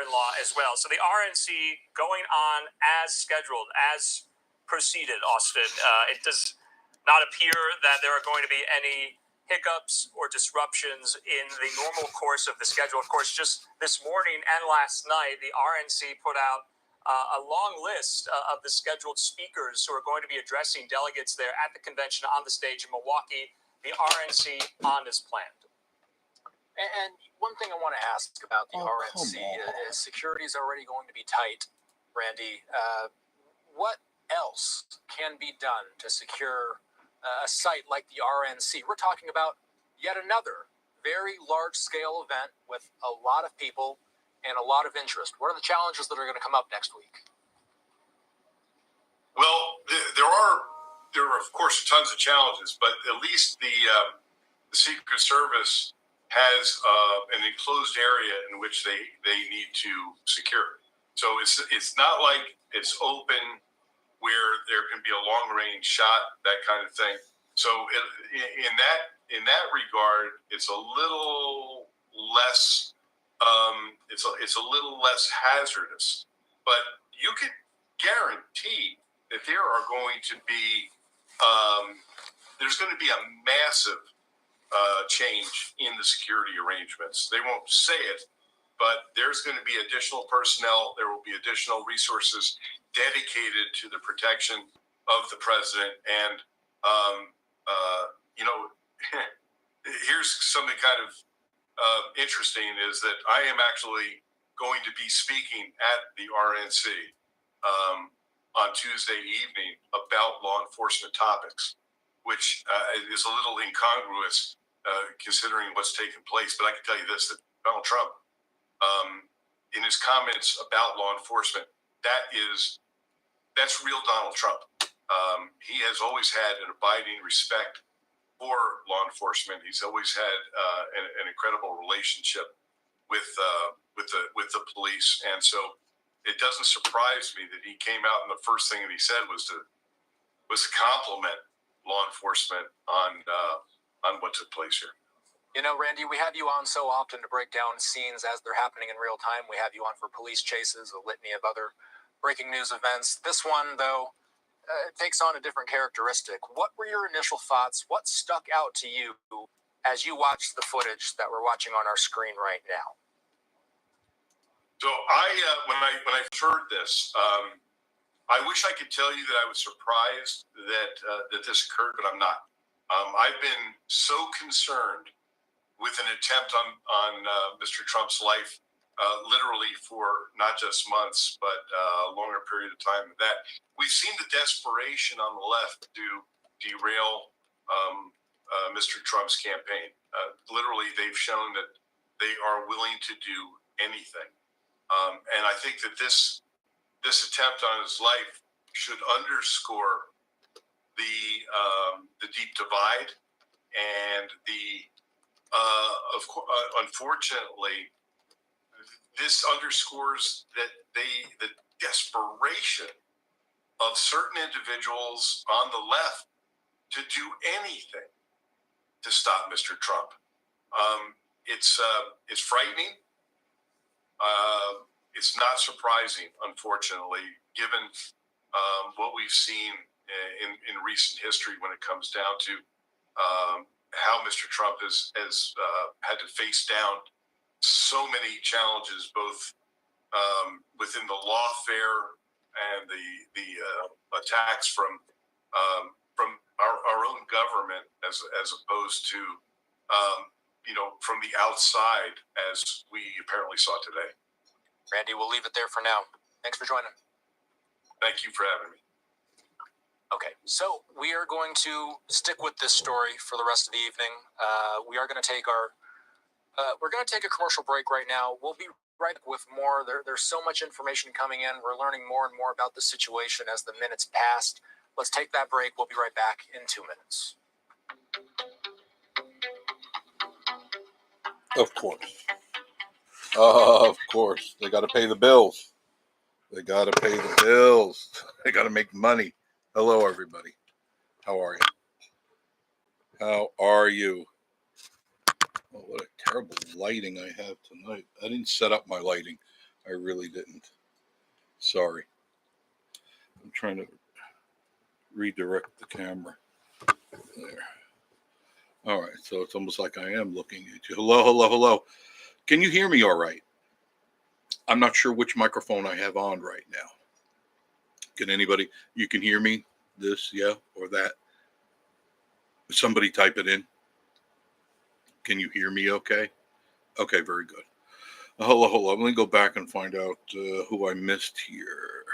father-in-law as well. So the RNC going on as scheduled, as proceeded, Austin. It does not appear that there are going to be any hiccups or disruptions in the normal course of the schedule. Of course, just this morning and last night, the RNC put out a long list of the scheduled speakers who are going to be addressing delegates there at the convention on the stage in Milwaukee. The RNC on as planned. And one thing I want to ask about the RNC is security is already going to be tight, Randy. What else can be done to secure a site like the RNC? We're talking about yet another very large-scale event with a lot of people and a lot of interest. What are the challenges that are going to come up next week? Well, there are of course tons of challenges, but at least the Secret Service has an enclosed area in which they need to secure. So it's not like it's open where there can be a long range shot, that kind of thing. So in that regard, it's a little less it's a little less hazardous. But you could guarantee that there are going to be there's going to be a massive change in the security arrangements. They won't say it, but there's going to be additional personnel. There will be additional resources dedicated to the protection of the president. And, here's something kind of interesting is that I am actually going to be speaking at the RNC on Tuesday evening about law enforcement topics, which is a little incongruous considering what's taken place. But I can tell you this, that Donald Trump, in his comments about law enforcement, that's real Donald Trump. He has always had an abiding respect for law enforcement. He's always had an incredible relationship with the police, and so it doesn't surprise me that he came out and the first thing that he said was to compliment law enforcement on what took place here. You know, Randy, we have you on so often to break down scenes as they're happening in real time. We have you on for police chases, a litany of other breaking news events. This one, though, takes on a different characteristic. What were your initial thoughts? What stuck out to you as you watched the footage that we're watching on our screen right now? So when I heard this, I wish I could tell you that I was surprised that this occurred, but I'm not. I've been so concerned with an attempt on Mr. Trump's life, literally for not just months, but a longer period of time than that. We've seen the desperation on the left to derail Mr. Trump's campaign. Literally, they've shown that they are willing to do anything. And I think that this attempt on his life should underscore the deep divide and unfortunately, this underscores that the desperation of certain individuals on the left to do anything to stop Mr. Trump. It's frightening. It's not surprising, unfortunately, given what we've seen in recent history when it comes down to how Mr. Trump has had to face down so many challenges, both within the lawfare and the attacks from our own government, as opposed to from the outside, as we apparently saw today. Randy, we'll leave it there for now. Thanks for joining. Thank you for having me. Okay, so we are going to stick with this story for the rest of the evening. We are going to take we're going to take a commercial break right now. We'll be right back with more. There's so much information coming in. We're learning more and more about the situation as the minutes pass. Let's take that break. We'll be right back in 2 minutes. Of course. Of course. They got to pay the bills. They got to pay the bills. They got to make money. Hello, everybody. How are you? How are you? Oh, what a terrible lighting I have tonight. I didn't set up my lighting. I really didn't. Sorry. I'm trying to redirect the camera. There. All right, so it's almost like I am looking at you. Hello, hello, hello. Can you hear me all right? I'm not sure which microphone I have on right now. Can anybody, you can hear me? This, yeah, or that? Somebody type it in. Can you hear me okay? Okay, very good. Hello, hello. Let me go back and find out who I missed here.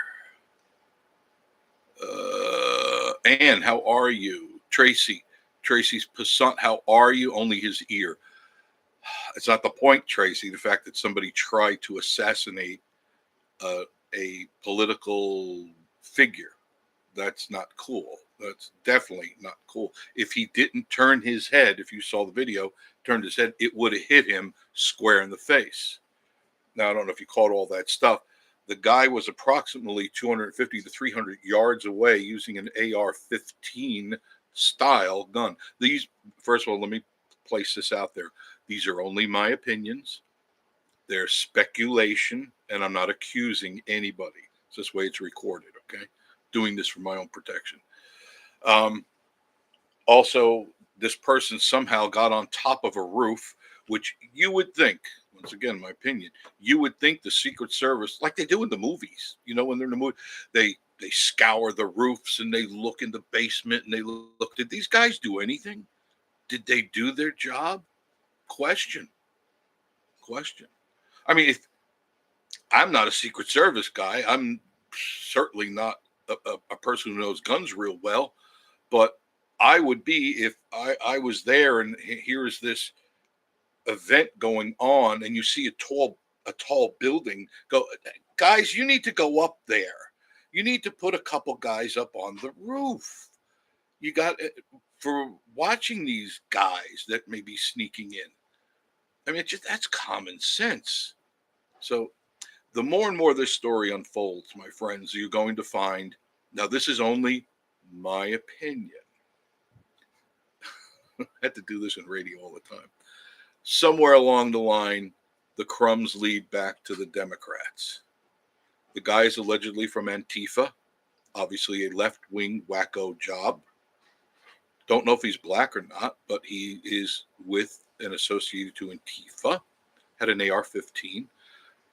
Anne, how are you? Tracy's Passant, how are you? Only his ear. It's not the point, Tracy. The fact that somebody tried to assassinate a political figure, that's not cool. That's definitely not cool. If he didn't turn his head, if you saw the video, turned his head, it would have hit him square in the face. Now, I don't know if you caught all that stuff. The guy was approximately 250 to 300 yards away using an AR-15 style gun. These, first of all, let me place this out there. These are only my opinions. They're speculation, and I'm not accusing anybody. It's this way it's recorded, okay? Doing this for my own protection. Also, this person somehow got on top of a roof, which you would think, once again, my opinion, you would think the Secret Service, like they do in the movies, you know, when they're in the movie, they scour the roofs and they look in the basement and they look, did these guys do anything? Did they do their job? Question. I mean, if I'm not a Secret Service guy, I'm certainly not a person who knows guns real well, but I would be if I was there and here's this event going on and you see a tall building, go, guys, you need to go up there. You need to put a couple guys up on the roof. You got, for watching these guys that may be sneaking in. I mean, that's common sense. So the more and more this story unfolds, my friends, you're going to find, now this is only my opinion. I had to do this in radio all the time. Somewhere along the line, the crumbs lead back to the Democrats. The guy is allegedly from Antifa, obviously a left-wing wacko job. Don't know if he's black or not, but he is with and associated to Antifa, had an AR-15,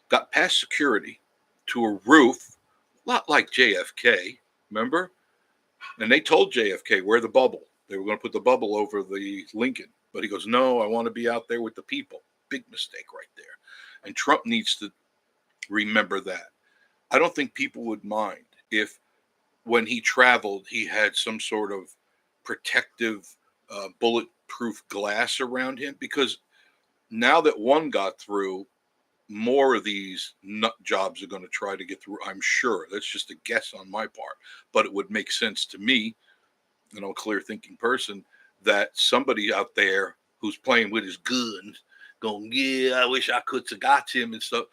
got past security to a roof, a lot like JFK, remember? And they told JFK, wear the bubble. They were going to put the bubble over the Lincoln. But he goes, no, I want to be out there with the people. Big mistake right there. And Trump needs to remember that. I don't think people would mind if when he traveled, he had some sort of protective bulletproof glass around him. Because now that one got through, more of these nut jobs are going to try to get through, I'm sure. That's just a guess on my part. But it would make sense to me, you know, a clear thinking person, that somebody out there who's playing with his guns going, yeah, I wish I could have got him and stuff.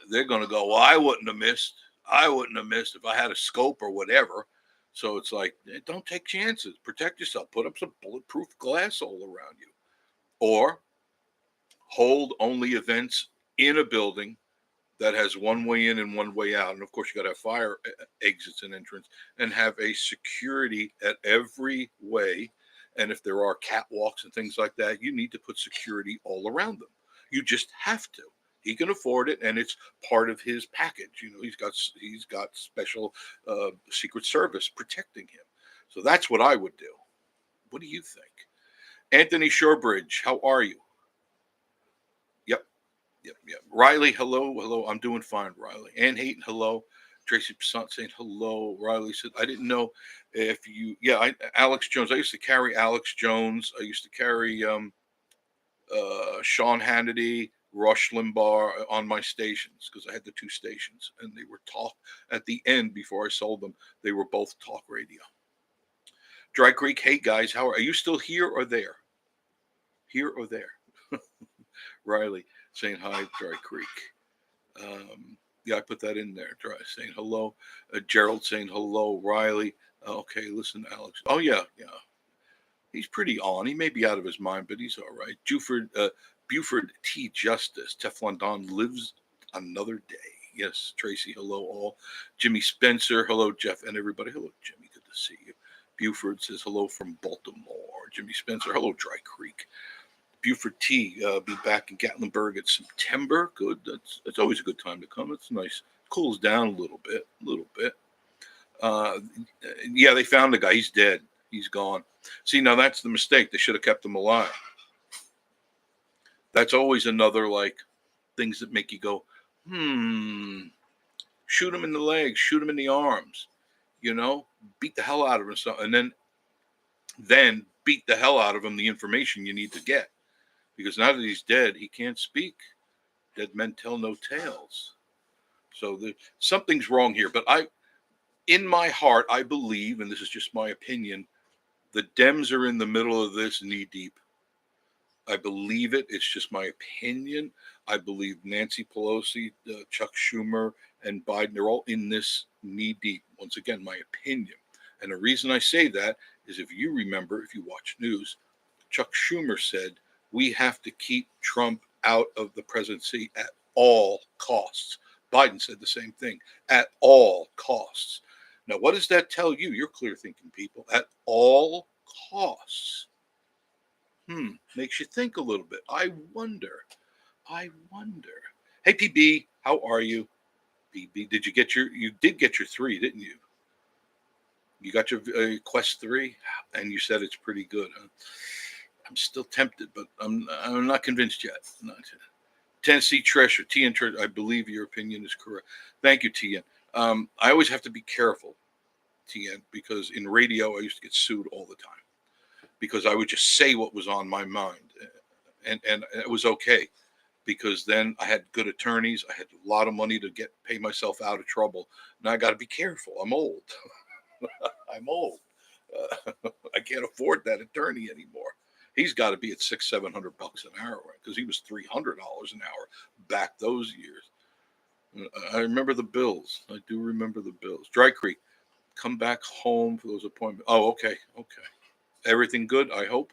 They're going to go, well, I wouldn't have missed if I had a scope or whatever. So it's like, don't take chances. Protect yourself. Put up some bulletproof glass all around you. Or hold only events in a building that has one way in and one way out. And of course, you got to have fire exits and entrance and have a security at every way. And if there are catwalks and things like that, you need to put security all around them. You just have to. He can afford it, and it's part of his package. You know, he's got special Secret Service protecting him. So that's what I would do. What do you think? Anthony Shorebridge, how are you? Yep. Riley, hello. I'm doing fine, Riley. Ann Hayton, hello. Tracy Passant saying hello. Riley said, I didn't know if you, Alex Jones. I used to carry Alex Jones. I used to carry Sean Hannity, Rush Limbaugh on my stations because I had the two stations, and they were talk at the end before I sold them. They were both talk radio. Dry Creek, hey guys, how are you still here or there? Here or there? Riley saying hi, Dry Creek. I put that in there. Saying hello. Gerald saying hello. Riley. Okay, listen, Alex. Oh, yeah. He's pretty on. He may be out of his mind, but he's all right. Buford T. Justice. Teflon Don lives another day. Yes, Tracy, hello all. Jimmy Spencer, hello Jeff and everybody. Hello Jimmy, good to see you. Buford says hello from Baltimore. Jimmy Spencer, hello Dry Creek. Buford T, be back in Gatlinburg in September. Good, that's always a good time to come. It's nice. Cools down a little bit. Yeah, they found the guy. He's dead. He's gone. See, now that's the mistake. They should have kept him alive. That's always another, like, things that make you go, shoot him in the legs, shoot him in the arms, beat the hell out of him. And then beat the hell out of him the information you need to get. Because now that he's dead, he can't speak. Dead men tell no tales. So something's wrong here. But in my heart, I believe, and this is just my opinion, the Dems are in the middle of this knee deep. I believe it. It's just my opinion. I believe Nancy Pelosi, Chuck Schumer, and Biden are all in this knee deep. Once again, my opinion. And the reason I say that is if you remember, if you watch news, Chuck Schumer said, we have to keep Trump out of the presidency at all costs. Biden said the same thing, at all costs. Now, what does that tell you? You're clear thinking people. At all costs. Makes you think a little bit. I wonder. Hey, PB, how are you? PB, you did get your 3, didn't you? You got your Quest 3, and you said it's pretty good, huh? I'm still tempted, but I'm not convinced yet. Tennessee Treasure, TN Treasure, I believe your opinion is correct. Thank you, TN. I always have to be careful, TN, because in radio I used to get sued all the time because I would just say what was on my mind, and it was okay because then I had good attorneys. I had a lot of money to pay myself out of trouble. Now I got to be careful. I'm old. I can't afford that attorney anymore. He's got to be at $600-700 an hour because he was $300 an hour back those years. I remember the bills. I do remember the bills. Dry Creek, come back home for those appointments. Oh, okay. Everything good, I hope.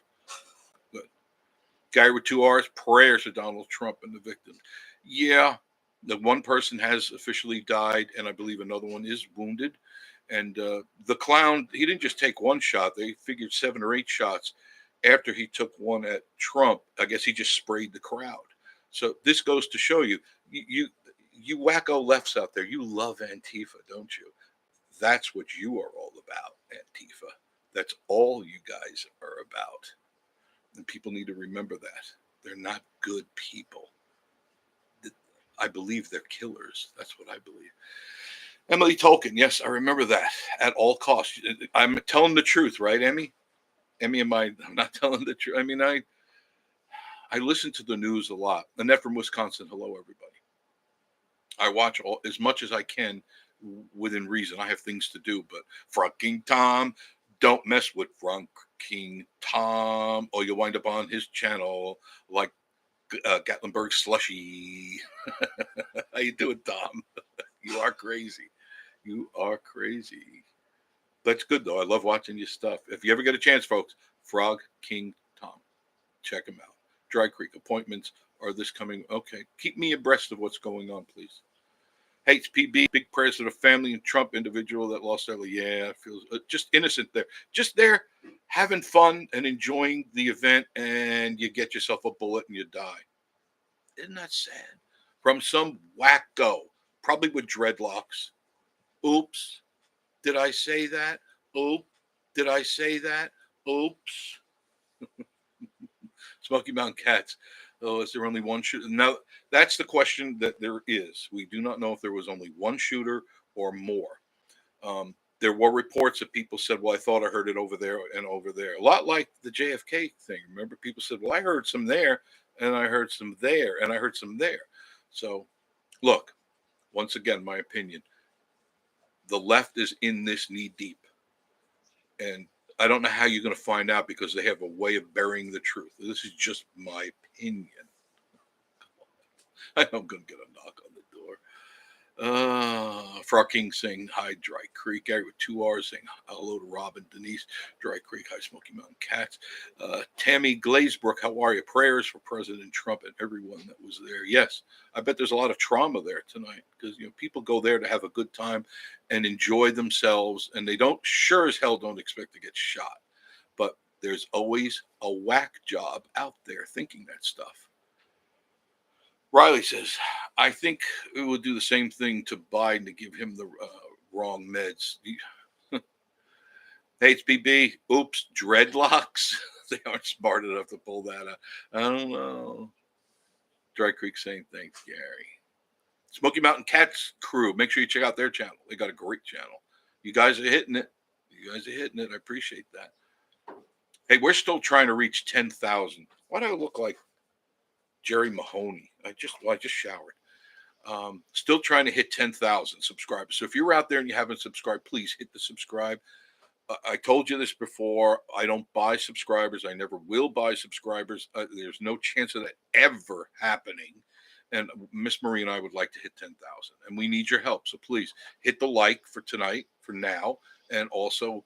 Good. Guy with 2 R's, prayers to Donald Trump and the victims. Yeah, the one person has officially died, and I believe another one is wounded. And the clown, he didn't just take one shot. They figured 7 or 8 shots after he took one at Trump. I guess he just sprayed the crowd. So this goes to show you wacko lefts out there, you love Antifa, don't you? That's what you are all about, Antifa. That's all you guys are about. And people need to remember that. They're not good people. I believe they're killers. That's what I believe. Emily Tolkien, yes, I remember that. At all costs. I'm telling the truth, right, Emmy? I'm not telling the truth. I mean, I listen to the news a lot. Annette from Wisconsin, hello, everybody. I watch as much as I can within reason. I have things to do, but Frunking Tom, don't mess with Frunking Tom, or you'll wind up on his channel like Gatlinburg Slushy. How you doing, Tom? You are crazy. That's good, though. I love watching your stuff. If you ever get a chance, folks, Frog King Tom. Check him out. Dry Creek appointments are this coming. Okay. Keep me abreast of what's going on, please. Hates PB. Big prayers to the family and Trump individual that lost their life. Yeah, it feels just innocent there. Just there having fun and enjoying the event, and you get yourself a bullet and you die. Isn't that sad? From some wacko, probably with dreadlocks. Oops. Did I say that? Oops. Did I say that? Oops. Smoky Mountain Cats. Oh, is there only one shooter? Now, that's the question that there is. We do not know if there was only one shooter or more. There were reports that people said, well, I thought I heard it over there and over there. A lot like the JFK thing. Remember, people said, well, I heard some there, and I heard some there, and I heard some there. So, look, once again, my opinion. The left is in this knee deep. And I don't know how you're going to find out because they have a way of burying the truth. This is just my opinion. I know I'm going to get a knock on the door. Frog King saying hi, Dry Creek. Gary with 2 R's saying hello to Robin, Denise, Dry Creek, hi, Smoky Mountain Cats. Tammy Glazebrook, how are you? Prayers for President Trump and everyone that was there. Yes, I bet there's a lot of trauma there tonight because people go there to have a good time and enjoy themselves, and they sure as hell don't expect to get shot. But there's always a whack job out there thinking that stuff. Riley says, I think it would do the same thing to Biden to give him the wrong meds. HBB, oops, dreadlocks. They aren't smart enough to pull that out. I don't know. Dry Creek saying thanks, Gary. Smoky Mountain Cats crew, make sure you check out their channel. They got a great channel. You guys are hitting it. I appreciate that. Hey, we're still trying to reach 10,000. Why do I look like Jerry Mahoney? I just showered. Still trying to hit 10,000 subscribers. So if you're out there and you haven't subscribed, please hit the subscribe. I told you this before. I don't buy subscribers. I never will buy subscribers. There's no chance of that ever happening. And Miss Marie and I would like to hit 10,000. And we need your help. So please hit the like for tonight, for now. And also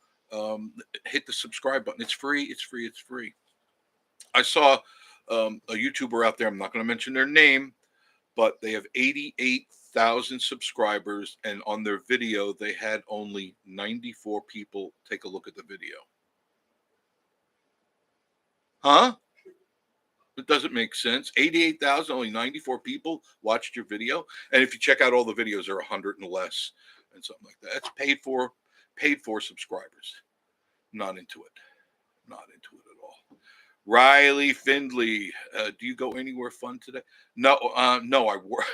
hit the subscribe button. It's free. It's free. It's free. I saw a YouTuber out there. I'm not going to mention their name, but they have 88,000 subscribers, and on their video, they had only 94 people take a look at the video. Huh? It doesn't make sense. 88,000, only 94 people watched your video. And if you check out all the videos, there are 100 and less and something like that. That's paid for subscribers. Not into it. Not into it at all. Riley Findley, do you go anywhere fun today? No, I work.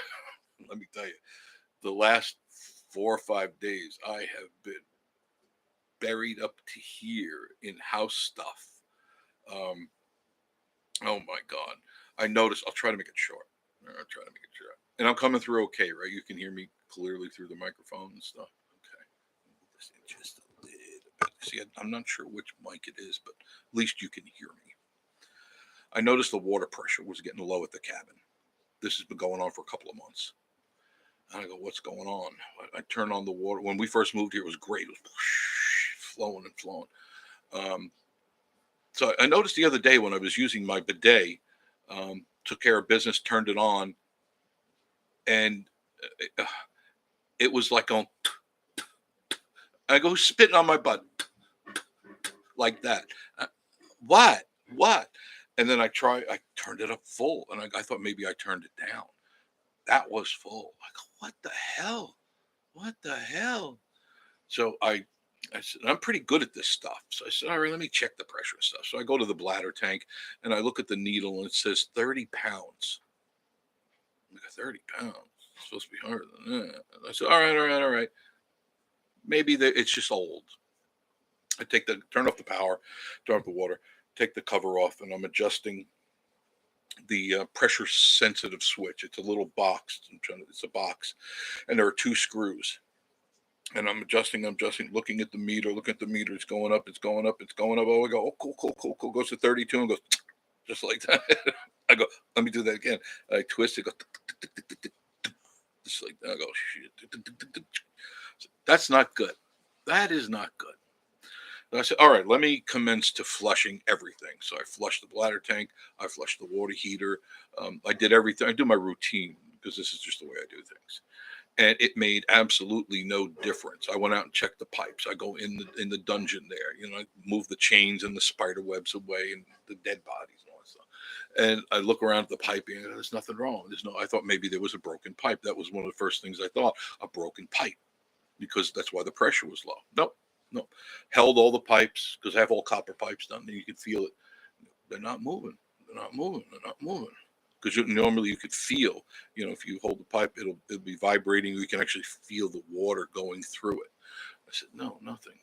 Let me tell you, the last 4 or 5 days, I have been buried up to here in house stuff. Oh my God. I noticed, I'll try to make it short. And I'm coming through okay, right? You can hear me clearly through the microphone and stuff. Okay. Just a little bit. See, I'm not sure which mic it is, but at least you can hear me. I noticed the water pressure was getting low at the cabin. This has been going on for a couple of months. And I go, what's going on? I turn on the water. When we first moved here, it was great. It was flowing and flowing. So I noticed the other day when I was using my bidet, took care of business, turned it on, and it was like on. I go spitting on my butt like that. What? And then I turned it up full, and I thought maybe I turned it down. That was full. I go, what the hell? So I said, I'm pretty good at this stuff. So I said, all right, let me check the pressure and stuff. So I go to the bladder tank, and I look at the needle, and it says 30 pounds. I'm like, 30 pounds? It's supposed to be higher than that. And I said, all right. Maybe it's just old. I turn off the power, turn off the water, take the cover off, and I'm adjusting the pressure sensitive switch. It's a little box. It's a box, and there are 2 screws. And I'm adjusting, looking at the meter. It's going up. Oh, I go, oh, cool. Goes to 32 and goes just like that. I go, let me do that again. I twist it, go just like that. I go, shit. That's not good. That is not good. And I said, all right, let me commence to flushing everything. So I flushed the bladder tank. I flushed the water heater. I did everything. I do my routine because this is just the way I do things. And it made absolutely no difference. I went out and checked the pipes. I go in the dungeon there. I move the chains and the spider webs away and the dead bodies and all that stuff. And I look around at the piping and there's nothing wrong. I thought maybe there was a broken pipe. That was one of the first things I thought, a broken pipe, because that's why the pressure was low. Nope. Held all the pipes because I have all copper pipes done. And you can feel it. They're not moving. Because normally you could feel, if you hold the pipe, it'll be vibrating. You can actually feel the water going through it. I said, no, nothing.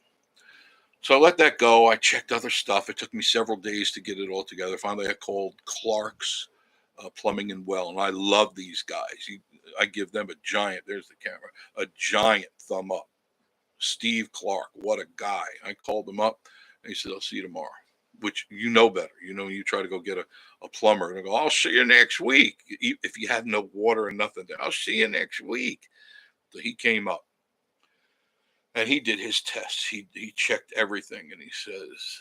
So I let that go. I checked other stuff. It took me several days to get it all together. Finally, I called Clark's Plumbing and Well, and I love these guys. I give them there's the camera, a giant thumb up. Steve Clark, what a guy. I called him up, and he said, I'll see you tomorrow. Which better. You try to go get a plumber, and I go, I'll see you next week. If you had no water and nothing there, I'll see you next week. So he came up. And he did his tests. He checked everything, and he says,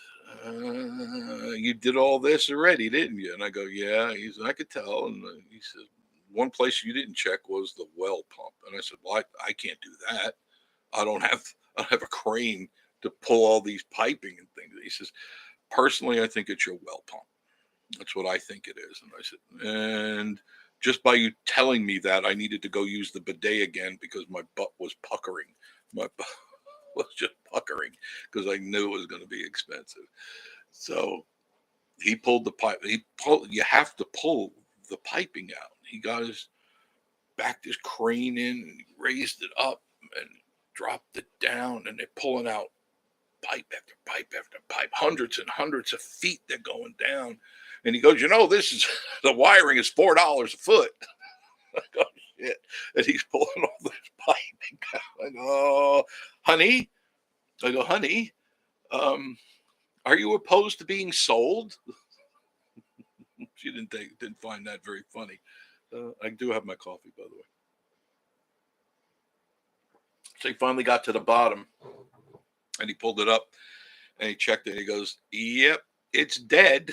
you did all this already, didn't you? And I go, yeah. He said, I could tell. And he said, one place you didn't check was the well pump. And I said, well, I can't do that. I don't have a crane to pull all these piping and things. He says, personally, I think it's your well pump. That's what I think it is. And I said, and just by you telling me that, I needed to go use the bidet again because my butt was puckering. My butt was just puckering because I knew it was going to be expensive. So he pulled the pipe. You have to pull the piping out. He got backed his crane in and he raised it up and dropped it down, and they're pulling out pipe after pipe after pipe, hundreds and hundreds of feet they're going down. And he goes, this is the wiring is $4 a foot. I go, shit. And he's pulling all this piping out. I go, honey. Are you opposed to being sold? She didn't find that very funny. I do have my coffee, by the way. So he finally got to the bottom, and he pulled it up, and he checked it, and he goes, yep, it's dead.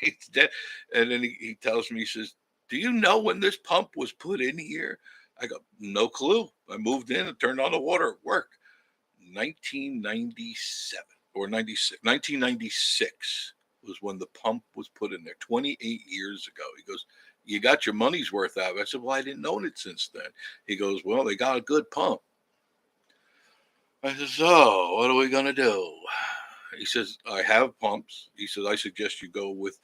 It's dead. And then he tells me, he says, do you know when this pump was put in here? I go, no clue. I moved in and turned on the water at work. 1997 or 96. 1996 was when the pump was put in there, 28 years ago. He goes, you got your money's worth out of it. I said, well, I didn't own it since then. He goes, well, they got a good pump. I said, so what are we going to do? He says, I have pumps. He says, I suggest you go with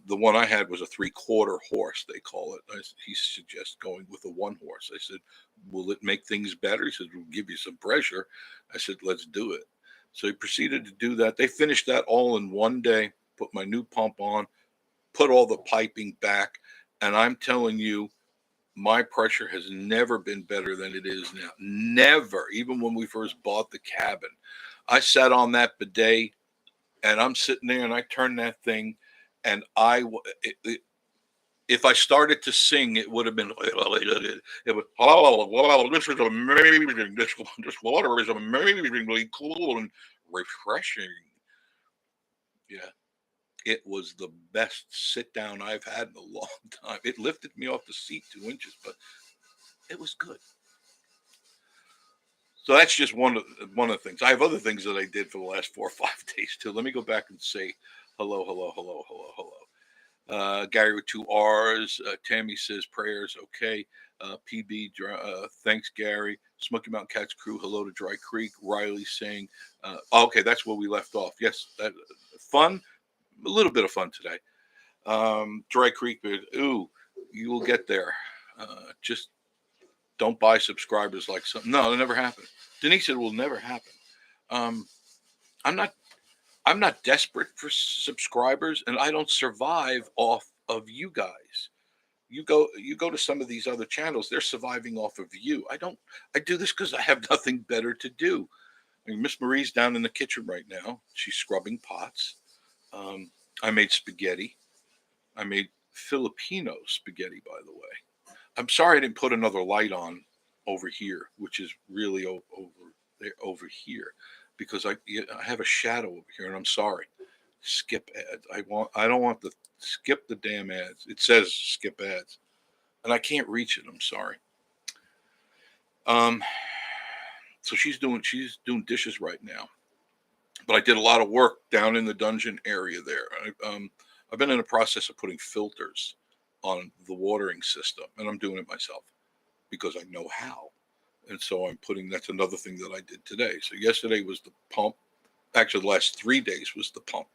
the one I had was a 3/4 horse, they call it. He suggests going with a 1 horse. I said, will it make things better? He said, we'll give you some pressure. I said, let's do it. So he proceeded to do that. They finished that all in one day, put my new pump on, put all the piping back. And I'm telling you, my pressure has never been better than it is now. Never. Even when we first bought the cabin, I sat on that bidet and I'm sitting there and I turned that thing and if I started to sing, it would have been, it would, oh, this is amazing. This water is amazingly cool and refreshing. Yeah. It was the best sit down I've had in a long time. It lifted me off the seat 2 inches, but it was good. So that's just one of the things. I have other things that I did for the last 4 or 5 days too. Let me go back and say hello. Gary with 2 R's. Tammy says prayers. Okay. PB. Thanks, Gary. Smoky Mountain Cats crew. Hello to Dry Creek. Riley saying, okay, that's where we left off. Yes, that fun. A little bit of fun today. Dry Creek. Ooh, you will get there. Just don't buy subscribers like something. No, it'll never happen. Denise said it will never happen. I'm not desperate for subscribers, and I don't survive off of you guys. You go to some of these other channels, they're surviving off of you. I do this because I have nothing better to do. I mean, Miss Marie's down in the kitchen right now. She's scrubbing pots. I made spaghetti. I made Filipino spaghetti, by the way. I'm sorry I didn't put another light on over here, which is really over here, because I have a shadow over here, and I'm sorry. Skip ads. I don't want to skip the damn ads. It says skip ads, and I can't reach it. I'm sorry. So she's doing dishes right now, but I did a lot of work down in the dungeon area there. I've been in the process of putting filters on the watering system, and I'm doing it myself because I know how. And so that's another thing that I did today. So yesterday was the pump. Actually, the last 3 days was the pump,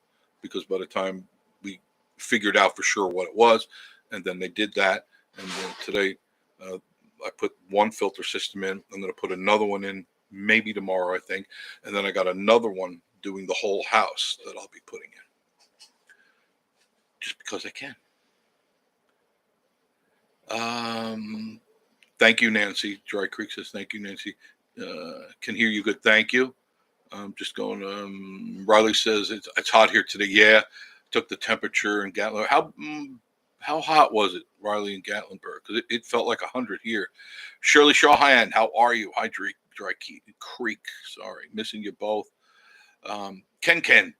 because by the time we figured out for sure what it was, and then they did that. And then today I put one filter system in. I'm going to put another one in maybe tomorrow, I think. And then I got another one doing the whole house that I'll be putting in, just because I can. Thank you, Nancy. Dry Creek says, thank you, Nancy. Can hear you good. Thank you. Just going, Riley says it's hot here today. Yeah. Took the temperature in Gatlinburg. How hot was it, Riley, in Gatlinburg? Because it felt like 100 here. Shirley Shawhan, how are you? Hi, Dry Creek, sorry, missing you both. Ken,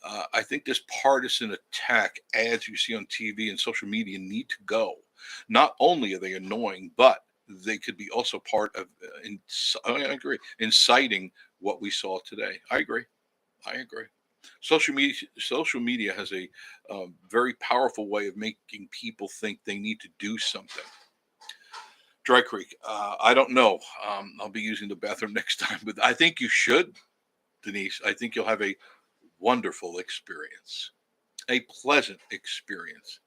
I think this partisan attack ads you see on TV and social media need to go. Not only are they annoying, but they could be also part of, I agree, inciting what we saw today. I agree. Social media has a very powerful way of making people think they need to do something. Dry Creek, I don't know. I'll be using the bathroom next time, but I think you should, Denise. I think you'll have a wonderful experience, a pleasant experience,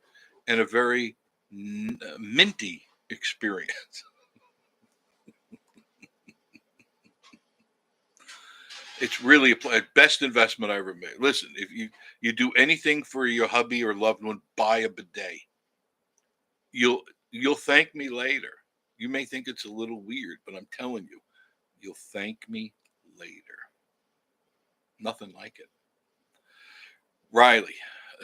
and a very minty experience. It's really a best investment I ever made. Listen, if you do anything for your hubby or loved one, buy a bidet. You'll thank me later. You may think it's a little weird, but I'm telling you, you'll thank me later. Nothing like it. Riley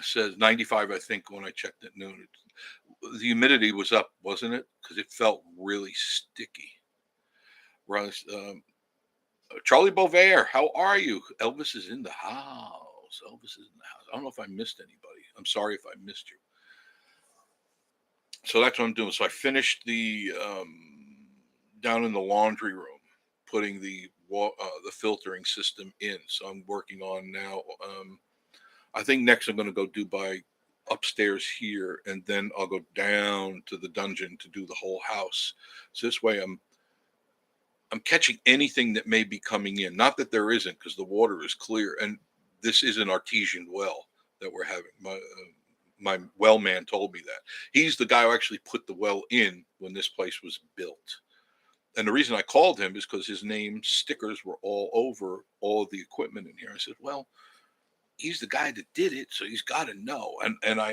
says 95, I think, when I checked at noon. The humidity was up, wasn't it? Because it felt really sticky. Riley, Charlie Bovair, how are you? Elvis is in the house. I don't know if I missed anybody. I'm sorry if I missed you. So that's what I'm doing. So I finished the down in the laundry room, putting the filtering system in. So I'm working on now. I think next I'm going to go do by upstairs here, and then I'll go down to the dungeon to do the whole house. So this way I'm catching anything that may be coming in. Not that there isn't, because the water is clear, and this is an artesian well that we're having. My well man told me that. He's the guy who actually put the well in when this place was built. And the reason I called him is because his name stickers were all over all of the equipment in here. I said, well, he's the guy that did it, so he's got to know. And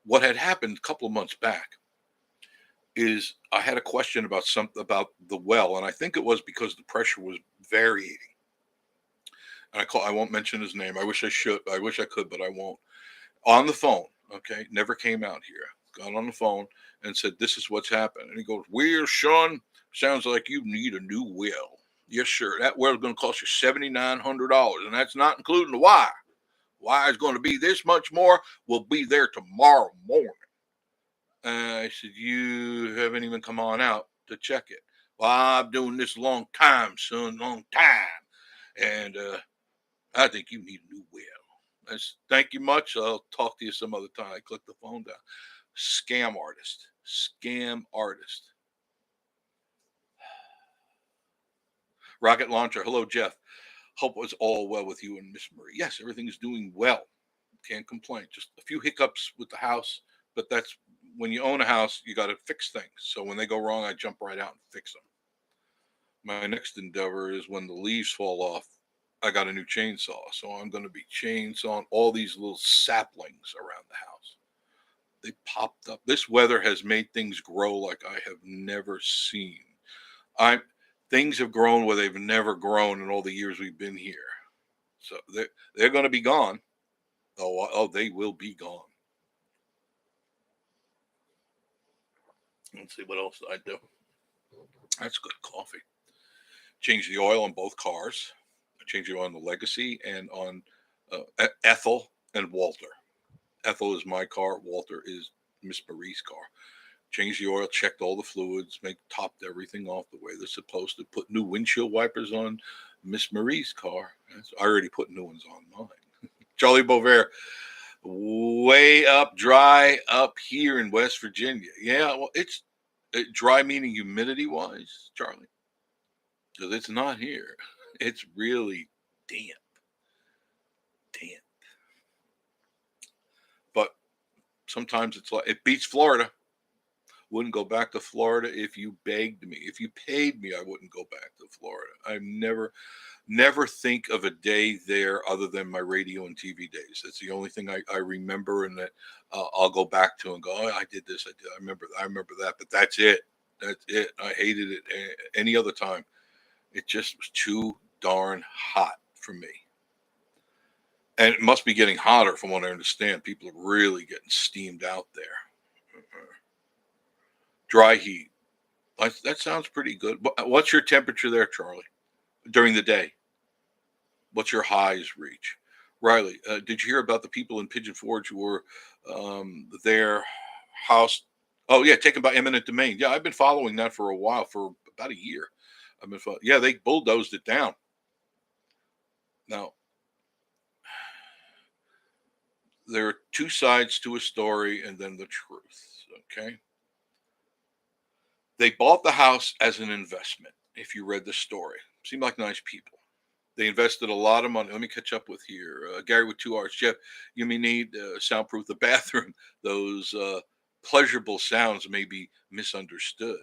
what had happened a couple of months back is I had a question about the well, and I think it was because the pressure was varying. And I won't mention his name. I wish I could, but I won't. On the phone, okay, never came out here. Got on the phone and said, this is what's happened. And he goes, well, Sean, sounds like you need a new well. Yes, sir. That well is going to cost you $7,900, and that's not including the wire. Wire is going to be this much more. We'll be there tomorrow morning. I said, you haven't even come on out to check it. Well, I'm doing this a long time, son, long time. And I think you need a new well. Thank you much. I'll talk to you some other time. I clicked the phone down. Scam artist. Rocket launcher. Hello, Jeff. Hope it was all well with you and Miss Marie. Yes, everything is doing well. Can't complain. Just a few hiccups with the house, but that's when you own a house, you got to fix things. So when they go wrong, I jump right out and fix them. My next endeavor is when the leaves fall off, I got a new chainsaw. So I'm going to be chainsawing all these little saplings around the house. They popped up. This weather has made things grow like I have never seen. Things have grown where they've never grown in all the years we've been here. So they're going to be gone. Oh, they will be gone. Let's see what else I do. That's good coffee. Change the oil on both cars. I changed the oil on the Legacy and on Ethel and Walter. Ethel is my car. Walter is Miss Marie's car. Changed the oil, checked all the fluids, topped everything off the way they're supposed to. Put new windshield wipers on Miss Marie's car. I already put new ones on mine. Charlie Bovair, way up dry up here in West Virginia. Yeah, well, it's dry meaning humidity-wise, Charlie, because it's not here. It's really damp. But sometimes it's like it beats Florida. Wouldn't go back to Florida if you begged me. If you paid me, I wouldn't go back to Florida. I never think of a day there other than my radio and TV days. That's the only thing I remember, and that I'll go back to and go, oh, I did this. I remember that. But that's it. I hated it any other time. It just was too darn hot for me. And it must be getting hotter from what I understand. People are really getting steamed out there. Dry heat. That sounds pretty good. What's your temperature there, Charlie, during the day? What's your highs reach? Riley, did you hear about the people in Pigeon Forge who were their house? Oh, yeah, taken by eminent domain. Yeah, I've been following that for a while, for about a year. Yeah, they bulldozed it down. Now, there are two sides to a story and then the truth, okay? They bought the house as an investment, if you read the story. Seemed like nice people. They invested a lot of money. Let me catch up with here. Gary with 2 R's. Jeff, you may need soundproof the bathroom. Those pleasurable sounds may be misunderstood.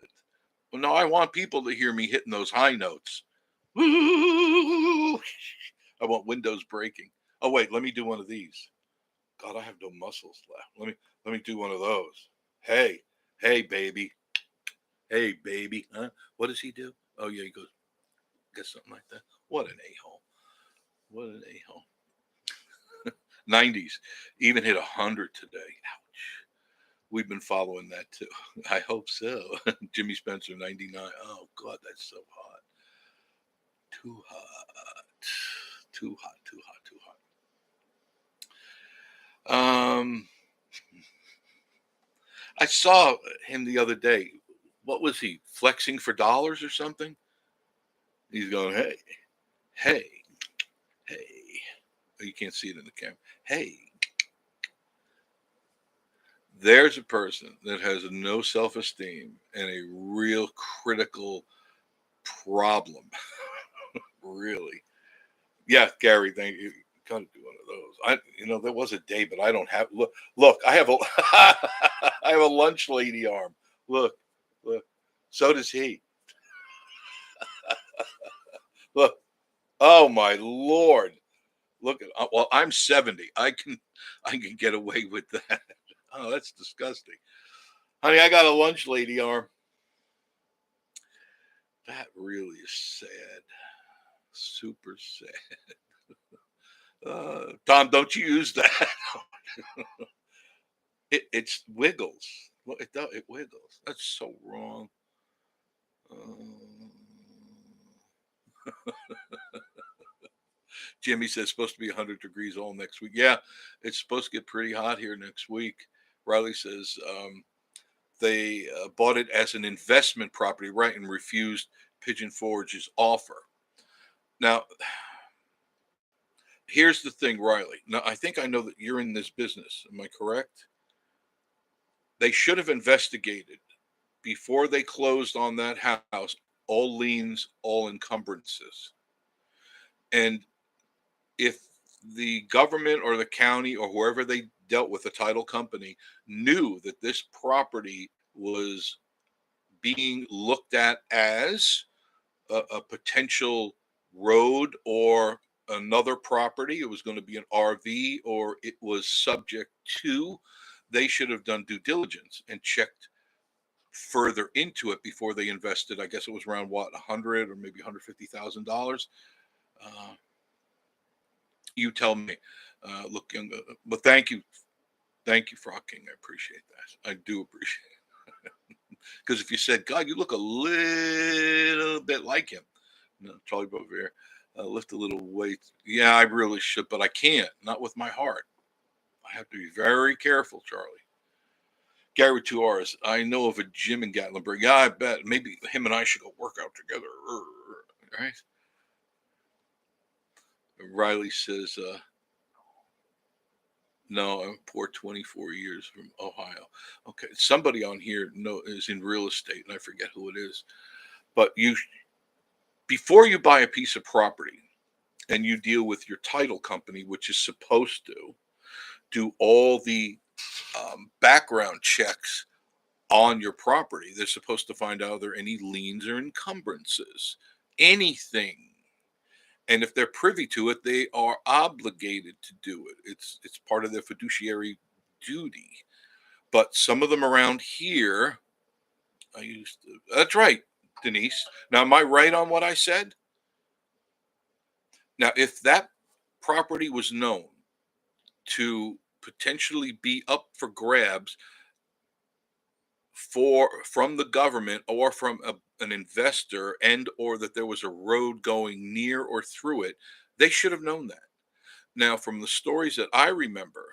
Well, no, I want people to hear me hitting those high notes. I want windows breaking. Oh, wait, let me do one of these. God, I have no muscles left. Let me do one of those. Hey, baby. Hey, baby. Huh? What does he do? Oh, yeah, he goes, guess something like that. What an a-hole. What an a-hole. 90s. Even hit 100 today. Ouch. We've been following that too. I hope so. Jimmy Spencer, 99. Oh, God, that's so hot. Too hot. Too hot, too hot, too hot. I saw him the other day. What was he, flexing for dollars or something? He's going, hey. Oh, you can't see it in the camera. Hey. There's a person that has no self-esteem and a real critical problem. Really. Yeah, Gary, thank you. Gotta do one of those. There was a day, but I don't have. Look. I have a, I have a lunch lady arm. Look. So does he. Look. Oh my Lord. Look at. Well, I'm 70. I can get away with that. Oh, that's disgusting. Honey, I got a lunch lady arm. That really is sad. Super sad. Tom, don't you use that. It's wiggles. Well, it wiggles. That's so wrong. Jimmy says it's supposed to be 100 degrees all next week. Yeah, it's supposed to get pretty hot here next week. Riley says they bought it as an investment property, right, and refused Pigeon Forge's offer. Now, here's the thing, Riley. Now, I think I know that you're in this business. Am I correct? They should have investigated before they closed on that house, all liens, all encumbrances. And if the government or the county or whoever they dealt with, the title company, knew that this property was being looked at as a potential road or another property, it was going to be an RV or it was subject to, they should have done due diligence and checked further into it before they invested. I guess it was around what, $100 or maybe $150,000. You tell me. Look, but thank you, Frog King. I appreciate that. I do appreciate it. Because if you said, God, you look a little bit like him, Charlie Bovere, lift a little weight. Yeah, I really should, but I can't. Not with my heart. I have to be very careful, Charlie. Gary 2 R's. I know of a gym in Gatlinburg. Yeah, I bet. Maybe him and I should go work out together. Right? Riley says, no, I'm poor 24 years from Ohio. Okay, somebody on here is in real estate, and I forget who it is. But before you buy a piece of property and you deal with your title company, which is supposed to do all the background checks on your property, they're supposed to find out if there are any liens or encumbrances, anything. And if they're privy to it, they are obligated to do it. It's part of their fiduciary duty. But some of them around here, that's right, Denise. Now, am I right on what I said? Now, if that property was known to potentially be up for grabs from the government or from an investor, and or that there was a road going near or through it, they should have known that. Now, from the stories that I remember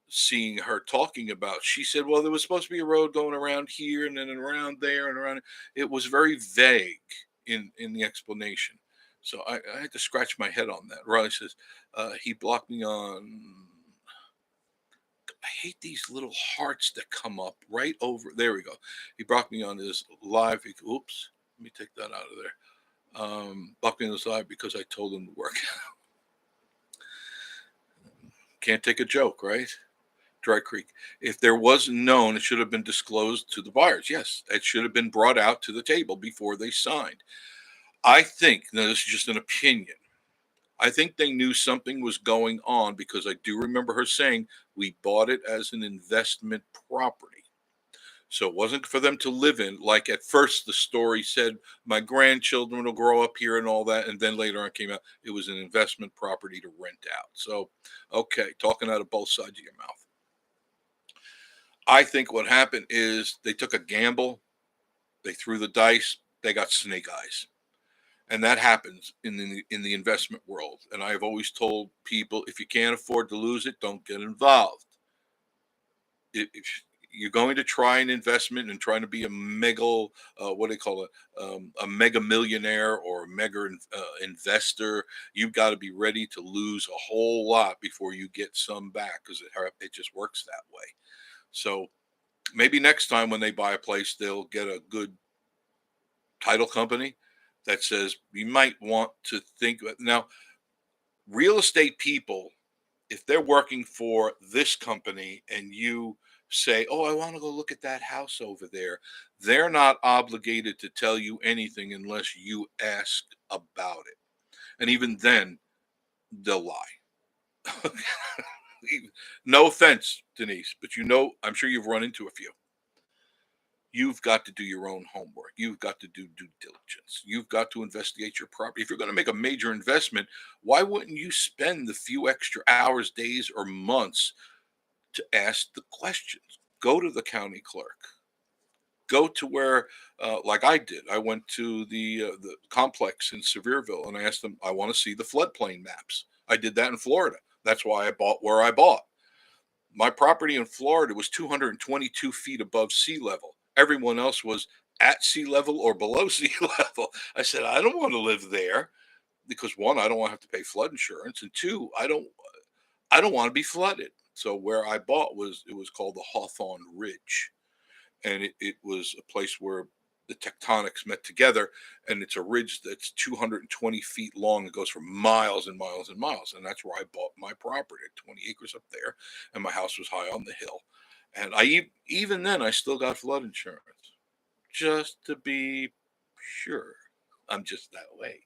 seeing her talking about, she said, well, there was supposed to be a road going around here and then around there and around. It was very vague in the explanation. So I had to scratch my head on that. Riley says, he blocked me on. I hate these little hearts that come up right over. There we go. He blocked me on his live. Oops. Let me take that out of there. Blocked me on his live because I told him to work. Can't take a joke, right? Dry Creek. If there wasn't known, it should have been disclosed to the buyers. Yes, it should have been brought out to the table before they signed. I think, now this is just an opinion, I think they knew something was going on because I do remember her saying we bought it as an investment property. So it wasn't for them to live in. Like at first the story said, my grandchildren will grow up here and all that. And then later on it came out, it was an investment property to rent out. So, okay, talking out of both sides of your mouth. I think what happened is they took a gamble. They threw the dice. They got snake eyes. And that happens in the investment world. And I've always told people, if you can't afford to lose it, don't get involved. If you're going to try an investment and trying to be a mega, what do they call it, a mega millionaire or a mega investor, you've got to be ready to lose a whole lot before you get some back, because it just works that way. So maybe next time when they buy a place, they'll get a good title company that says you might want to think. Now, real estate people, if they're working for this company and you say, oh, I want to go look at that house over there, they're not obligated to tell you anything unless you ask about it. And even then, they'll lie. No offense, Denise, but I'm sure you've run into a few. You've got to do your own homework. You've got to do due diligence. You've got to investigate your property. If you're going to make a major investment, why wouldn't you spend the few extra hours, days, or months to ask the questions? Go to the county clerk. Go to where, like I did. I went to the complex in Sevierville and I asked them, I want to see the floodplain maps. I did that in Florida. That's why I bought where I bought. My property in Florida was 222 feet above sea level. Everyone else was at sea level or below sea level. I said, I don't want to live there because, one, I don't want to have to pay flood insurance, and two, I don't want to be flooded. So where I bought was called the Hawthorne Ridge, and it was a place where the tectonics met together, and it's a ridge that's 220 feet long. It goes for miles and miles and miles, and that's where I bought my property, 20 acres up there, and my house was high on the hill. And even then, I still got flood insurance, just to be sure. I'm just that way.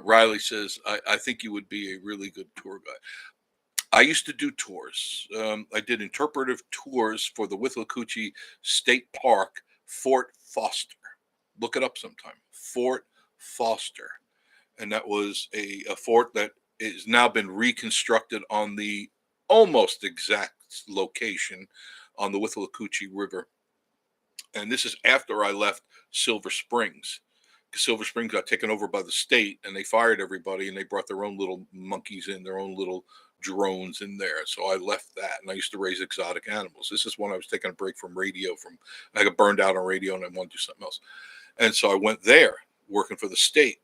Riley says, I think you would be a really good tour guide. I used to do tours. I did interpretive tours for the Withlacoochee State Park, Fort Foster. Look it up sometime. Fort Foster. And that was a fort that has now been reconstructed on the almost exact location on the Withlacoochee River. And this is after I left Silver Springs. Silver Springs got taken over by the state and they fired everybody and they brought their own little monkeys in, their own little drones in there. So I left that and I used to raise exotic animals. This is when I was taking a break from radio. I got burned out on radio and I wanted to do something else. And so I went there working for the state.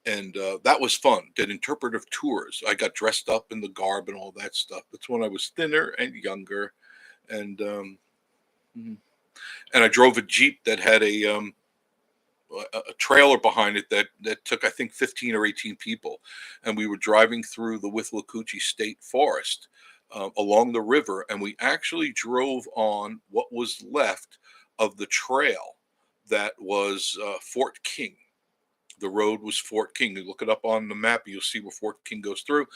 And that was fun. Did interpretive tours. I got dressed up in the garb and all that stuff. That's when I was thinner and younger. And I drove a Jeep that had a trailer behind it that took, I think, 15 or 18 people. And we were driving through the Withlacoochee State Forest along the river. And we actually drove on what was left of the trail that was Fort King. The road was Fort King. You look it up on the map, you'll see where Fort King goes through.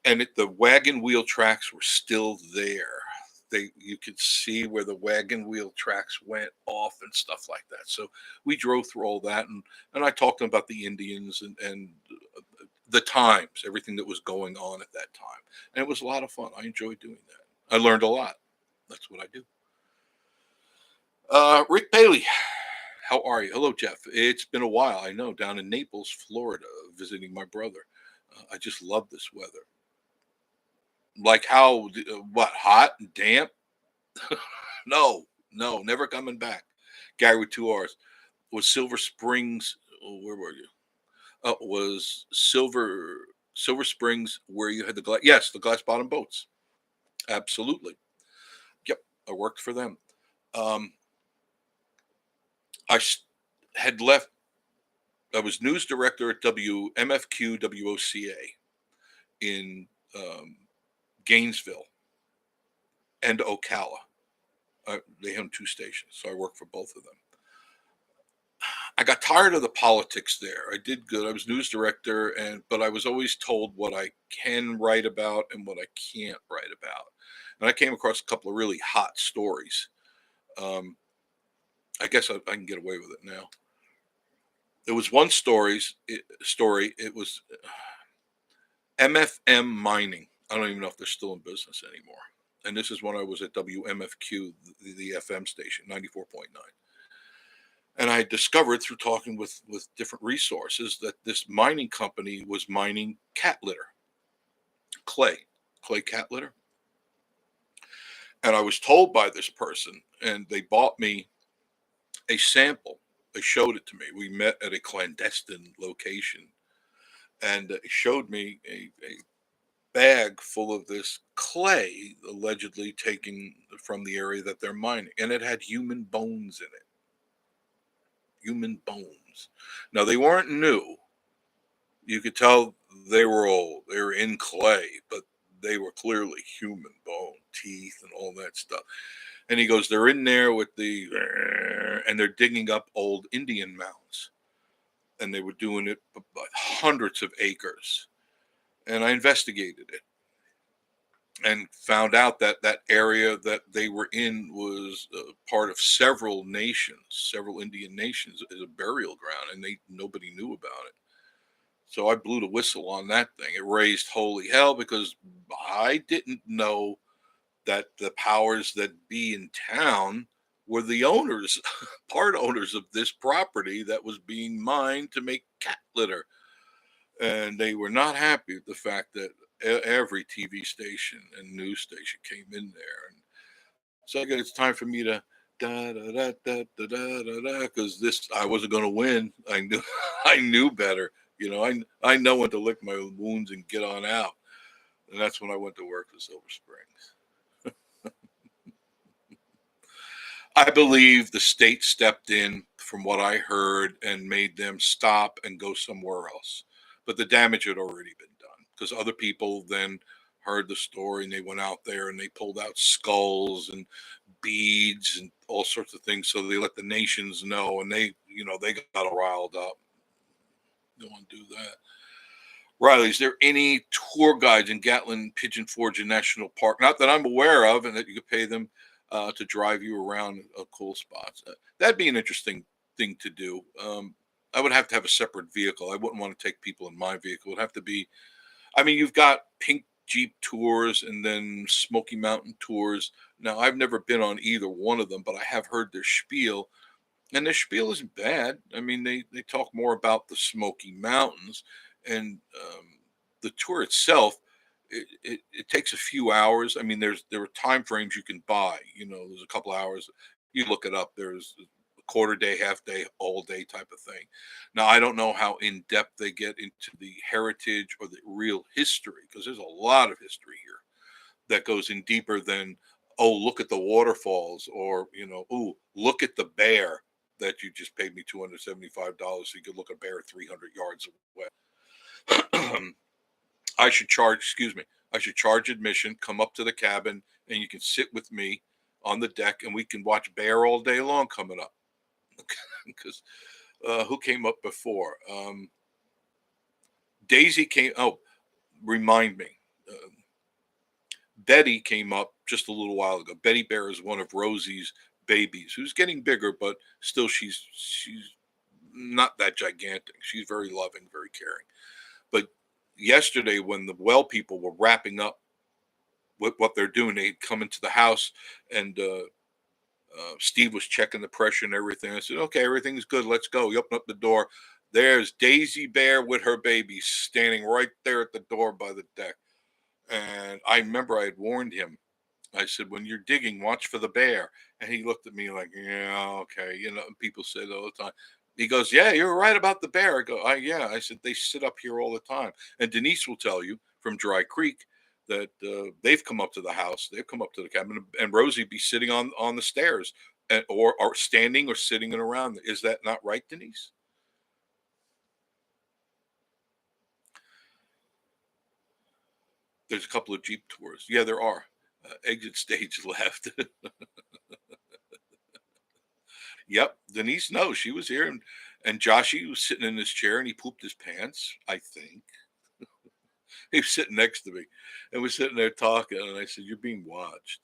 And the wagon wheel tracks were still there. You could see where the wagon wheel tracks went off and stuff like that. So we drove through all that, and I talked to them about the Indians and the times, everything that was going on at that time. And it was a lot of fun. I enjoyed doing that. I learned a lot. That's what I do. Rick Bailey, how are you? Hello, Jeff. It's been a while, I know, down in Naples, Florida, visiting my brother. I just love this weather. Like how, what, hot and damp? No, never coming back. Gary with 2 R's. Was Silver Springs, where were you? Was Silver Springs where you had the glass? Yes, the glass bottom boats. Absolutely. Yep, I worked for them. Had left. I was news director at WMFQ WOCA in Gainesville and Ocala. They own 2 stations, so I worked for both of them. I got tired of the politics there. I did good. I was news director, but I was always told what I can write about and what I can't write about. And I came across a couple of really hot stories. I guess I can get away with it now. There was one story. It was MFM Mining. I don't even know if they're still in business anymore. And this is when I was at WMFQ, the FM station, 94.9. And I discovered through talking with different resources that this mining company was mining cat litter, clay cat litter. And I was told by this person, and they bought me a sample. They showed it to me. We met at a clandestine location, and it showed me a bag full of this clay allegedly taken from the area that they're mining, and it had human bones in it. Human bones. Now, they weren't new. You could tell they were old. They were in clay, but they were clearly human bone, teeth, and all that stuff. And he goes, they're in there with and they're digging up old Indian mounds. And they were doing it by hundreds of acres. And I investigated it and found out that that area that they were in was part of several nations, several Indian nations, as a burial ground, and nobody knew about it. So I blew the whistle on that thing. It raised holy hell because I didn't know that the powers that be in town were the owners, part owners of this property that was being mined to make cat litter. And they were not happy with the fact that every TV station and news station came in there. And so I guess it's time for me to because I wasn't going to win. I knew better. You know, I know when to lick my wounds and get on out. And that's when I went to work for Silver Springs. I believe the state stepped in, from what I heard, and made them stop and go somewhere else. But the damage had already been done because other people then heard the story and they went out there and they pulled out skulls and beads and all sorts of things. So they let the nations know, and they got all riled up. Don't want to do that. Riley, is there any tour guides in Gatlin Pigeon Forge National Park? Not that I'm aware of, and that you could pay them to drive you around cool spots. That'd be an interesting thing to do. I would have to have a separate vehicle. I wouldn't want to take people in my vehicle. It would have to be, you've got Pink Jeep tours and then Smoky Mountain tours. Now, I've never been on either one of them, but I have heard their spiel. And their spiel isn't bad. They talk more about the Smoky Mountains. And the tour itself, it takes a few hours. There are time frames you can buy. There's a couple hours. You look it up. There's a quarter day, half day, all day type of thing. Now, I don't know how in depth they get into the heritage or the real history, because there's a lot of history here that goes in deeper than, oh, look at the waterfalls, or, oh, look at the bear that you just paid me $275 so you could look at a bear 300 yards away. I should charge admission, come up to the cabin, and you can sit with me on the deck and we can watch bear all day long coming up. Because who came up before? Daisy came. Oh, remind me. Betty came up just a little while ago. Betty Bear is one of Rosie's babies, who's getting bigger, but still she's not that gigantic. She's very loving, very caring. But yesterday, when the well people were wrapping up what they're doing. They come into the house, and Steve was checking the pressure and everything. I said, okay, everything's good. Let's go. You open up the door. There's Daisy Bear with her baby standing right there at the door by the deck. And I remember I had warned him. I said, when you're digging, watch for the bear. And he looked at me like, yeah, okay. People say that all the time. He goes, yeah, you're right about the bear. I go, yeah. I said, they sit up here all the time. And Denise will tell you from Dry Creek that they've come up to the house. They've come up to the cabin. And Rosie be sitting on the stairs or standing or sitting and around. Is that not right, Denise? There's a couple of Jeep tours. Yeah, there are. Exit stage left. Yep, Denise knows. She was here, and Joshy was sitting in his chair, and he pooped his pants, I think. He was sitting next to me, and we're sitting there talking, and I said, you're being watched.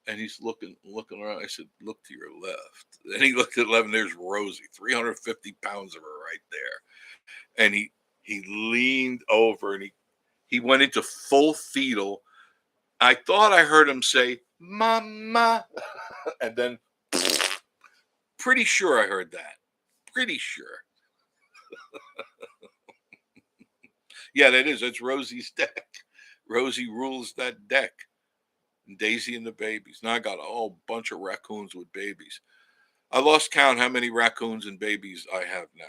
And he's looking around. I said, look to your left. And he looked at 11. There's Rosie, 350 pounds of her right there. And he leaned over, and he went into full fetal. I thought I heard him say, Mama. And then, pretty sure I heard that. Pretty sure. Yeah, that is. That's Rosie's deck. Rosie rules that deck. And Daisy and the babies. Now I got a whole bunch of raccoons with babies. I lost count how many raccoons and babies I have now.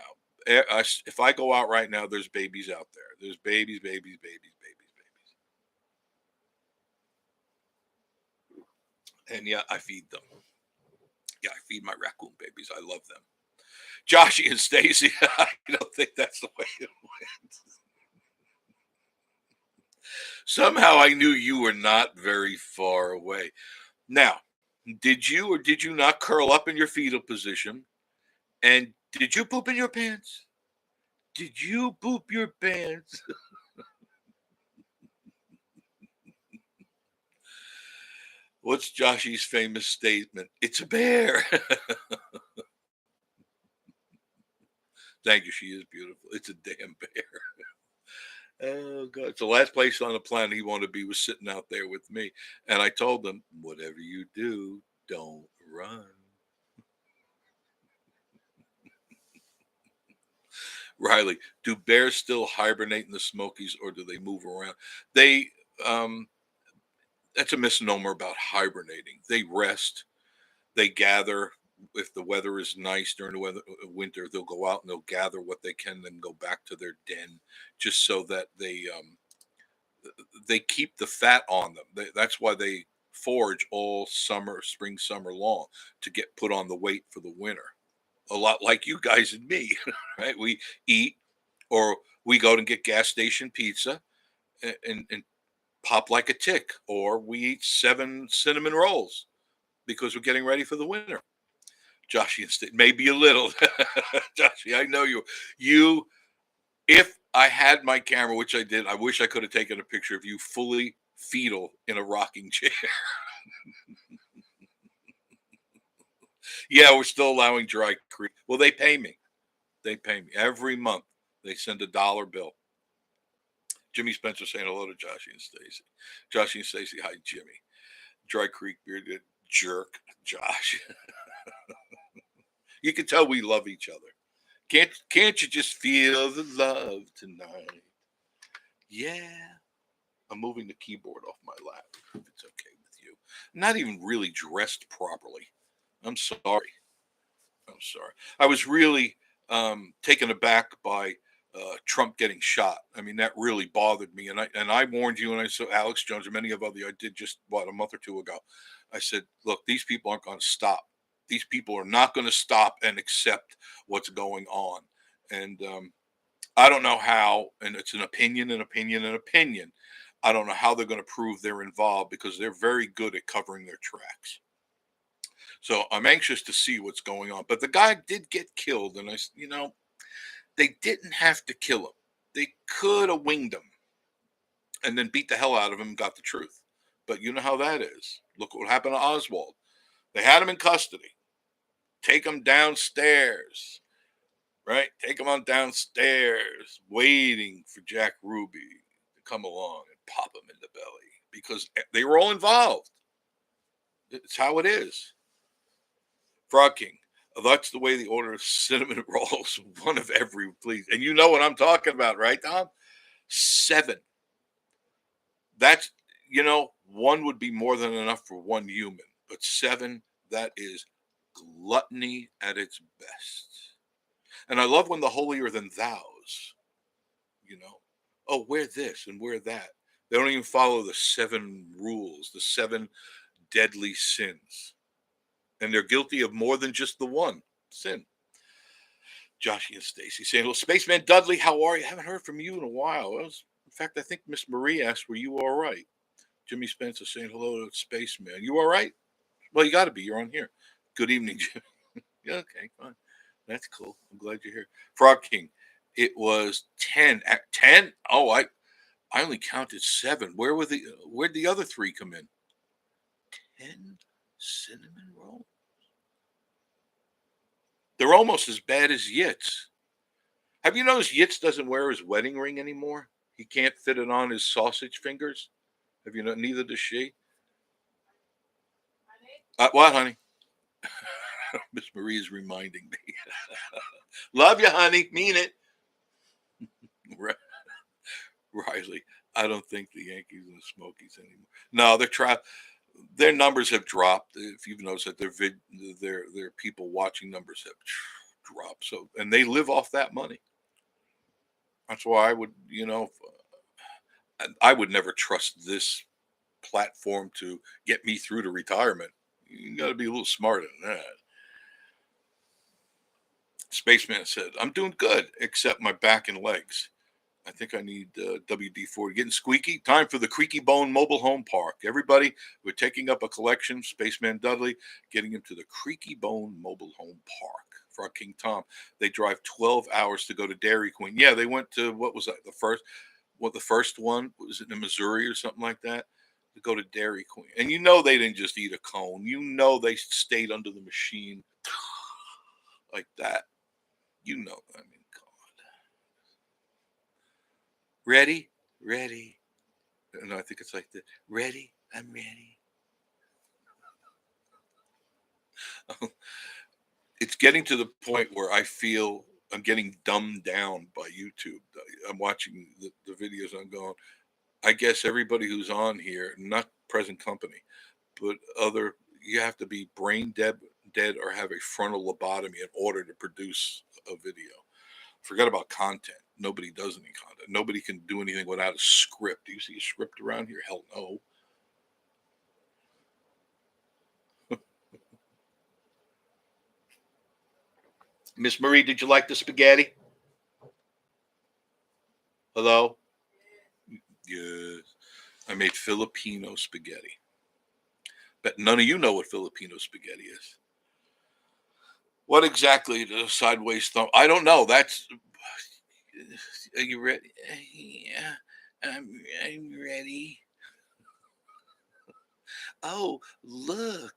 If I go out right now, there's babies out there. There's babies. And yeah, I feed them. Yeah, I feed my raccoon babies. I love them. Joshy and Stacy, I don't think that's the way it went. Somehow I knew you were not very far away. Now, did you or did you not curl up in your fetal position? And did you poop in your pants? Did you poop your pants? What's Joshy's famous statement? It's a bear. Thank you. She is beautiful. It's a damn bear. Oh, God. It's the last place on the planet he wanted to be was sitting out there with me. And I told him, whatever you do, don't run. Riley, do bears still hibernate in the Smokies or do they move around? That's a misnomer about hibernating. They rest, they gather. If the weather is nice during the winter, they'll go out and they'll gather what they can, then go back to their den, just so that they keep the fat on them. That's why they forage all summer, spring, summer long, to get put on the weight for the winter. A lot like you guys and me, right? We eat, or we go and get gas station pizza and pop like a tick, or we eat 7 cinnamon rolls because we're getting ready for the winter. Joshy, maybe a little. Joshy, I know you. If I had my camera, which I did, I wish I could have taken a picture of you fully fetal in a rocking chair. Yeah, we're still allowing Dry Creek. Well, they pay me. Every month. They send $1 bill. Jimmy Spencer saying hello to Joshy and Stacy. Joshy and Stacy, hi, Jimmy. Dry Creek bearded jerk, Josh. You can tell we love each other. Can't you just feel the love tonight? Yeah. I'm moving the keyboard off my lap, if it's okay with you. I'm not even really dressed properly. I'm sorry. I was really taken aback by Trump getting shot. I mean, that really bothered me. And I warned you, and I saw Alex Jones and many of others. I did just, a month or two ago. I said, look, these people aren't going to stop. These people are not going to stop and accept what's going on. And I don't know how, and it's an opinion. I don't know how they're going to prove they're involved, because they're very good at covering their tracks. So I'm anxious to see what's going on. But the guy did get killed, and they didn't have to kill him. They could have winged him and then beat the hell out of him and got the truth. But you know how that is. Look what happened to Oswald. They had him in custody. Take him downstairs, right? Take him on downstairs, waiting for Jack Ruby to come along and pop him in the belly. because they were all involved. It's how it is. Frog King. That's the way the order of cinnamon rolls. One of every, please. And you know what I'm talking about, right, Tom? 7. That's, one would be more than enough for one human. But 7, that is gluttony at its best. And I love when the holier than thous, oh, wear this and wear that. They don't even follow the 7 rules, the 7 deadly sins. And they're guilty of more than just the one sin. Joshy and Stacy saying, well, Spaceman Dudley, how are you? I haven't heard from you in a while. In fact, I think Miss Marie asked, were you all right? Jimmy Spencer saying hello to Spaceman. You all right? Well, you got to be. You're on here. Good evening, Jim. Yeah, okay, fine. That's cool. I'm glad you're here. Frog King, it was 10. At 10? Oh, I only counted 7. Where'd the other 3 come in? 10 cinnamon rolls. They're almost as bad as Yitz. Have you noticed Yitz doesn't wear his wedding ring anymore? He can't fit it on his sausage fingers. Have you noticed? Neither does she. What, honey? Miss Marie is reminding me. Love you, honey. Mean it. Riley, I don't think the Yankees and the Smokies anymore. No, their numbers have dropped. If you've noticed that their people watching numbers have dropped. So, and they live off that money. That's why I would, I would never trust this platform to get me through to retirement. You got to be a little smarter than that. Spaceman said, I'm doing good, except my back and legs. I think I need WD-40. Getting squeaky. Time for the Creaky Bone Mobile Home Park. Everybody, we're taking up a collection. Spaceman Dudley, getting him to the Creaky Bone Mobile Home Park. Frog King Tom. They drive 12 hours to go to Dairy Queen. Yeah, they went to, what was that? The first one? Was it in Missouri or something like that? To go to Dairy Queen. And they didn't just eat a cone. They stayed under the machine like that. I mean, God. Ready? Ready. No, I think it's like this. Ready? I'm ready. It's getting to the point where I feel I'm getting dumbed down by YouTube. I'm watching the videos. I'm going, I guess everybody who's on here, not present company, but you have to be brain dead or have a frontal lobotomy in order to produce a video. Forget about content. Nobody does any content. Nobody can do anything without a script. Do you see a script around here? Hell no. Miss Marie, did you like the spaghetti? Hello? Yes. I made Filipino spaghetti. But none of you know what Filipino spaghetti is. What exactly the sideways thumb? I don't know. Are you ready? Yeah, I'm ready. Oh, look.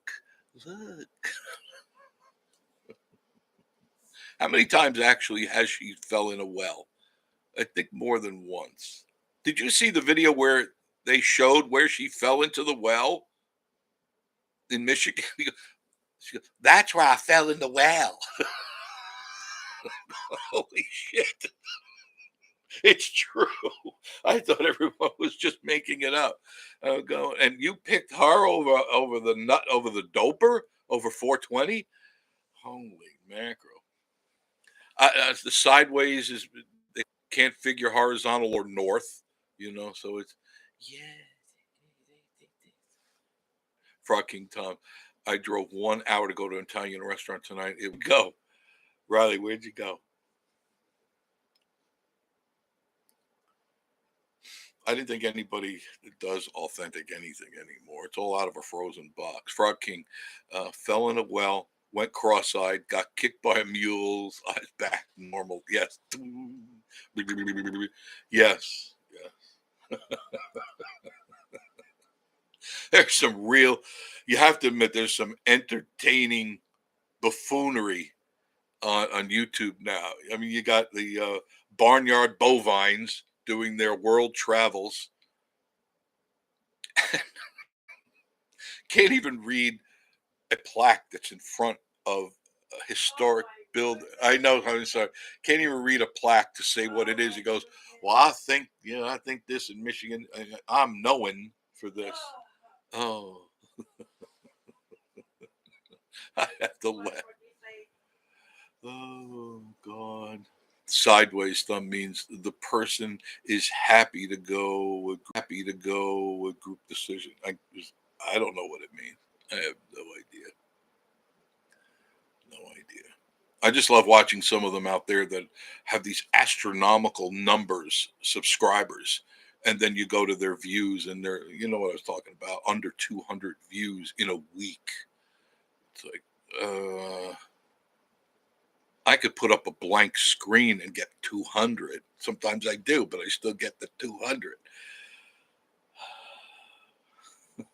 How many times actually has she fell in a well? I think more than once. Did you see the video where they showed where she fell into the well in Michigan? She goes, that's where I fell in the well. Holy shit. It's true. I thought everyone was just making it up. And you picked her over the doper over 420? Holy mackerel. The sideways is, they can't figure horizontal or north, so it's, yeah. Frog King Tom, I drove 1 hour to go to an Italian restaurant tonight. It would go. Riley, where'd you go? I didn't think anybody does authentic anything anymore. It's all out of a frozen box. Frog King fell in a well, went cross-eyed, got kicked by a mule, eyes back normal. Yes. Yes. There's some real, you have to admit, there's some entertaining buffoonery on YouTube now. I mean, you got the barnyard bovines doing their world travels. Can't even read a plaque that's in front of a historic building. I know, I'm sorry. Can't even read a plaque to say what it is. He goes, well, I think this in Michigan, I'm knowing for this. Oh, I have to laugh. Oh, God. Sideways thumb means the person is happy to go with group decision. I don't know what it means. I have no idea. No idea. I just love watching some of them out there that have these astronomical numbers, subscribers, and then you go to their views and they're, you know what I was talking about, under 200 views in a week. It's like, I could put up a blank screen and get 200. Sometimes I do, but I still get the 200. At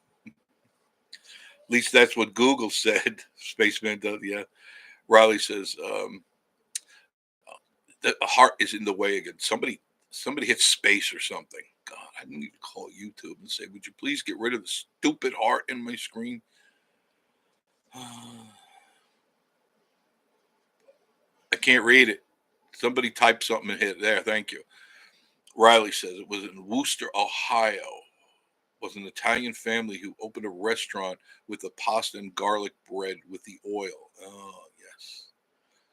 least that's what Google said. Spaceman does, yeah. Riley says, the heart is in the way again. Somebody hit space or something. God, I need to call YouTube and say, would you please get rid of the stupid heart in my screen? I can't read it. Somebody type something and hit there. Thank you. Riley says it was in Worcester, Ohio. Was an Italian family who opened a restaurant with the pasta and garlic bread with the oil. Oh, yes.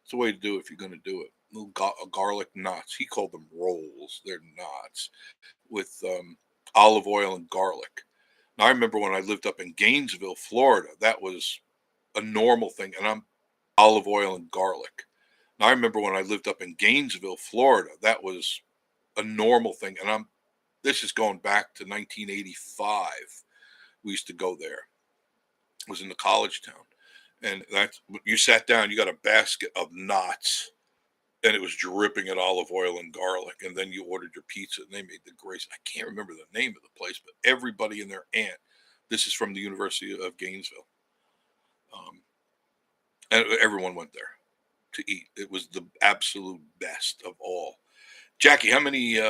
It's the way to do it if you're going to do it. Little garlic knots. He called them rolls. They're knots with olive oil and garlic. Now, I remember when I lived up in Gainesville, Florida, that was a normal thing. And I'm olive oil and garlic. Now, I remember when I lived up in Gainesville, Florida, that was a normal thing. And this is going back to 1985. We used to go there. It was in the college town. And that's, you sat down, you got a basket of knots, and it was dripping in olive oil and garlic. And then you ordered your pizza, and they made the grace. I can't remember the name of the place, but everybody and their aunt. This is from the University of Gainesville. And everyone went there to eat. It was the absolute best of all. Jackie, how many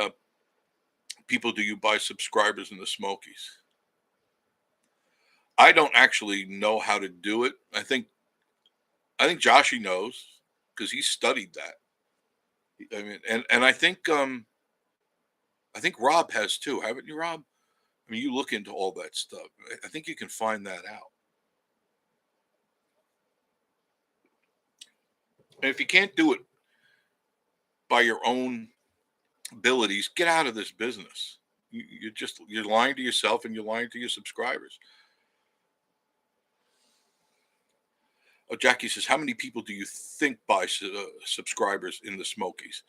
people do you buy subscribers in the Smokies? I don't actually know how to do it. I think Joshy knows because he studied that. I mean, and I think Rob has too, haven't you, Rob? I mean, you look into all that stuff. I think you can find that out. And if you can't do it by your own abilities, get out of this business. You're lying to yourself and you're lying to your subscribers. Oh, Jackie says, how many people do you think buy subscribers in the Smokies?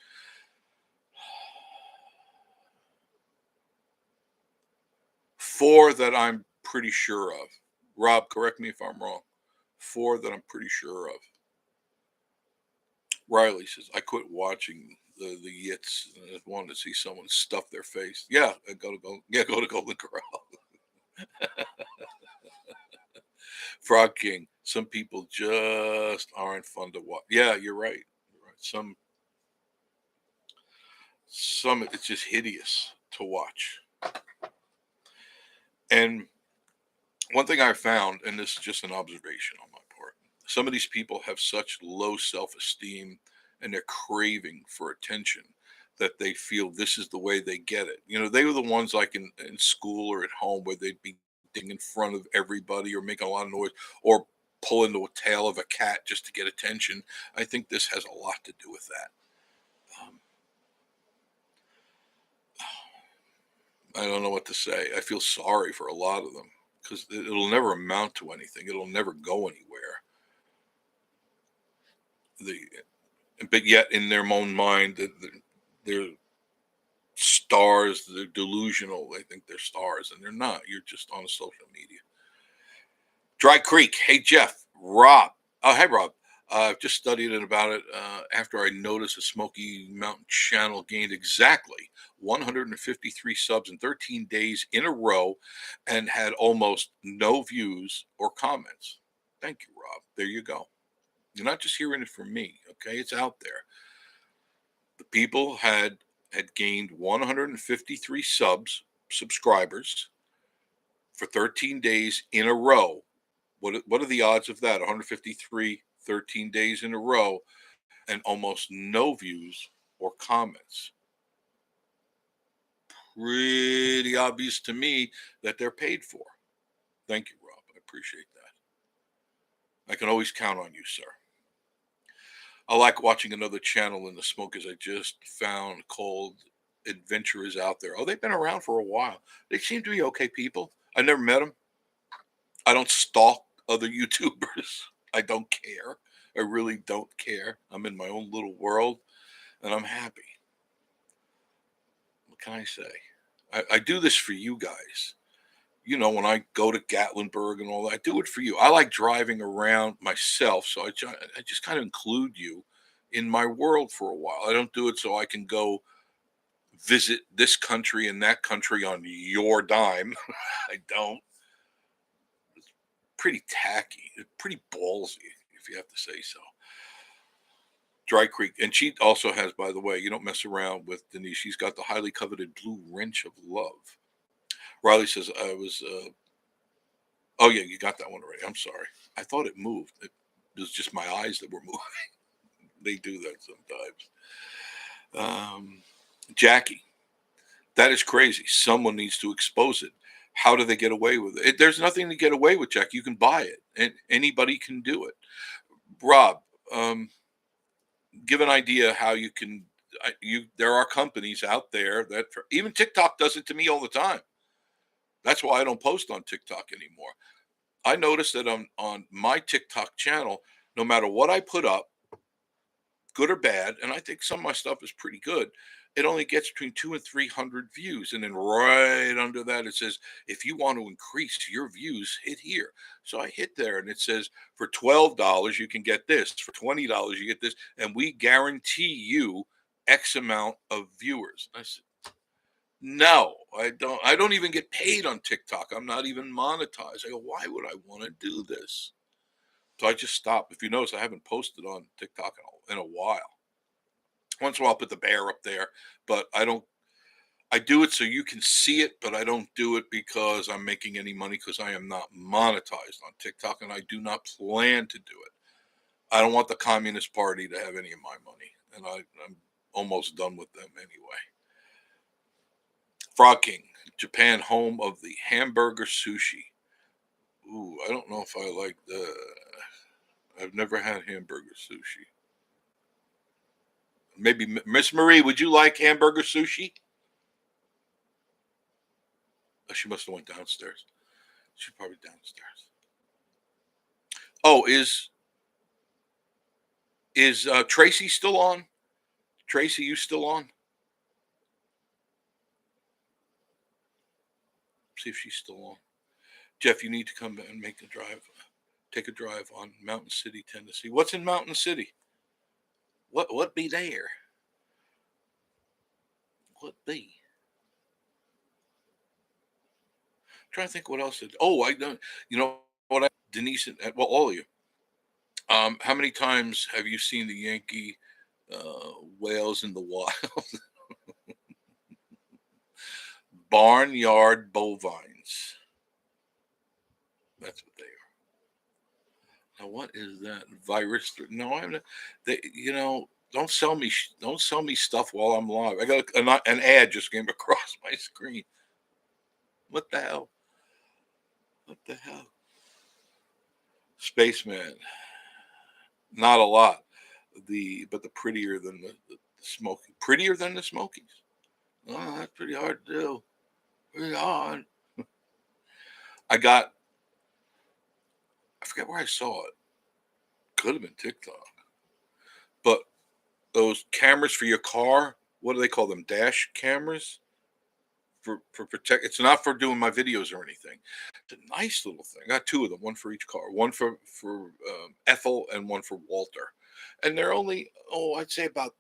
4 that I'm pretty sure of. Rob, correct me if I'm wrong. 4 that I'm pretty sure of. Riley says, I quit watching the Yits. I wanted to see someone stuff their face. Yeah, go to Golden Corral. Frog King. Some people just aren't fun to watch. Yeah, you're right. You're right. Some it's just hideous to watch. And one thing I found, and this is just an observation on my part, some of these people have such low self-esteem and they're craving for attention that they feel this is the way they get it. You know, they were the ones like in school or at home where they'd be in front of everybody or making a lot of noise or pulling the tail of a cat just to get attention. I think this has a lot to do with that. I don't know what to say. I feel sorry for a lot of them because it'll never amount to anything. It'll never go anywhere. But yet in their own mind, they're stars. They're delusional. They think they're stars, and they're not. You're just on a social media. Dry Creek. Hey, Jeff. Rob. Oh, hey, Rob. I've just studied about it after I noticed the Smoky Mountain channel gained exactly 153 subs in 13 days in a row and had almost no views or comments. Thank you, Rob. There you go. You're not just hearing it from me, okay? It's out there. The people had gained 153 subscribers for 13 days in a row. What are the odds of that? 153, 13 days in a row, and almost no views or comments. Pretty obvious to me that they're paid for. Thank you, Rob. I appreciate that. I can always count on you, sir. I like watching another channel in the smokers I just found called Adventurers Out There. Oh, they've been around for a while. They seem to be okay people. I never met them. I don't stalk other YouTubers. I don't care. I really don't care. I'm in my own little world, and I'm happy. What can I say? I do this for you guys. You know, when I go to Gatlinburg and all that, I do it for you. I like driving around myself, so I just kind of include you in my world for a while. I don't do it so I can go visit this country and that country on your dime. I don't. It's pretty tacky. It's pretty ballsy, if you have to say so. Dry Creek. And she also has, by the way, you don't mess around with Denise. She's got the highly coveted blue wrench of love. Riley says, I was, oh yeah, you got that one already. I'm sorry. I thought it moved. It was just my eyes that were moving. They do that sometimes. Jackie, that is crazy. Someone needs to expose it. How do they get away with it? There's nothing to get away with, Jackie. You can buy it, and anybody can do it. Rob, give an idea how you can. There are companies out there that even TikTok does it to me all the time. That's why I don't post on TikTok anymore. I noticed that on my TikTok channel, no matter what I put up, good or bad, and I think some of my stuff is pretty good, it only gets between 200 and 300 views. And then right under that, it says, if you want to increase your views, hit here. So I hit there and it says, for $12, you can get this. For $20, you get this. And we guarantee you X amount of viewers. I said, no, I don't even get paid on TikTok. I'm not even monetized. I go, why would I want to do this? So I just stopped. If you notice, I haven't posted on TikTok in a while. Once in a while, I'll put the bear up there, but I do it so you can see it, but I don't do it because I'm making any money, because I am not monetized on TikTok, and I do not plan to do it. I don't want the Communist Party to have any of my money, and I'm almost done with them anyway. Frog King, Japan, home of the hamburger sushi. Ooh, I don't know if I like the. I've never had hamburger sushi. Maybe Miss Marie, would you like hamburger sushi? Oh, she must have went downstairs. She's probably downstairs. Oh, is Tracy still on? Tracy, you still on? See if she's still on. Jeff, you need to come and make a drive. Take a drive on Mountain City, Tennessee. What's in Mountain City? What be there? What be? I'm trying to think what else. I don't. You know what? Denise and well, all of you. How many times have you seen the Yankee whales in the wild? Barnyard bovines. That's what they are. Now, what is that virus? No, I'm not. Don't sell me stuff while I'm live. I got an ad just came across my screen. What the hell? What the hell? Spaceman. Not a lot. But the prettier than the Smoky. Prettier than the Smokies. Oh, that's pretty hard to do. Pretty hard. I forget where I saw it. Could have been TikTok. But those cameras for your car, what do they call them? Dash cameras? For protect. It's not for doing my videos or anything. It's a nice little thing. I got two of them, one for each car, one for Ethel and one for Walter, and they're only I'd say about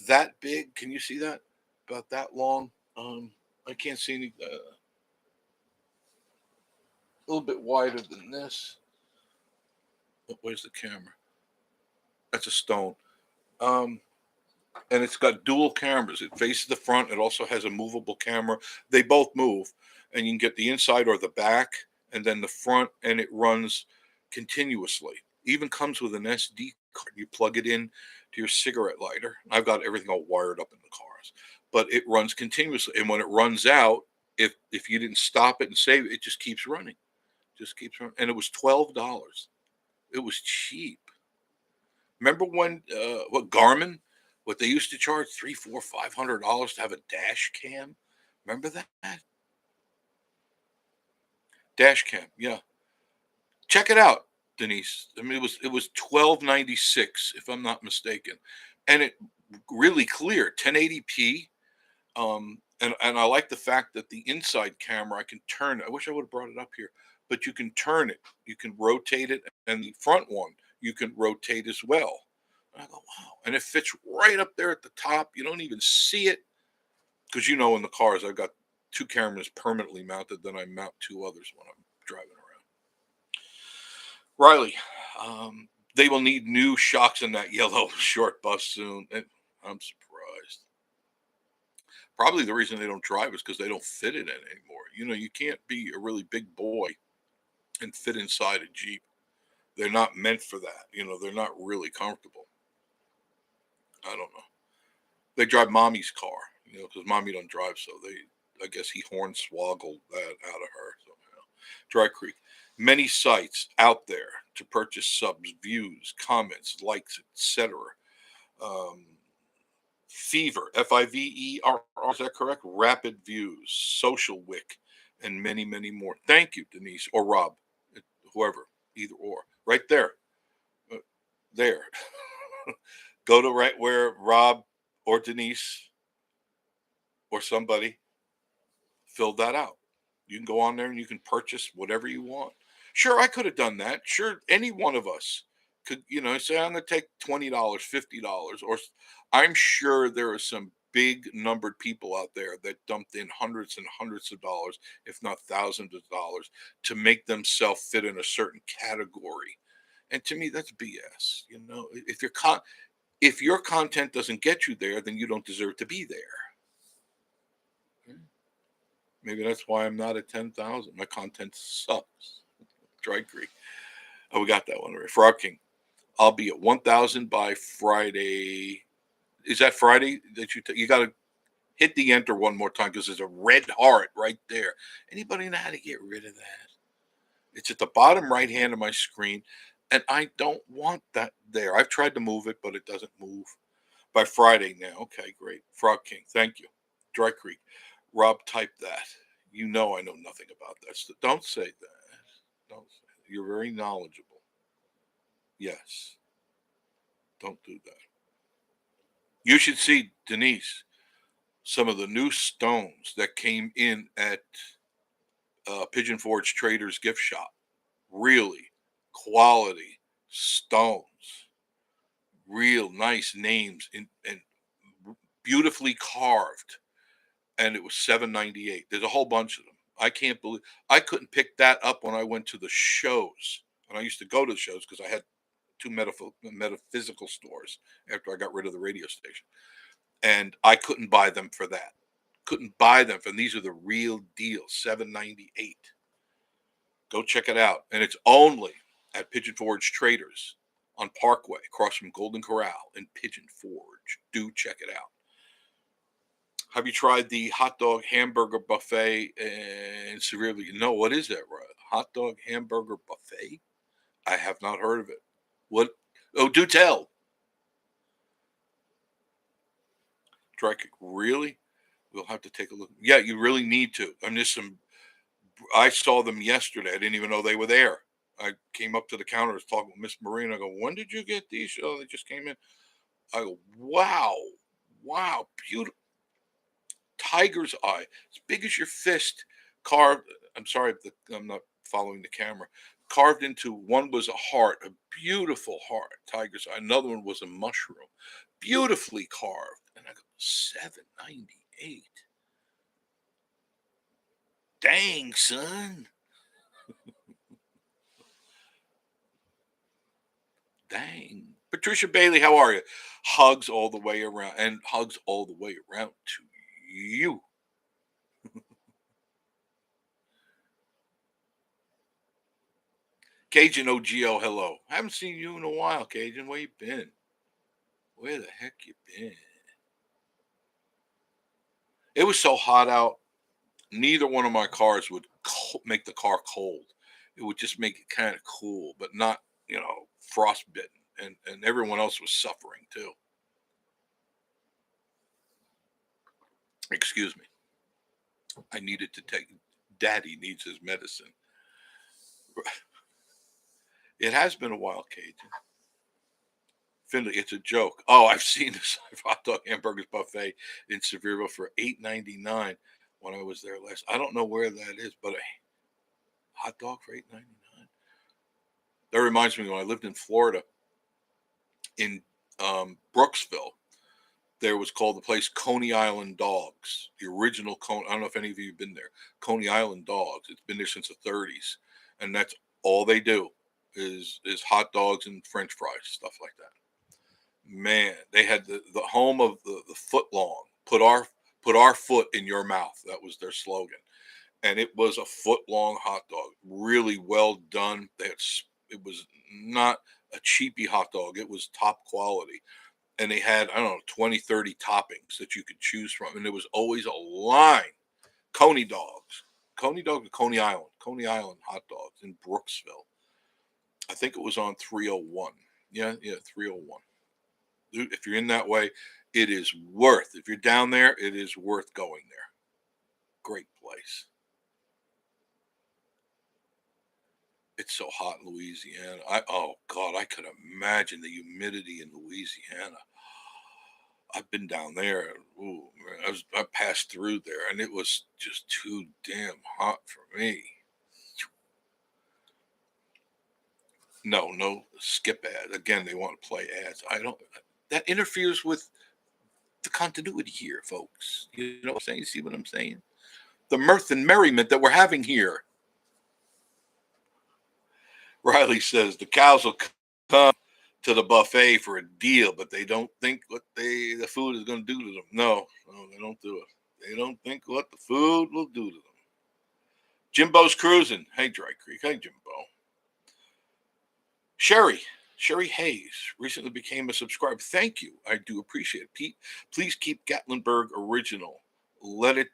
that big. Can you see that? About that long. I can't see any. A little bit wider than this. Where's the camera? That's a stone. And it's got dual cameras. It faces the front. It also has a movable camera. They both move, and you can get the inside or the back, and then the front, and it runs continuously. Even comes with an SD card. You plug it in to your cigarette lighter. I've got everything all wired up in the cars, but it runs continuously. And when it runs out, if you didn't stop it and save it, it just keeps running. Just keeps running. And it was $12. It was cheap. Remember when what Garmin, what they used to charge $300, $400, $500 to have a dash cam? Remember that? Dash cam, yeah. Check it out, Denise. I mean, it was $12.96 if I'm not mistaken, and it really clear 1080p. And I like the fact that the inside camera I can turn. I wish I would have brought it up here, but you can turn it, you can rotate it, and the front one you can rotate as well. And I go, wow, and it fits right up there at the top. You don't even see it because in the cars I've got 2 cameras permanently mounted. Then I mount 2 others when I'm driving around. Riley, they will need new shocks in that yellow short bus soon. And I'm surprised. Probably the reason they don't drive is because they don't fit in it anymore. You can't be a really big boy and fit inside a Jeep. They're not meant for that. They're not really comfortable. I don't know. They drive mommy's car, because mommy don't drive, so I guess he hornswoggled that out of her. So, Dry Creek. Many sites out there to purchase subs, views, comments, likes, etc. Fever, Fiverr, is that correct? Rapid Views, Social Wick, and many, many more. Thank you, Denise, or Rob, whoever, either or. Right there. There. Go to right where Rob or Denise or somebody filled that out. You can go on there and you can purchase whatever you want. Sure, I could have done that. Sure, any one of us could, say, I'm going to take $20, $50, or I'm sure there are some big numbered people out there that dumped in hundreds and hundreds of dollars, if not thousands of dollars, to make themselves fit in a certain category. And to me, that's BS. If your content doesn't get you there, then you don't deserve to be there. Maybe that's why I'm not at 10,000. My content sucks. Dry Creek. Oh, we got that one right. Frog King. I'll be at 1,000 by Friday. Is that Friday that you got to hit the enter one more time because there's a red heart right there. Anybody know how to get rid of that? It's at the bottom right hand of my screen, and I don't want that there. I've tried to move it, but it doesn't move. By Friday now. Okay, great. Frog King. Thank you. Dry Creek. Rob typed that. I know nothing about that. So don't say that. Don't say that. You're very knowledgeable. Yes. Don't do that. You should see, Denise, some of the new stones that came in at Pigeon Forge Traders gift shop. Really quality stones. Real nice names and beautifully carved. And it was $7.98. There's a whole bunch of them. I can't believe I couldn't pick that up when I went to the shows. And I used to go to the shows because I had 2 metaphysical stores after I got rid of the radio station. And I couldn't buy them for that. Couldn't buy them for, and these are the real deal, $7.98. Go check it out. And it's only at Pigeon Forge Traders on Parkway, across from Golden Corral in Pigeon Forge. Do check it out. Have you tried the hot dog hamburger buffet in Severely? No, what is that, right? Hot dog hamburger buffet? I have not heard of it. What? Oh, do tell. Really? We'll have to take a look. Yeah, you really need to. I saw them yesterday. I didn't even know they were there. I came up to the counter, was talking with Miss Marina. I go, when did you get these? Oh, they just came in. I go, wow, beautiful. Tiger's eye, as big as your fist, carved. I'm sorry, I'm not following the camera. Carved into, one was a heart, a beautiful heart, tiger's eye. Another one was a mushroom, beautifully carved. And I go, $7.98. Dang, son. Dang. Patricia Bailey, how are you? Hugs all the way around, and hugs all the way around to you. Cajun OGO, hello. Haven't seen you in a while, Cajun. Where you been? Where the heck you been? It was so hot out. Neither one of my cars would make the car cold. It would just make it kind of cool, but not, frostbitten. And everyone else was suffering too. Excuse me. I needed to take. Daddy needs his medicine. It has been a while, Cajun. Finley, it's a joke. Oh, I've seen this hot dog hamburgers buffet in Sevierville for $8.99 when I was there last. I don't know where that is, but a hot dog for $8.99. That reminds me, when I lived in Florida, in Brooksville, there was called the place Coney Island Dogs, the original Coney. I don't know if any of you have been there. Coney Island Dogs. It's been there since the 30s, and that's all they do is hot dogs and French fries, stuff like that. Man, they had the home of the foot long. Put our foot in your mouth. That was their slogan, and it was a foot long hot dog, really well done. It was not a cheapy hot dog. It was top quality. And they had, I don't know, 20, 30 toppings that you could choose from. And there was always a line. Coney dogs or Coney Island hot dogs in Brooksville. I think it was on 301. Yeah, 301. If you're in that way, it is worth. If you're down there, it is worth going there. Great place. It's so hot in Louisiana. Oh God, I could imagine the humidity in Louisiana. I've been down there. Ooh, I passed through there, and it was just too damn hot for me. No, skip ad. Again, they want to play ads. That interferes with the continuity here, folks. You know what I'm saying? You see what I'm saying? The mirth and merriment that we're having here. Riley says the cows will come to the buffet for a deal, but they don't think what the food is going to do to them. No, they don't do it. They don't think what the food will do to them. Jimbo's cruising. Hey, Dry Creek. Hey, Jimbo. Sherry Hayes recently became a subscriber. Thank you. I do appreciate it. Pete, please keep Gatlinburg original. Let it,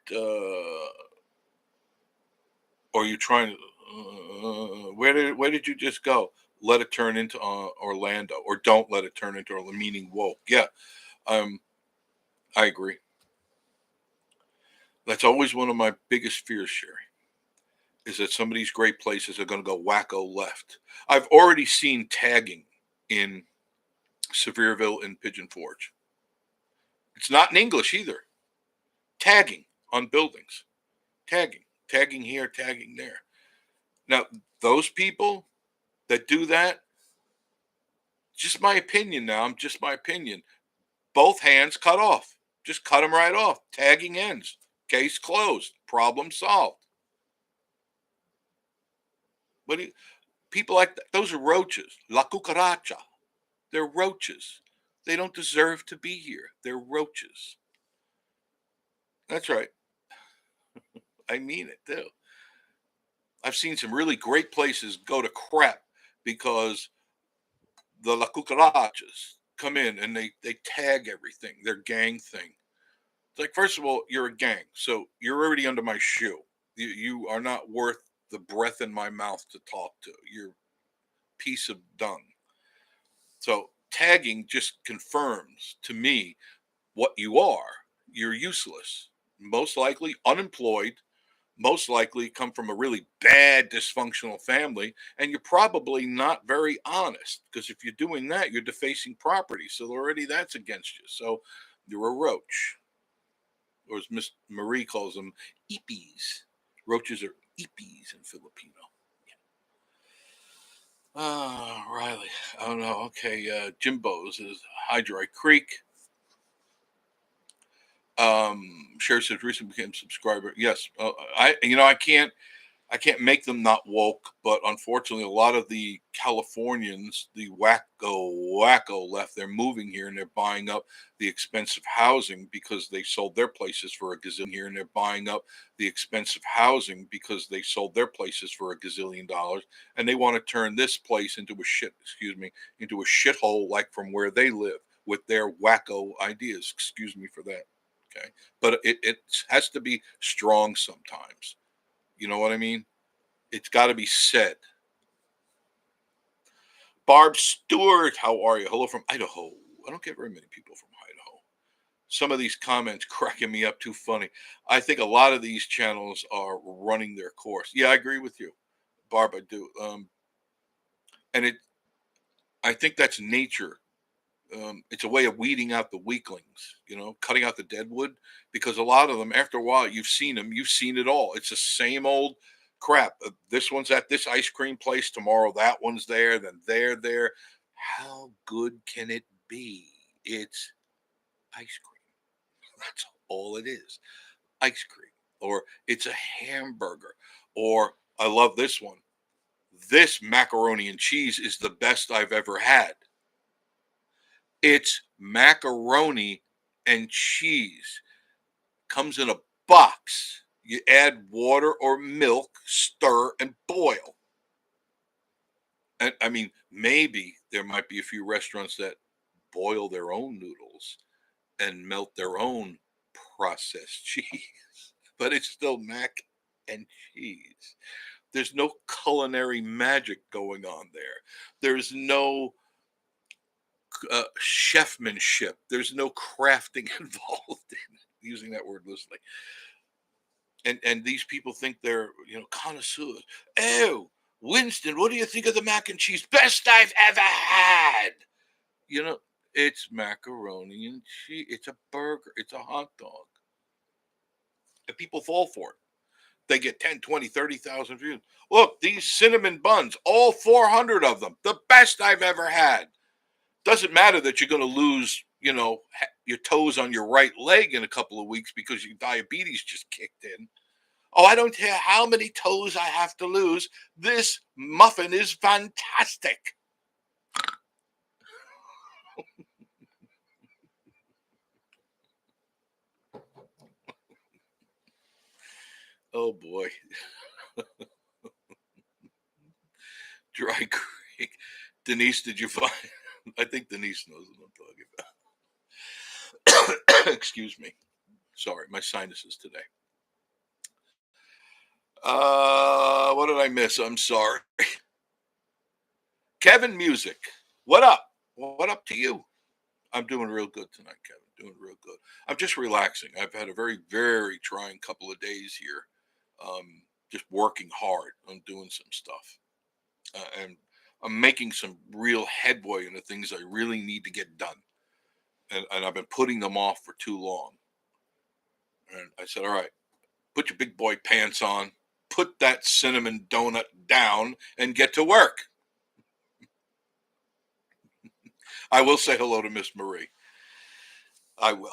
or you're trying to, where did you just go? Let it turn into Orlando, or don't let it turn into Orlando, meaning woke. Yeah, I agree. That's always one of my biggest fears, Sherry, is that some of these great places are going to go wacko left. I've already seen tagging in Sevierville and Pigeon Forge. It's not in English either. Tagging on buildings. Tagging here, tagging there. Now, those people that do that, just my opinion now, just my opinion, both hands cut off. Just cut them right off. Tagging ends. Case closed. Problem solved. But people like that, those are roaches. La cucaracha. They're roaches. They don't deserve to be here. They're roaches. That's right. I mean it too. I've seen some really great places go to crap because the La Cucarachas come in and they tag everything, their gang thing. It's like, first of all, you're a gang, so you're already under my shoe. You are not worth the breath in my mouth to talk to. You're a piece of dung. So tagging just confirms to me what you are. You're useless, most likely unemployed, most likely come from a really bad dysfunctional family, and you're probably not very honest, because if you're doing that, you're defacing property. So already that's against you. So you're a roach, or as Miss Marie calls them, ipis. Roaches are ipis in Filipino. Riley, I don't know. Okay, Jimbo's is Hydro Creek. Sherry says recently became a subscriber. Yes, I can't. I can't make them not woke, but unfortunately, a lot of the Californians, the wacko left, they're moving here and they're buying up the expensive housing because they sold their places for a gazillion here, and they're buying up the expensive housing because they sold their places for a gazillion dollars, and they want to turn this place into a shithole like from where they live with their wacko ideas. Excuse me for that. Okay, but it has to be strong sometimes. You know what I mean? It's got to be said. Barb Stewart, how are you? Hello from Idaho. I don't get very many people from Idaho. Some of these comments cracking me up too funny. I think a lot of these channels are running their course. Yeah, I agree with you, Barb. I do. And I think that's nature. It's a way of weeding out the weaklings, cutting out the dead wood, because a lot of them, after a while, you've seen it all. It's the same old crap. This one's at this ice cream place tomorrow. That one's there. Then they're there. How good can it be? It's ice cream. That's all it is. Ice cream. Or it's a hamburger. Or I love this one. This macaroni and cheese is the best I've ever had. It's macaroni and cheese. Comes in a box. You add water or milk, stir, and boil. And I mean, maybe there might be a few restaurants that boil their own noodles and melt their own processed cheese, but it's still mac and cheese. There's no culinary magic going on there. There's no chefmanship. There's no crafting involved in using that word loosely. And these people think they're connoisseurs. Oh, Winston, what do you think of the mac and cheese? Best I've ever had. It's macaroni and cheese. It's a burger. It's a hot dog. And people fall for it. They get 10, 20, 30,000 views. Look, these cinnamon buns, all 400 of them, the best I've ever had. Doesn't matter that you're going to lose, your toes on your right leg in a couple of weeks because your diabetes just kicked in. Oh, I don't care how many toes I have to lose. This muffin is fantastic. Oh, boy. Dry Creek. Denise, did you find? I think Denise knows what I'm talking about. Excuse me. Sorry, my sinuses today. What did I miss? I'm sorry. Kevin Music. What up? What up to you? I'm doing real good tonight, Kevin. Doing real good. I'm just relaxing. I've had a very, very trying couple of days here. Just working hard on doing some stuff. And I'm making some real headway in the things I really need to get done. And I've been putting them off for too long. And I said, all right, put your big boy pants on, put that cinnamon donut down, and get to work. I will say hello to Miss Marie. I will.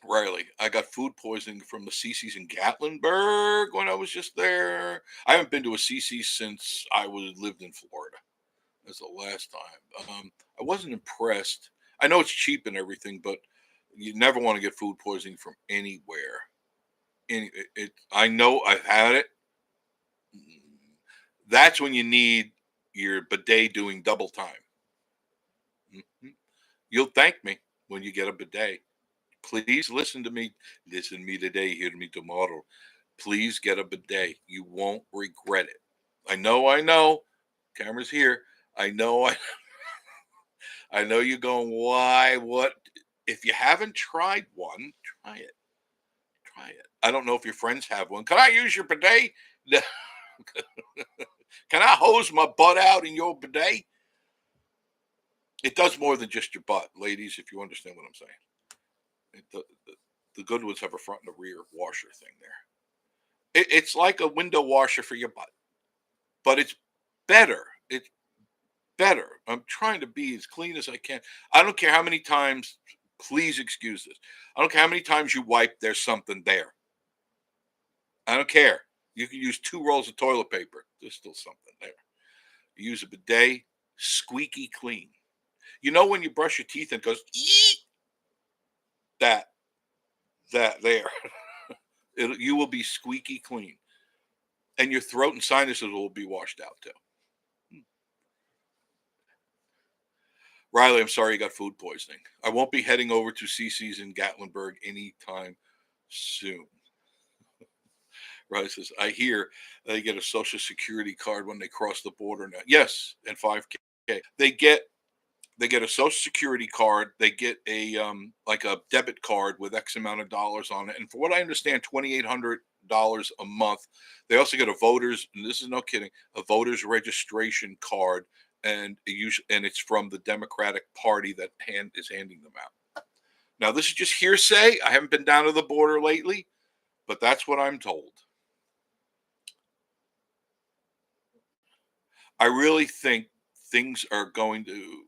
Riley, I got food poisoning from the CC's in Gatlinburg when I was just there. I haven't been to a CC's since I lived in Florida. That's the last time. I wasn't impressed. I know it's cheap and everything, but you never want to get food poisoning from anywhere. I know I've had it. That's when you need your bidet doing double time. Mm-hmm. You'll thank me when you get a bidet. Please listen to me. Listen to me today, hear me tomorrow. Please get a bidet. You won't regret it. I know. Camera's here. I know you're going, why? What? If you haven't tried one, try it. I don't know if your friends have one. Can I use your bidet? Can I hose my butt out in your bidet? It does more than just your butt, ladies, if you understand what I'm saying. The good ones have a front and a rear washer thing there. It's like a window washer for your butt, but it's better. It's better. I'm trying to be as clean as I can. I don't care how many times, please excuse this. I don't care how many times you wipe, there's something there. I don't care. You can use 2 rolls of toilet paper. There's still something there. You use a bidet, squeaky clean. You know when you brush your teeth and it goes, eek, that there. You will be squeaky clean. And your throat and sinuses will be washed out too. Riley, I'm sorry you got food poisoning. I won't be heading over to CC's in Gatlinburg anytime soon. Riley says, I hear they get a social security card when they cross the border now. Yes, and 5K. They get a social security card. They get a like a debit card with X amount of dollars on it. And for what I understand, $2,800 a month. They also get a voters, and this is no kidding, a voters registration card. And it's from the Democratic Party that is handing them out. Now, this is just hearsay. I haven't been down to the border lately, but that's what I'm told. I really think things are going to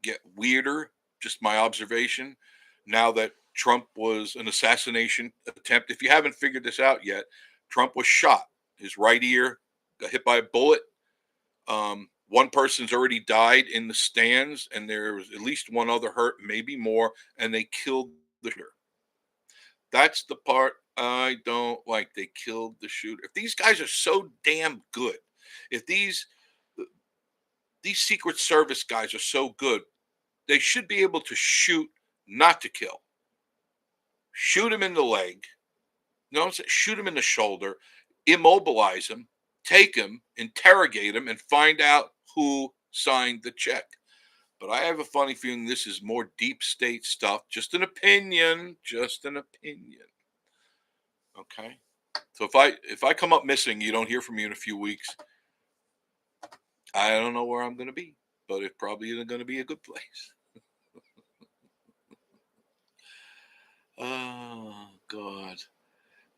get weirder, just my observation, now that Trump was an assassination attempt. If you haven't figured this out yet, Trump was shot. His right ear got hit by a bullet. One person's already died in the stands, and there was at least one other hurt, maybe more, and they killed the shooter. That's the part I don't like. They killed the shooter. If these guys are so damn good, if these Secret Service guys are so good, they should be able to shoot, not to kill. Shoot him in the leg. No, shoot him in the shoulder, immobilize him, take him, interrogate him, and find out who signed the check. But I have a funny feeling this is more deep state stuff. Just an opinion. Just an opinion. Okay? So if I come up missing, you don't hear from me in a few weeks, I don't know where I'm going to be. But it probably isn't going to be a good place. Oh, God.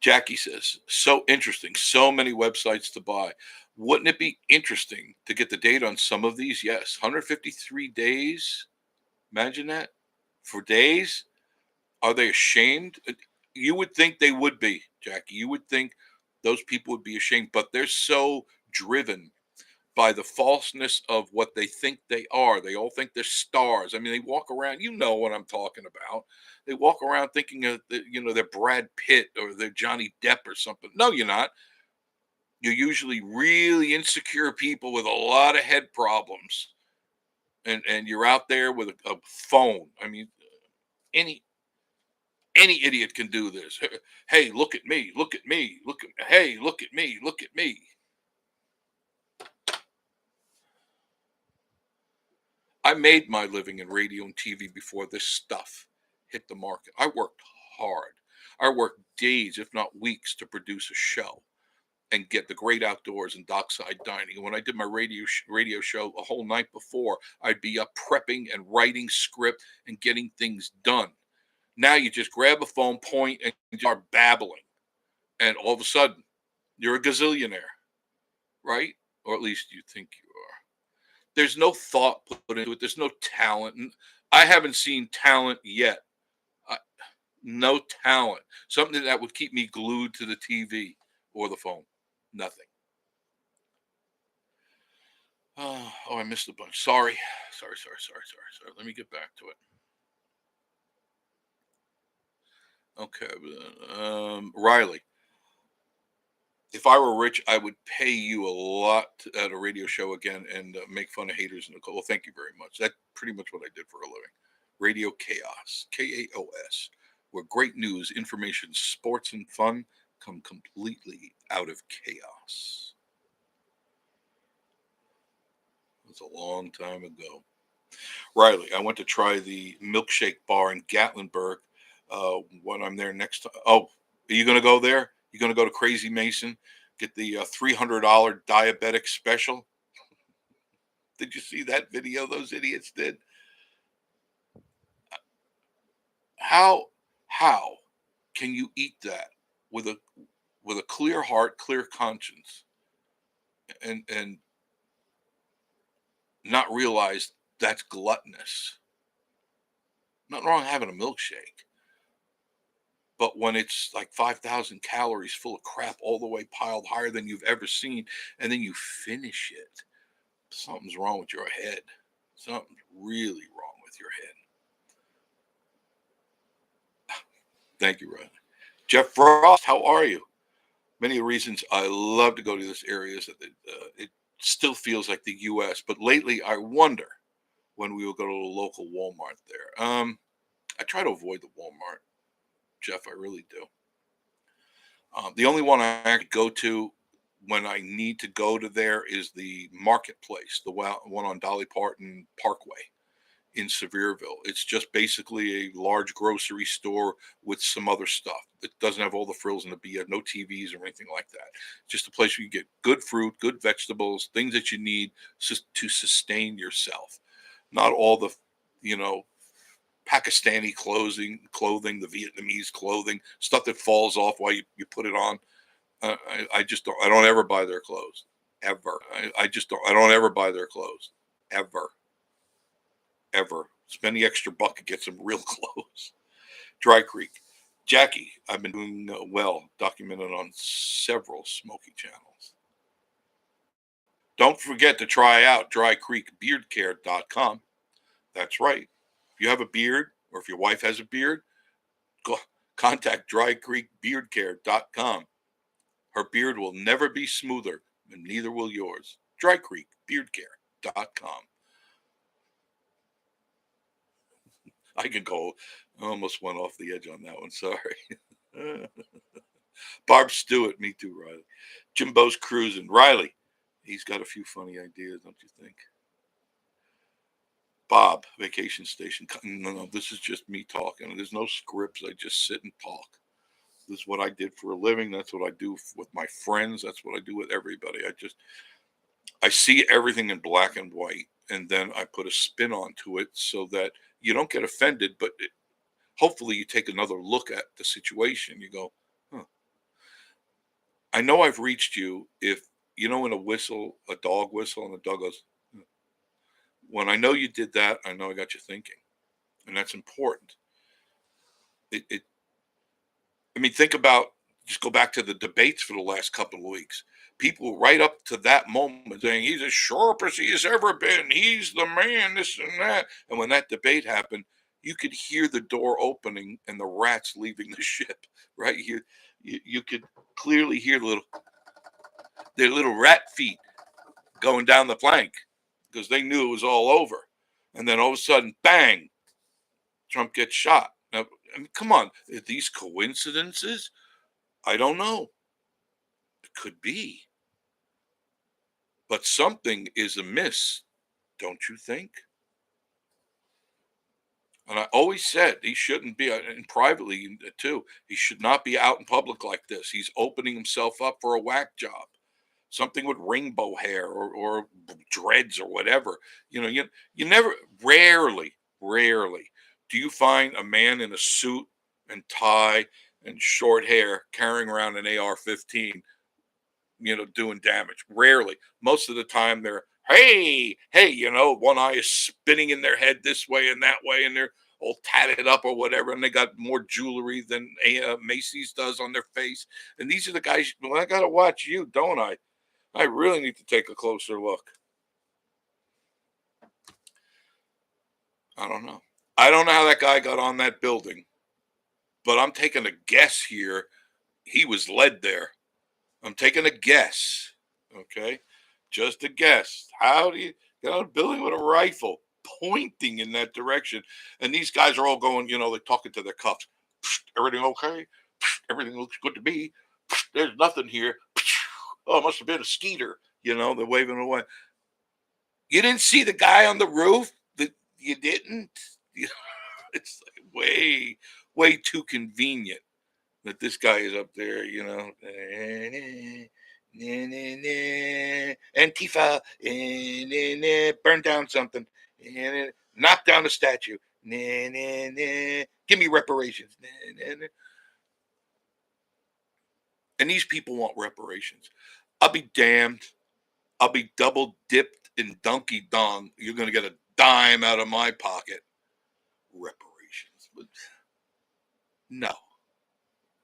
Jackie says, so interesting. So many websites to buy. Wouldn't it be interesting to get the date on some of these? Yes. 153 days. Imagine that. For days. Are they ashamed? You would think they would be, Jackie. You would think those people would be ashamed. But they're so driven by the falseness of what they think they are. They all think they're stars. I mean, they walk around, you know what I'm talking about. They walk around thinking they're Brad Pitt or they're Johnny Depp or something. No, you're not. You're usually really insecure people with a lot of head problems. And you're out there with a phone. I mean, any idiot can do this. Hey, look at me. Look at me. Hey, look at me. Look at me. I made my living in radio and TV before this stuff hit the market. I worked hard. I worked days, if not weeks, to produce a show and get the great outdoors and dockside dining. And when I did my radio show a whole night before, I'd be up prepping and writing script and getting things done. Now you just grab a phone, point, and start babbling. And all of a sudden, you're a gazillionaire, right? Or at least you think you are. There's no thought put into it. There's no talent. I haven't seen talent yet. No talent. Something that would keep me glued to the TV or the phone. Nothing. Oh, I missed a bunch. Sorry. Let me get back to it. Okay. Riley. If I were rich, I would pay you a lot at a radio show again and make fun of haters in the call. Well, thank you very much. That's pretty much what I did for a living. Radio Chaos, Kaos, where great news, information, sports, and fun come completely out of chaos. It was a long time ago. Riley, I went to try the milkshake bar in Gatlinburg when I'm there next time. Oh, are you going to go there? You're going to go to Crazy Mason, get the $300 diabetic special. Did you see that video those idiots did? How can you eat that with a clear heart, clear conscience, and not realize that's gluttonous? Nothing wrong having a milkshake. But when it's like 5,000 calories full of crap all the way piled higher than you've ever seen, and then you finish it, something's wrong with your head. Something's really wrong with your head. Thank you, Riley. Jeff Frost, how are you? Many of the reasons I love to go to this area is that it still feels like the U.S., but lately I wonder when we will go to a local Walmart there. I try to avoid the Walmart, Jeff, I really do. The only one I actually go to when I need to go to there is the marketplace, the one on Dolly Parton Parkway in Sevierville. It's just basically a large grocery store with some other stuff. It doesn't have all the frills and the BS, no TVs or anything like that. Just a place where you get good fruit, good vegetables, things that you need to sustain yourself. Not all the, Pakistani clothing, the Vietnamese clothing, stuff that falls off while you put it on. I just don't. I don't ever buy their clothes, ever. I just don't. I don't ever buy their clothes, ever. Spend the extra buck and get some real clothes. Dry Creek, Jackie. I've been doing well, documented on several Smoky channels. Don't forget to try out drycreekbeardcare.com. That's right. If you have a beard, or if your wife has a beard, go contact drycreekbeardcare.com. Her beard will never be smoother, and neither will yours. drycreekbeardcare.com. I can go. I almost went off the edge on that one. Sorry. Barb Stewart, me too, Riley. Jimbo's cruising. Riley, he's got a few funny ideas, don't you think? Bob, Vacation Station. No, this is just me talking. There's no scripts. I just sit and talk. This is what I did for a living. That's what I do with my friends. That's what I do with everybody. I see everything in black and white, and then I put a spin onto it so that you don't get offended, but hopefully you take another look at the situation. You go, huh. I know I've reached you if, in a dog whistle, and the dog goes, huh. When I know you did that, I know I got you thinking. And that's important. Think about, just go back to the debates for the last couple of weeks. People right up to that moment saying, he's as sharp as he has ever been. He's the man, this and that. And when that debate happened, you could hear the door opening and the rats leaving the ship, right? You could clearly hear their little rat feet going down the plank because they knew it was all over. And then all of a sudden, bang, Trump gets shot. Now, come on, are these coincidences? I don't know. It could be. But something is amiss, don't you think? And I always said he shouldn't be, and privately too, he should not be out in public like this. He's opening himself up for a whack job. Something with rainbow hair or dreads or whatever. You never, rarely do you find a man in a suit and tie and short hair carrying around an AR-15, doing damage. Rarely. Most of the time they're, hey, one eye is spinning in their head this way and that way, and they're all tatted up or whatever, and they got more jewelry than Macy's does on their face. And these are the guys, well, I got to watch you, don't I? I really need to take a closer look. I don't know. I don't know how that guy got on that building, but I'm taking a guess here. He was led there. I'm taking a guess. Okay. Just a guess. How do you get on a building with a rifle pointing in that direction? And these guys are all going, they're talking to their cuffs. Everything okay? Everything looks good to me. There's nothing here. Oh, it must have been a skeeter. They're waving away. You didn't see the guy on the roof? You didn't? It's like way too convenient that this guy is up there, Antifa, burn down something, knock down a statue, give me reparations. And these people want reparations. I'll be damned. I'll be double dipped in donkey dong. You're going to get a dime out of my pocket. Reparations. But no.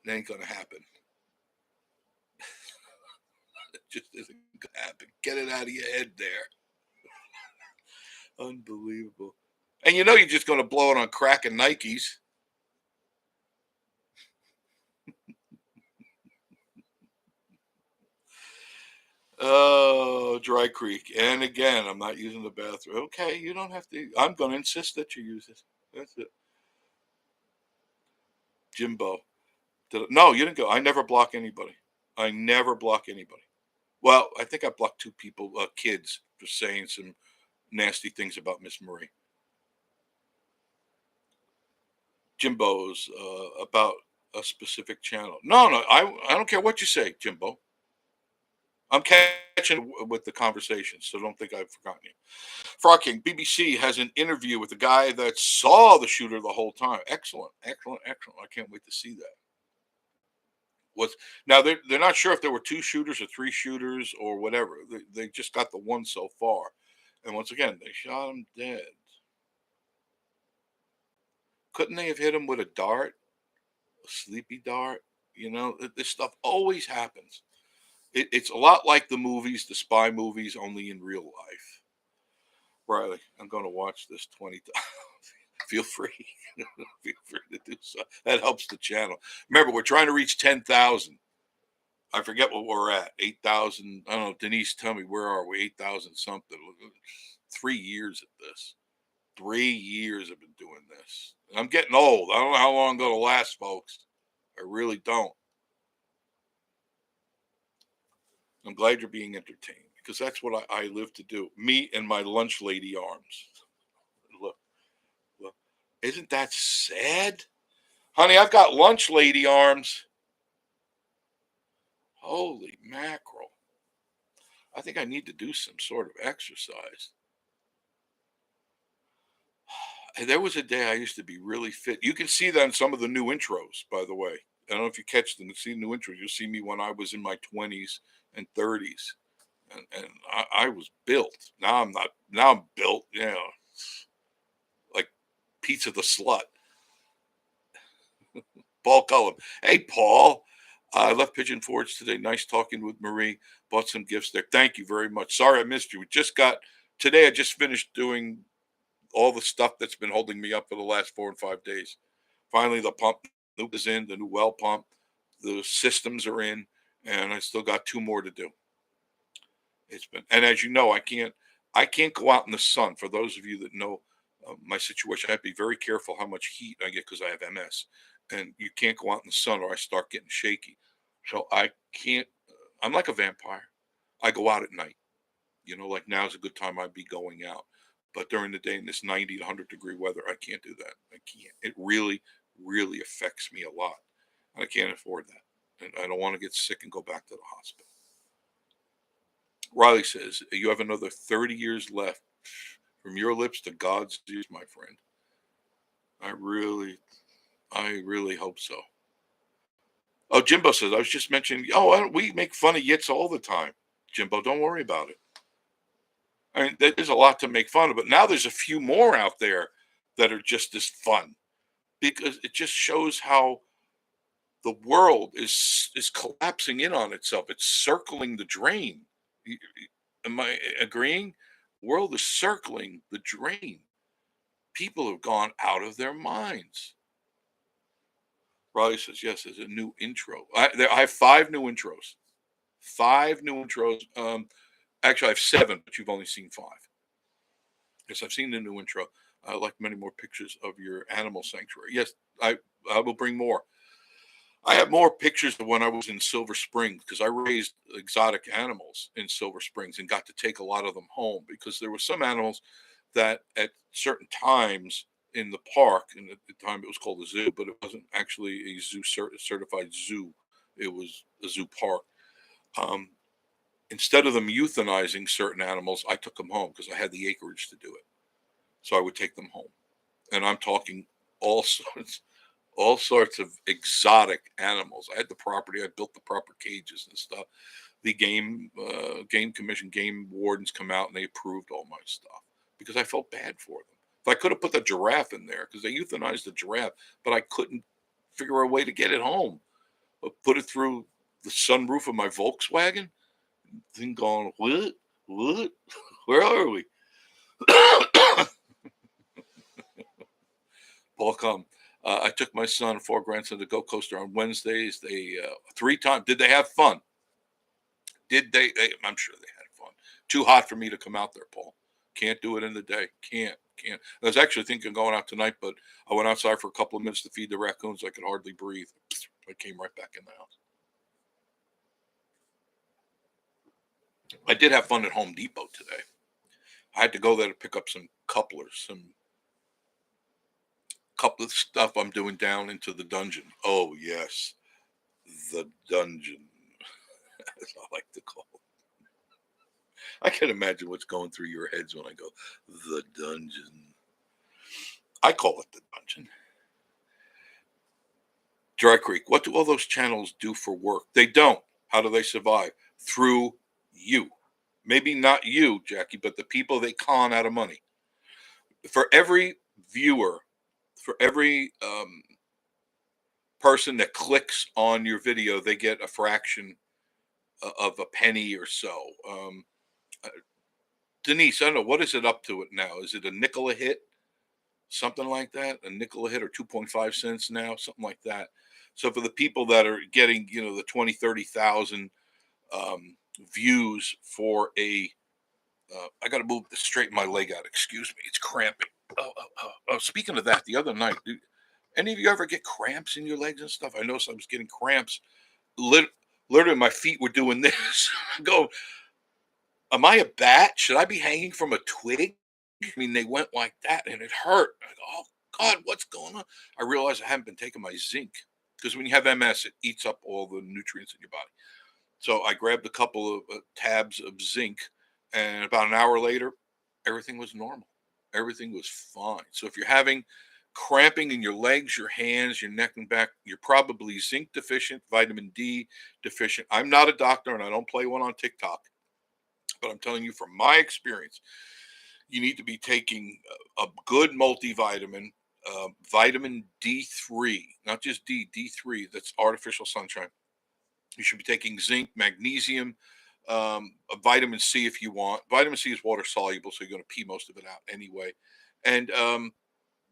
It ain't going to happen. It just isn't going to happen. Get it out of your head there. Unbelievable. And you know you're just going to blow it on crack and Nikes. Oh, Dry Creek. And again, I'm not using the bathroom. Okay, you don't have to. I'm going to insist that you use it. That's it. Jimbo. No, you didn't go. I never block anybody. I never block anybody. Well, I think I blocked 2 people, kids, for saying some nasty things about Miss Marie. Jimbo's about a specific channel. No, I don't care what you say, Jimbo. I'm catching with the conversation, so don't think I've forgotten you. Frog King, BBC has an interview with the guy that saw the shooter the whole time. Excellent, excellent, excellent. I can't wait to see that. Now they're not sure if there were 2 shooters or 3 shooters or whatever. They just got the one so far, and once again they shot him dead. Couldn't they have hit him with a dart, a sleepy dart? You know, this stuff always happens. It's a lot like the movies, the spy movies, only in real life. Riley, I'm going to watch this 20 times. Feel free. Feel free to do so. That helps the channel. Remember, we're trying to reach 10,000. I forget what we're at. 8,000. I don't know. Denise, tell me, where are we? 8,000 something. 3 years at this. 3 years I've been doing this. And I'm getting old. I don't know how long I'm going to last, folks. I really don't. I'm glad you're being entertained, because that's what I live to do. Me and my lunch lady arms. Look, isn't that sad? Honey, I've got lunch lady arms. Holy mackerel. I think I need to do some sort of exercise. And there was a day I used to be really fit. You can see that in some of the new intros, by the way. I don't know if you catch them. You see new intros. You'll see me when I was in my 20s and 30s. And I was built. Now I'm not. Now I'm built, like Pizza the Slut. Paul Cullum. Hey, Paul. I left Pigeon Forge today. Nice talking with Marie. Bought some gifts there. Thank you very much. Sorry I missed you. Today I just finished doing all the stuff that's been holding me up for the last 4 and 5 days. Finally, the pump is in, the new well pump. The systems are in, and I still got 2 more to do. And as you know, I can't go out in the sun. For those of you that know my situation, I have to be very careful how much heat I get because I have MS, and you can't go out in the sun or I start getting shaky. So I can't. I'm like a vampire. I go out at night. Like now is a good time I'd be going out. But during the day in this 90 to 100 degree weather, I can't do that. I can't. It really, really affects me a lot. And I can't afford that. And I don't want to get sick and go back to the hospital. Riley says, you have another 30 years left. From your lips to God's ears, my friend. I really hope so. Oh, Jimbo says, I was just mentioning, we make fun of Yitz all the time. Jimbo, don't worry about it. I mean, there's a lot to make fun of, but now there's a few more out there that are just as fun, because it just shows how the world is collapsing in on itself. It's circling the drain. Am I agreeing? The world is circling the drain. People have gone out of their minds. Riley says, yes, there's a new intro. I have 5 new intros. 5 new intros. Actually, I have 7, but you've only seen 5. Yes, I've seen the new intro. I like many more pictures of your animal sanctuary. Yes, I will bring more. I have more pictures of when I was in Silver Springs, because I raised exotic animals in Silver Springs and got to take a lot of them home, because there were some animals that at certain times in the park, and at the time it was called a zoo, but it wasn't actually a zoo certified zoo. It was a zoo park. Instead of them euthanizing certain animals, I took them home because I had the acreage to do it. So I would take them home. And I'm talking all sorts of exotic animals. I had the property. I built the proper cages and stuff. The game commission, game wardens come out and they approved all my stuff because I felt bad for them. If I could have put the giraffe in there, because they euthanized the giraffe, but I couldn't figure a way to get it home. put it through the sunroof of my Volkswagen. Thing going, what? Where are we? Paul, come. I took my son and 4 grandsons to Go Coaster on Wednesdays. They 3 times. Did they have fun? Did they? I'm sure they had fun. Too hot for me to come out there, Paul. Can't do it in the day. Can't. I was actually thinking of going out tonight, but I went outside for a couple of minutes to feed the raccoons. I could hardly breathe. I came right back in the house. I did have fun at Home Depot today. I had to go there to pick up some couplers, some couple of stuff I'm doing down into the dungeon. Oh, yes. The dungeon, as I like to call it. I can imagine what's going through your heads when I go, the dungeon. I call it the dungeon. Dry Creek, what do all those channels do for work? They don't. How do they survive? Through you. Maybe not you, Jackie, but the people they con out of money. For every viewer, for every person that clicks on your video, they get a fraction of a penny or so. Denise, I don't know, what is it up to it now? Is it a nickel a hit? Something like that? A nickel a hit or 2.5 cents now? Something like that. So for the people that are getting, the 20, 30,000 views for a, I got to move to straighten my leg out. Excuse me. It's cramping. Oh, speaking of that, the other night, any of you ever get cramps in your legs and stuff? I noticed I was getting cramps. Literally, my feet were doing this. Go, am I a bat? Should I be hanging from a twig? I mean, they went like that, and it hurt. I go, oh, God, what's going on? I realized I haven't been taking my zinc, because when you have MS, it eats up all the nutrients in your body. So I grabbed a couple of tabs of zinc, and about an hour later, everything was normal. Everything was fine. So if you're having cramping in your legs, your hands, your neck and back, you're probably zinc deficient, vitamin D deficient. I'm not a doctor, and I don't play one on TikTok, but I'm telling you from my experience, you need to be taking a good multivitamin, vitamin D3, not just D3, that's artificial sunshine. You should be taking zinc, magnesium, a vitamin C if you want. Vitamin C is water soluble, so you're going to pee most of it out anyway. And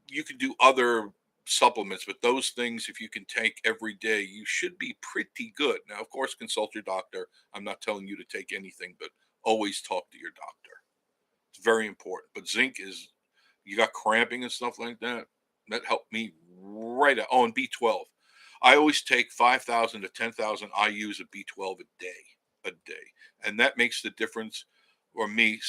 you can do other supplements, but those things, if you can take every day, you should be pretty good. Now, of course, consult your doctor. I'm not telling you to take anything, but always talk to your doctor. It's very important. But zinc is, you got cramping and stuff like that. That helped me right out. Oh, and B12. I always take 5,000 to 10,000 IUs of B12 a day. And that makes the difference for me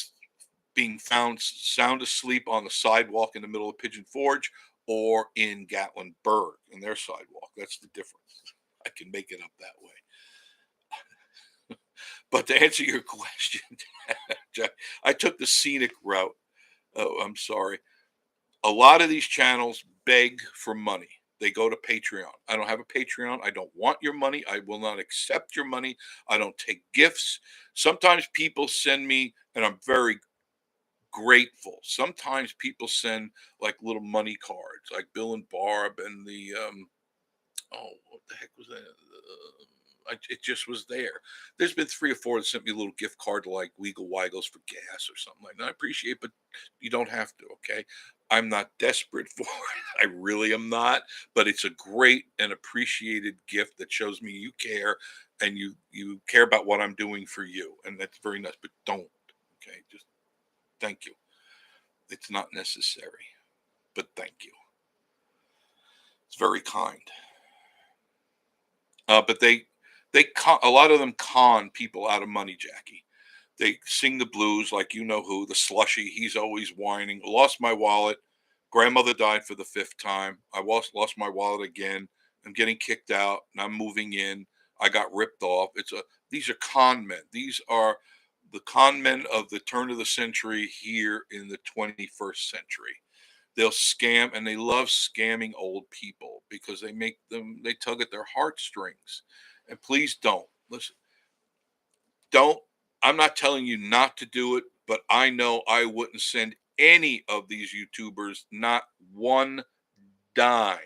being found sound asleep on the sidewalk in the middle of Pigeon Forge or in Gatlinburg in their sidewalk. That's the difference. I can make it up that way. But to answer your question, Jack, I took the scenic route. Oh, I'm sorry. A lot of these channels beg for money. They go to Patreon. I don't have a Patreon. I don't want your money. I will not accept your money. I don't take gifts. Sometimes people send me, and I'm very grateful. Sometimes people send like little money cards, like Bill and Barb and the, what the heck was that? It just was there. There's been 3 or 4 that sent me a little gift card like Weagle Weigels for gas or something like that. I appreciate it, but you don't have to, okay? I'm not desperate for it. I really am not, but it's a great and appreciated gift that shows me you care and you care about what I'm doing for you. And that's very nice, but don't, okay? Just thank you. It's not necessary, but thank you. It's very kind. But a lot of them con people out of money, Jackie. They sing the blues like you know who, the slushy. He's always whining. Lost my wallet. Grandmother died for the 5th time. I lost my wallet again. I'm getting kicked out, and I'm moving in. I got ripped off. These are con men. These are the con men of the turn of the century here in the 21st century. They'll scam, and they love scamming old people because they tug at their heartstrings. And please don't. Listen, I'm not telling you not to do it, but I know I wouldn't send any of these YouTubers not one dime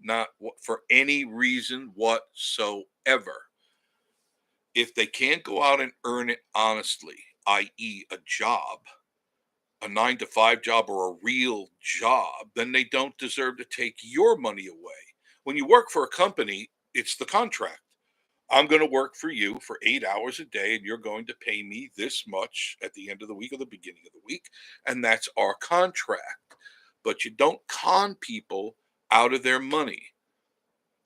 not for any reason whatsoever. If they can't go out and earn it honestly, i.e. a job, a 9-to-5 job or a real job, then they don't deserve to take your money away. When you work for a company, it's the contract. I'm going to work for you for 8 hours a day, and you're going to pay me this much at the end of the week or the beginning of the week, and that's our contract. But you don't con people out of their money,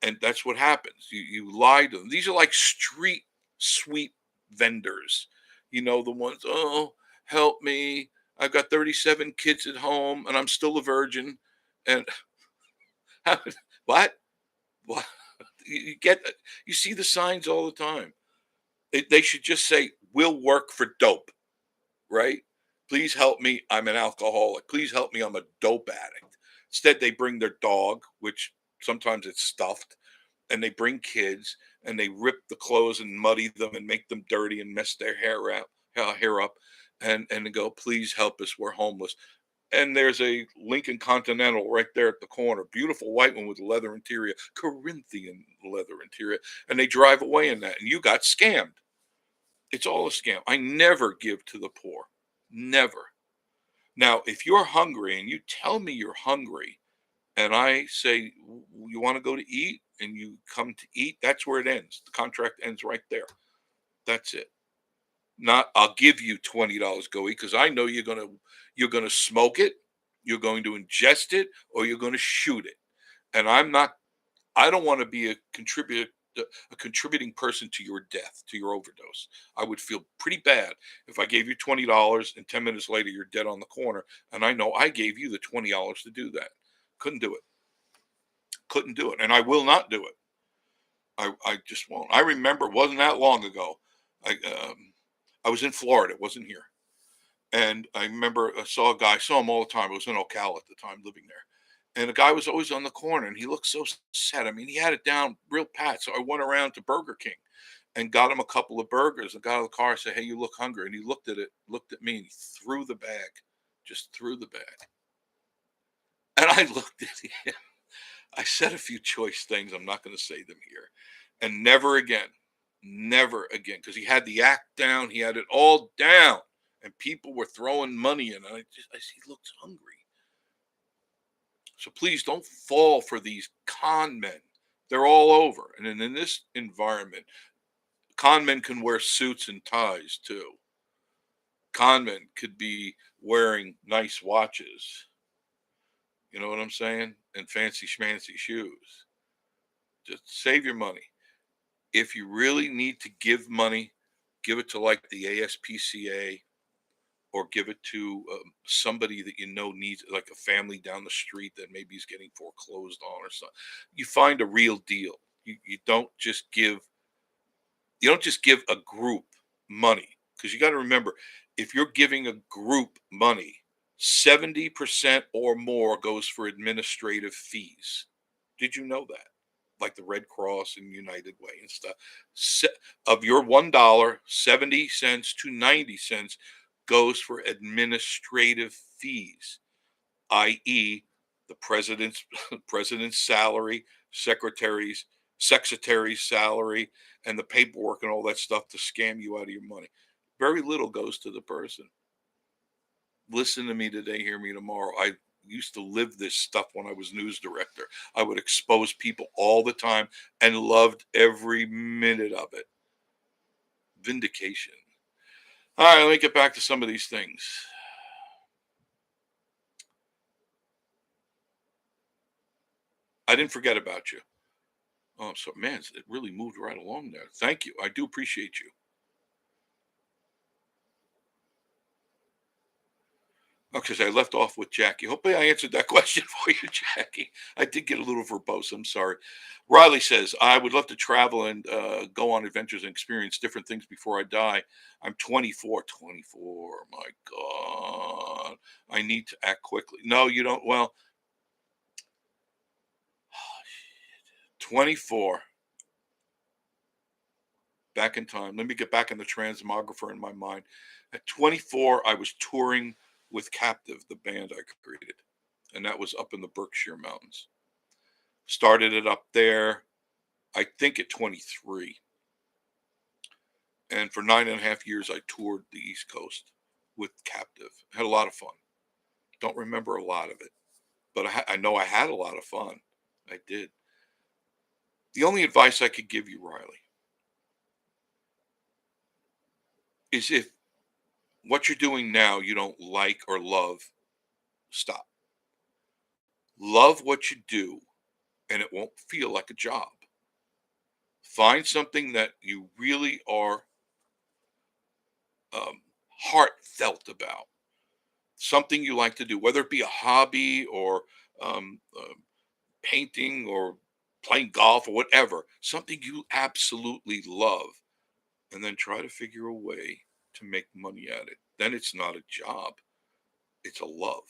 and that's what happens. You lie to them. These are like street sweep vendors, the ones, oh, help me, I've got 37 kids at home and I'm still a virgin. And what you see the signs all the time. They should just say, we'll work for dope, right? Please help me, I'm an alcoholic. Please help me, I'm a dope addict. Instead, they bring their dog, which sometimes it's stuffed, and they bring kids, and they rip the clothes and muddy them and make them dirty and mess their hair up, and they go, please help us, we're homeless. And there's a Lincoln Continental right there at the corner, beautiful white one with leather interior, Corinthian leather interior, and they drive away in that, and you got scammed. It's all a scam. I never give to the poor, never. Now, if you're hungry and you tell me you're hungry, and I say, you want to go to eat, and you come to eat, that's where it ends. The contract ends right there. That's it. Not, I'll give you $20, go eat, because I know you're gonna smoke it, you're going to ingest it, or you're going to shoot it. And I don't want to be a contributing person to your death, to your overdose. I would feel pretty bad if I gave you $20 and 10 minutes later you're dead on the corner, and I know I gave you the $20 to do that. Couldn't do it, and I will not do it. I just won't. I remember it wasn't that long ago. I was in Florida, it wasn't here. And I remember I saw him all the time. I was in Ocala at the time, living there. And the guy was always on the corner, and he looked so sad. I mean, he had it down real pat. So I went around to Burger King and got him a couple of burgers. And got out of the car and said, hey, you look hungry. And he looked at me, and he threw the bag, just threw the bag. And I looked at him. I said a few choice things. I'm not going to say them here. And never again, because he had the act down. He had it all down. And people were throwing money in. And I see he looks hungry. So please don't fall for these con men. They're all over. And in this environment, con men can wear suits and ties too. Con men could be wearing nice watches. You know what I'm saying? And fancy schmancy shoes. Just save your money. If you really need to give money, give it to like the ASPCA, or give it to somebody that needs, like a family down the street that maybe is getting foreclosed on or something. You find a real deal. You don't just give a group money, because you got to remember, if you're giving a group money, 70% or more goes for administrative fees. Did you know that? Like the Red Cross and United Way and stuff. Of your $1, 70 cents to 90 cents goes for administrative fees, i.e., the president's salary, secretary's salary, and the paperwork and all that stuff to scam you out of your money. Very little goes to the person. Listen to me today, hear me tomorrow. I used to live this stuff when I was news director. I would expose people all the time and loved every minute of it. Vindication. All right, let me get back to some of these things. I didn't forget about you. Oh, so man, it really moved right along there. Thank you. I do appreciate you. Okay, so I left off with Jackie. Hopefully I answered that question for you, Jackie. I did get a little verbose. I'm sorry. Riley says, I would love to travel and go on adventures and experience different things before I die. I'm 24. 24. My God. I need to act quickly. No, you don't. Well, 24. Back in time. Let me get back in the transmographer in my mind. At 24, I was touring with Captive, the band I created. And that was up in the Berkshire Mountains. Started it up there, I think at 23. And for 9.5 years, I toured the East Coast with Captive. Had a lot of fun. Don't remember a lot of it, but I know I had a lot of fun. I did. The only advice I could give you, Riley, is if what you're doing now you don't like or love, stop. Love what you do, and it won't feel like a job. Find something that you really are heartfelt about, something you like to do, whether it be a hobby or um, painting or playing golf or whatever, something you absolutely love, and then try to figure a way to make money at it. Then it's not a job, it's a love.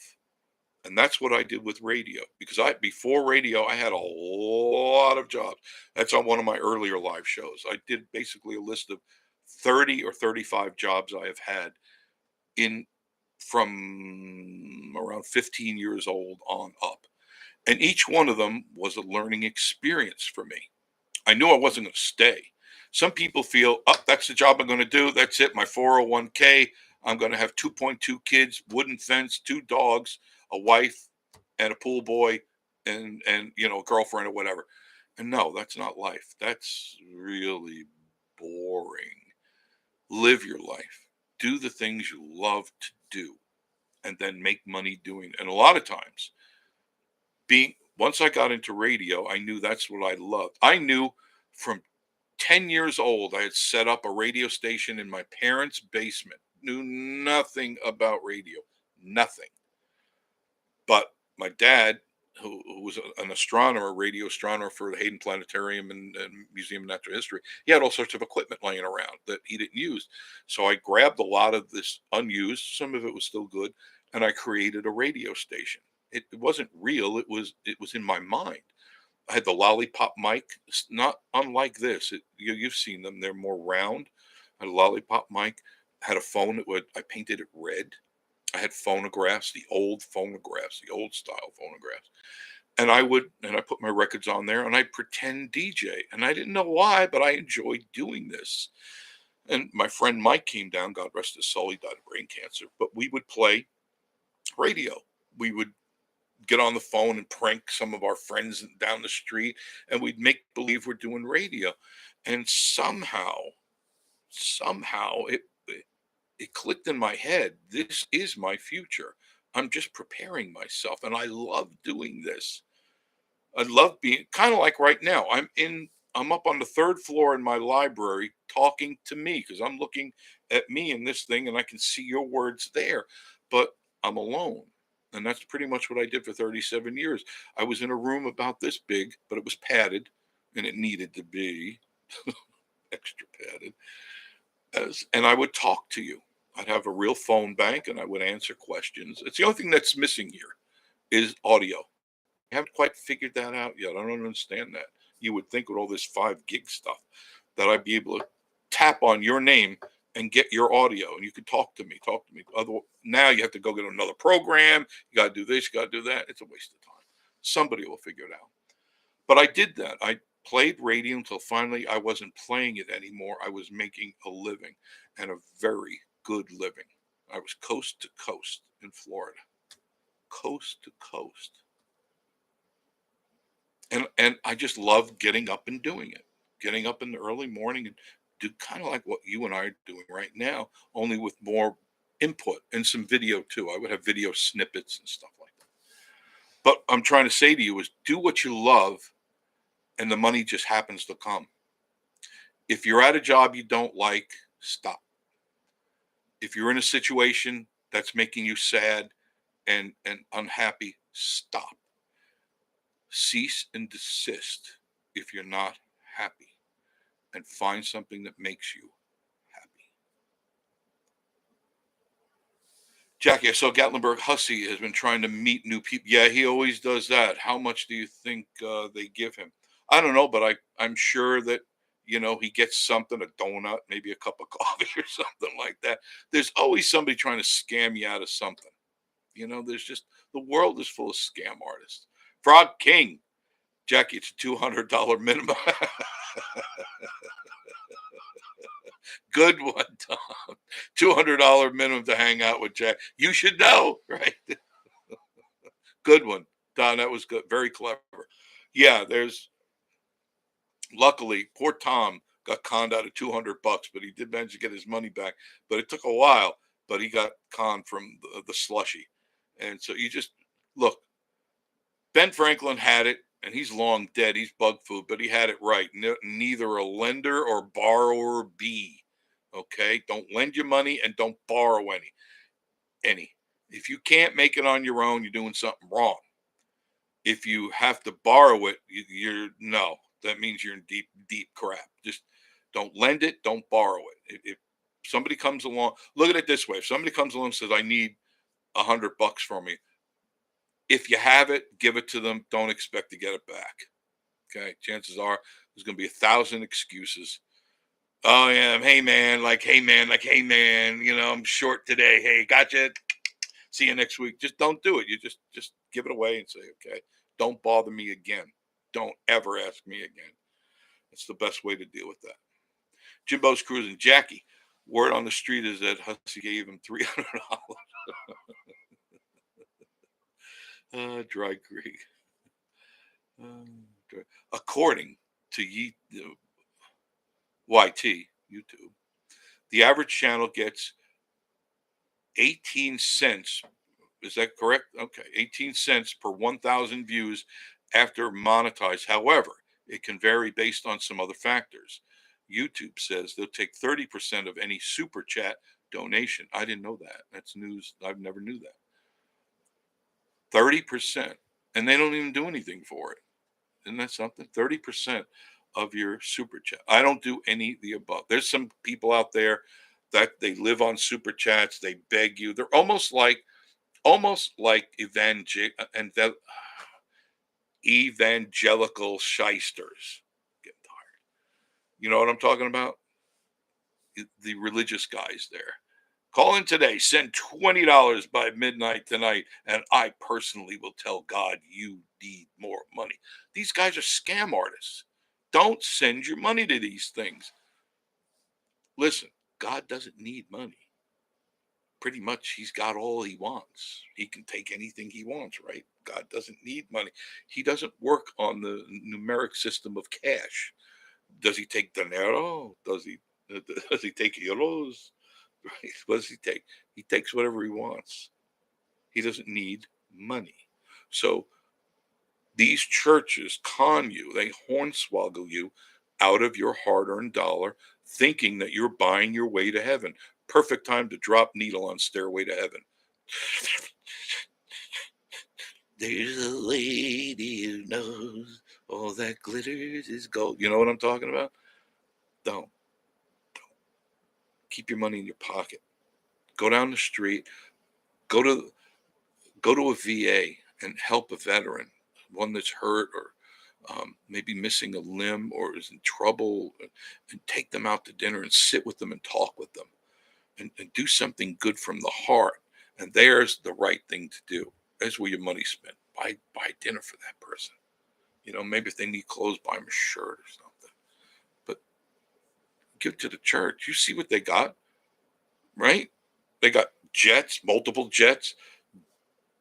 And that's what I did with radio, because before radio I had a lot of jobs. That's on one of my earlier live shows. I did basically a list of 30 or 35 jobs I have had in from around 15 years old on up. And each one of them was a learning experience for me. I knew I wasn't going to stay. Some people feel, oh, that's the job I'm going to do. That's it. My 401k. I'm going to have 2.2 kids, wooden fence, 2 dogs, a wife, and a pool boy, and a girlfriend or whatever. And no, that's not life. That's really boring. Live your life. Do the things you love to do, and then make money doing it. And a lot of times, once I got into radio, I knew that's what I loved. I knew from 10 years old, I had set up a radio station in my parents' basement. Knew nothing about radio, nothing. But my dad, who was an astronomer, radio astronomer for the Hayden Planetarium and Museum of Natural History, he had all sorts of equipment laying around that he didn't use. So I grabbed a lot of this unused, some of it was still good, and I created a radio station. It wasn't real. It was in my mind. I had the lollipop mic. It's not unlike this. You've seen them. They're more round. I had a lollipop mic. I had a phone I painted it red. I had phonographs, the old style phonographs. And I put my records on there, and I'd pretend DJ. And I didn't know why, but I enjoyed doing this. And my friend Mike came down, God rest his soul, he died of brain cancer. But we would play radio. We would get on the phone and prank some of our friends down the street, and we'd make believe we're doing radio. And somehow it clicked in my head. This is my future. I'm just preparing myself, and I love doing this. I love being kind of like right now. I'm up on the 3rd floor in my library talking to me, because I'm looking at me in this thing and I can see your words there, but I'm alone. And that's pretty much what I did for 37 years. I was in a room about this big, but it was padded, and it needed to be extra padded. And I would talk to you. I'd have a real phone bank, and I would answer questions. It's the only thing that's missing here is audio. I haven't quite figured that out yet. I don't understand that. You would think with all this 5 gig stuff that I'd be able to tap on your name and get your audio, and you could talk to me. Now you have to go get another program. You got to do this, you got to do that. It's a waste of time. Somebody will figure it out. But I did that. I played radio until finally I wasn't playing it anymore. I was making a living, and a very good living. I was coast to coast in Florida. Coast to coast. And I just love getting up and doing it. Getting up in the early morning and do kind of like what you and I are doing right now, only with more input and some video too. I would have video snippets and stuff like that. But I'm trying to say to you is do what you love, and the money just happens to come. If you're at a job you don't like, stop. If you're in a situation that's making you sad and unhappy, stop. Cease and desist if you're not happy, and find something that makes you happy. Jackie, I saw Gatlinburg Hussey has been trying to meet new people. Yeah, he always does that. How much do you think they give him? I don't know, but I'm sure that, he gets something, a donut, maybe a cup of coffee or something like that. There's always somebody trying to scam you out of something. The world is full of scam artists. Frog King, Jackie, it's a $200 minimum. Good one, Tom. $200 minimum to hang out with Jack. You should know, right? Good one, Don. That was good. Very clever. Yeah, luckily, poor Tom got conned out of $200, but he did manage to get his money back. But it took a while, but he got conned from the slushy. And so you just look, Ben Franklin had it, and he's long dead. He's bug food, but he had it right. Neither a lender or borrower be. Okay? Don't lend your money and don't borrow any. If you can't make it on your own, you're doing something wrong. If you have to borrow it, no. That means you're in deep crap. Just don't lend it. Don't borrow it. If somebody comes along, look at it this way. If somebody comes along and says, I need $100 from me, if you have it, give it to them. Don't expect to get it back. Okay. Chances are there's going to be 1,000 excuses. Oh yeah. Hey man, I'm short today. Hey, gotcha. See you next week. Just don't do it. You just give it away and say, okay, don't bother me again. Don't ever ask me again. It's the best way to deal with that. Jimbo's cruising. Jackie, word on the street is that Hussey gave him $300. Dry Creek. According to YT, YouTube, the average channel gets 18 cents. Is that correct? Okay. 18 cents per 1,000 views after monetized. However, it can vary based on some other factors. YouTube says they'll take 30% of any super chat donation. I didn't know that. That's news. I've never knew that. 30%. And they don't even do anything for it. Isn't that something? 30% of your super chat. I don't do any of the above. There's some people out there that they live on super chats. They beg you. They're almost like evangelical shysters. Getting tired. You know what I'm talking about? The religious guys there. Call in today. Send $20 by midnight tonight, and I personally will tell God you need more money. These guys are scam artists. Don't send your money to these things. Listen, God doesn't need money. Pretty much, he's got all he wants. He can take anything he wants, right? God doesn't need money. He doesn't work on the numeric system of cash. Does he take dinero? Does he take euros? Right? What does he take? He takes whatever he wants. He doesn't need money. So these churches con you, they hornswoggle you out of your hard-earned dollar, thinking that you're buying your way to heaven. Perfect time to drop needle on Stairway to Heaven. There's a lady who knows all that glitters is gold. You know what I'm talking about? Don't. Keep your money in your pocket. Go down the street. Go to a VA and help a veteran, one that's hurt or maybe missing a limb or is in trouble, and take them out to dinner and sit with them and talk with them and do something good from the heart. And there's the right thing to do. There's where your money's spent. Buy dinner for that person. Maybe if they need clothes, buy them a shirt or something. But give to the church. You see what they got, right? They got jets, multiple jets,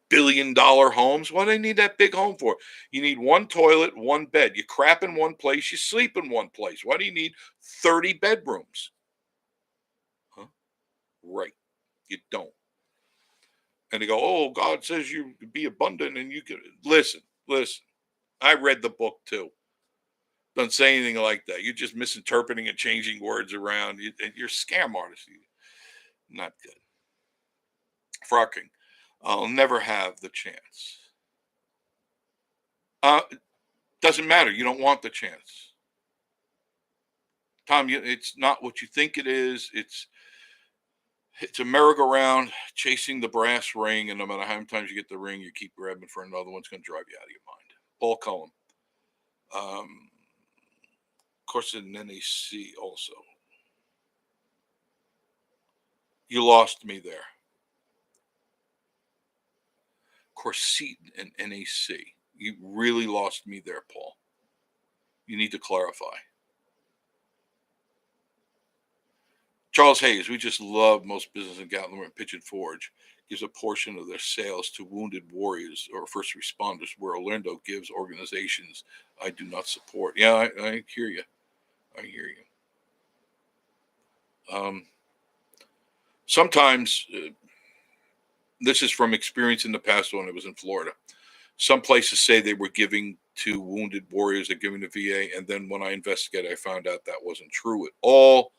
billion-dollar homes. What do they need that big home for? You need one toilet, one bed. You crap in one place, you sleep in one place. Why do you need 30 bedrooms? Huh? Right. You don't. And they go, oh, God says you be abundant and you can listen. I read the book too. Don't say anything like that. You're just misinterpreting and changing words around. You're a scam artist. Not good. Frocking. I'll never have the chance. Doesn't matter. You don't want the chance. Tom, it's not what you think it is. It's a merry-go-round chasing the brass ring, and no matter how many times you get the ring, you keep grabbing for another one. It's going to drive you out of your mind. Paul Cullen. Of course, in NAC also. You lost me there. Of course, Seton and NAC. You really lost me there, Paul. You need to clarify. Charles Hayes, we just love most business in Gatlinburg and Pigeon Forge gives a portion of their sales to wounded warriors or first responders, where Orlando gives organizations I do not support. Yeah, I hear you. I hear you. Sometimes, this is from experience in the past when I was in Florida. Some places say they were giving to wounded warriors, they're giving to VA, and then when I investigated, I found out that wasn't true at all.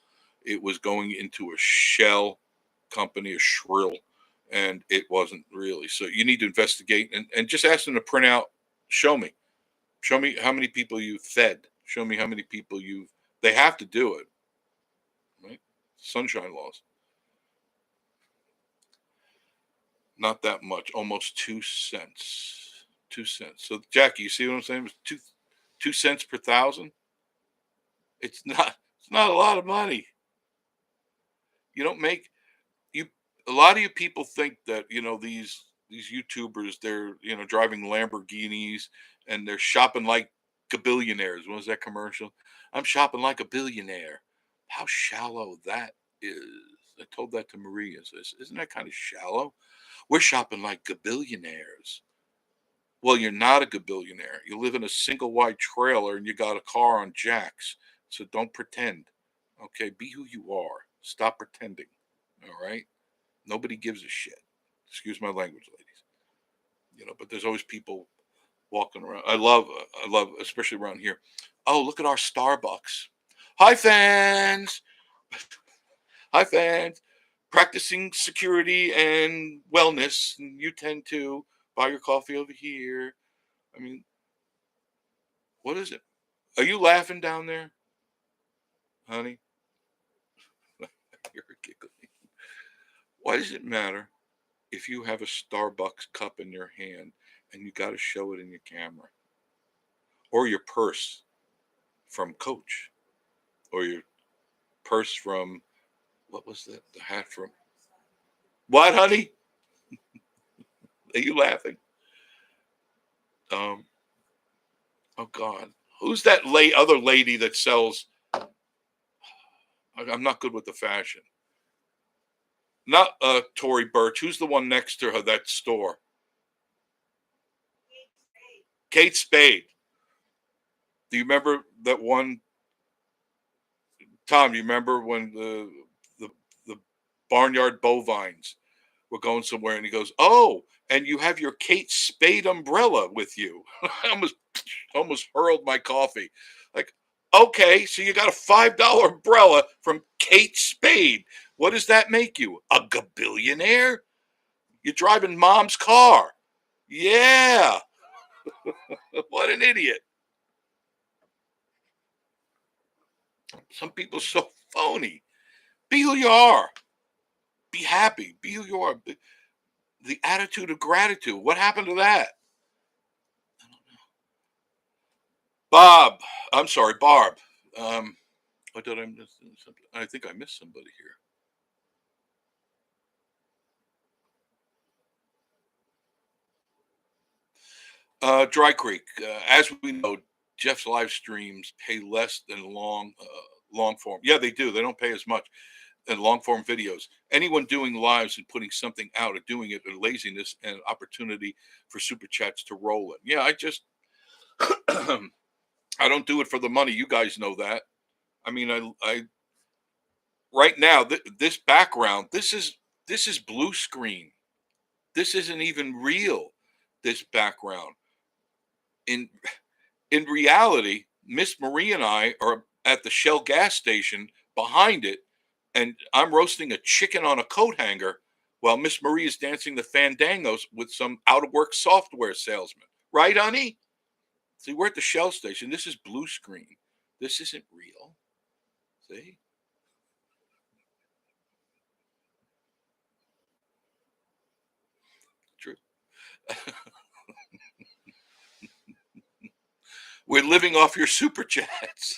It was going into a shell company, a shrill, and it wasn't really. So you need to investigate and just ask them to print out, show me how many people you've fed, show me how many people they have to do it, right? Sunshine laws. Not that much, almost 2 cents. 2 cents. So Jackie, you see what I'm saying? It's 2 cents per thousand. It's not a lot of money. You don't make a lot of you people think that, these YouTubers, they're, driving Lamborghinis and they're shopping like billionaires. What was that commercial? I'm shopping like a billionaire. How shallow that is. I told that to Maria. Says, isn't that kind of shallow? We're shopping like billionaires. Well, you're not a gabillionaire. You live in a single wide trailer and you got a car on jacks. So don't pretend. Okay, be who you are. Stop pretending. All right? Nobody gives a shit. Excuse my language, ladies. But there's always people walking around. I love, especially around here. Oh, look at our Starbucks. Hi, fans. Hi, fans. Practicing security and wellness. And you tend to buy your coffee over here. I mean, what is it? Are you laughing down there, honey? You're giggling. Why does it matter if you have a Starbucks cup in your hand and you got to show it in your camera? Or your purse from Coach? Or your purse from, what was that? The hat from? What, honey? Are you laughing? Oh, God. Who's that other lady that sells? I'm not good with the fashion. Not Tory Burch. Who's the one next to her, that store? Kate Spade. Do you remember that one? Tom, you remember when the barnyard bovines were going somewhere and he goes, oh, and you have your Kate Spade umbrella with you. I almost hurled my coffee. Like, okay, so you got a $5 umbrella from Kate Spade. What does that make you? A gabillionaire? You're driving mom's car. Yeah. What an idiot. Some people are so phony. Be who you are. Be happy. Be who you are. The attitude of gratitude. What happened to that? I don't know. Bob. I'm sorry, Barb. What did I miss? I think I missed somebody here. Dry Creek. As we know, Jeff's live streams pay less than long form. Yeah, they do. They don't pay as much in long form videos. Anyone doing lives and putting something out or doing it in laziness and opportunity for super chats to roll in. Yeah, I just I don't do it for the money. You guys know that. I mean, I right now this background, this is blue screen. This isn't even real. This background. In reality, Miss Marie and I are at the Shell gas station behind it, and I'm roasting a chicken on a coat hanger while Miss Marie is dancing the fandangos with some out-of-work software salesman. Right, honey? See, we're at the Shell station. This is blue screen. This isn't real. See? True. We're living off your super chats.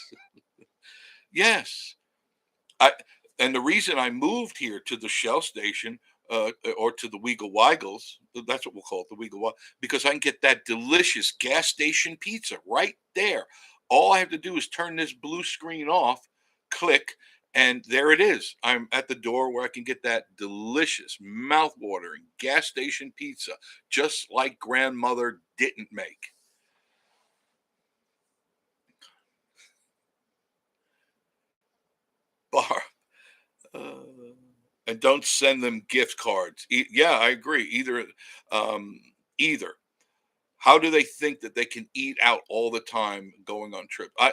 Yes. And the reason I moved here to the Shell station or to the Weagle Weigels. That's what we'll call it, the Weagle Weigels, because I can get that delicious gas station pizza right there. All I have to do is turn this blue screen off, click, and there it is. I'm at the door where I can get that delicious, mouth-watering gas station pizza, just like grandmother didn't make. Bar. And don't send them gift cards. Yeah, I agree. Either. How do they think that they can eat out all the time going on trips? I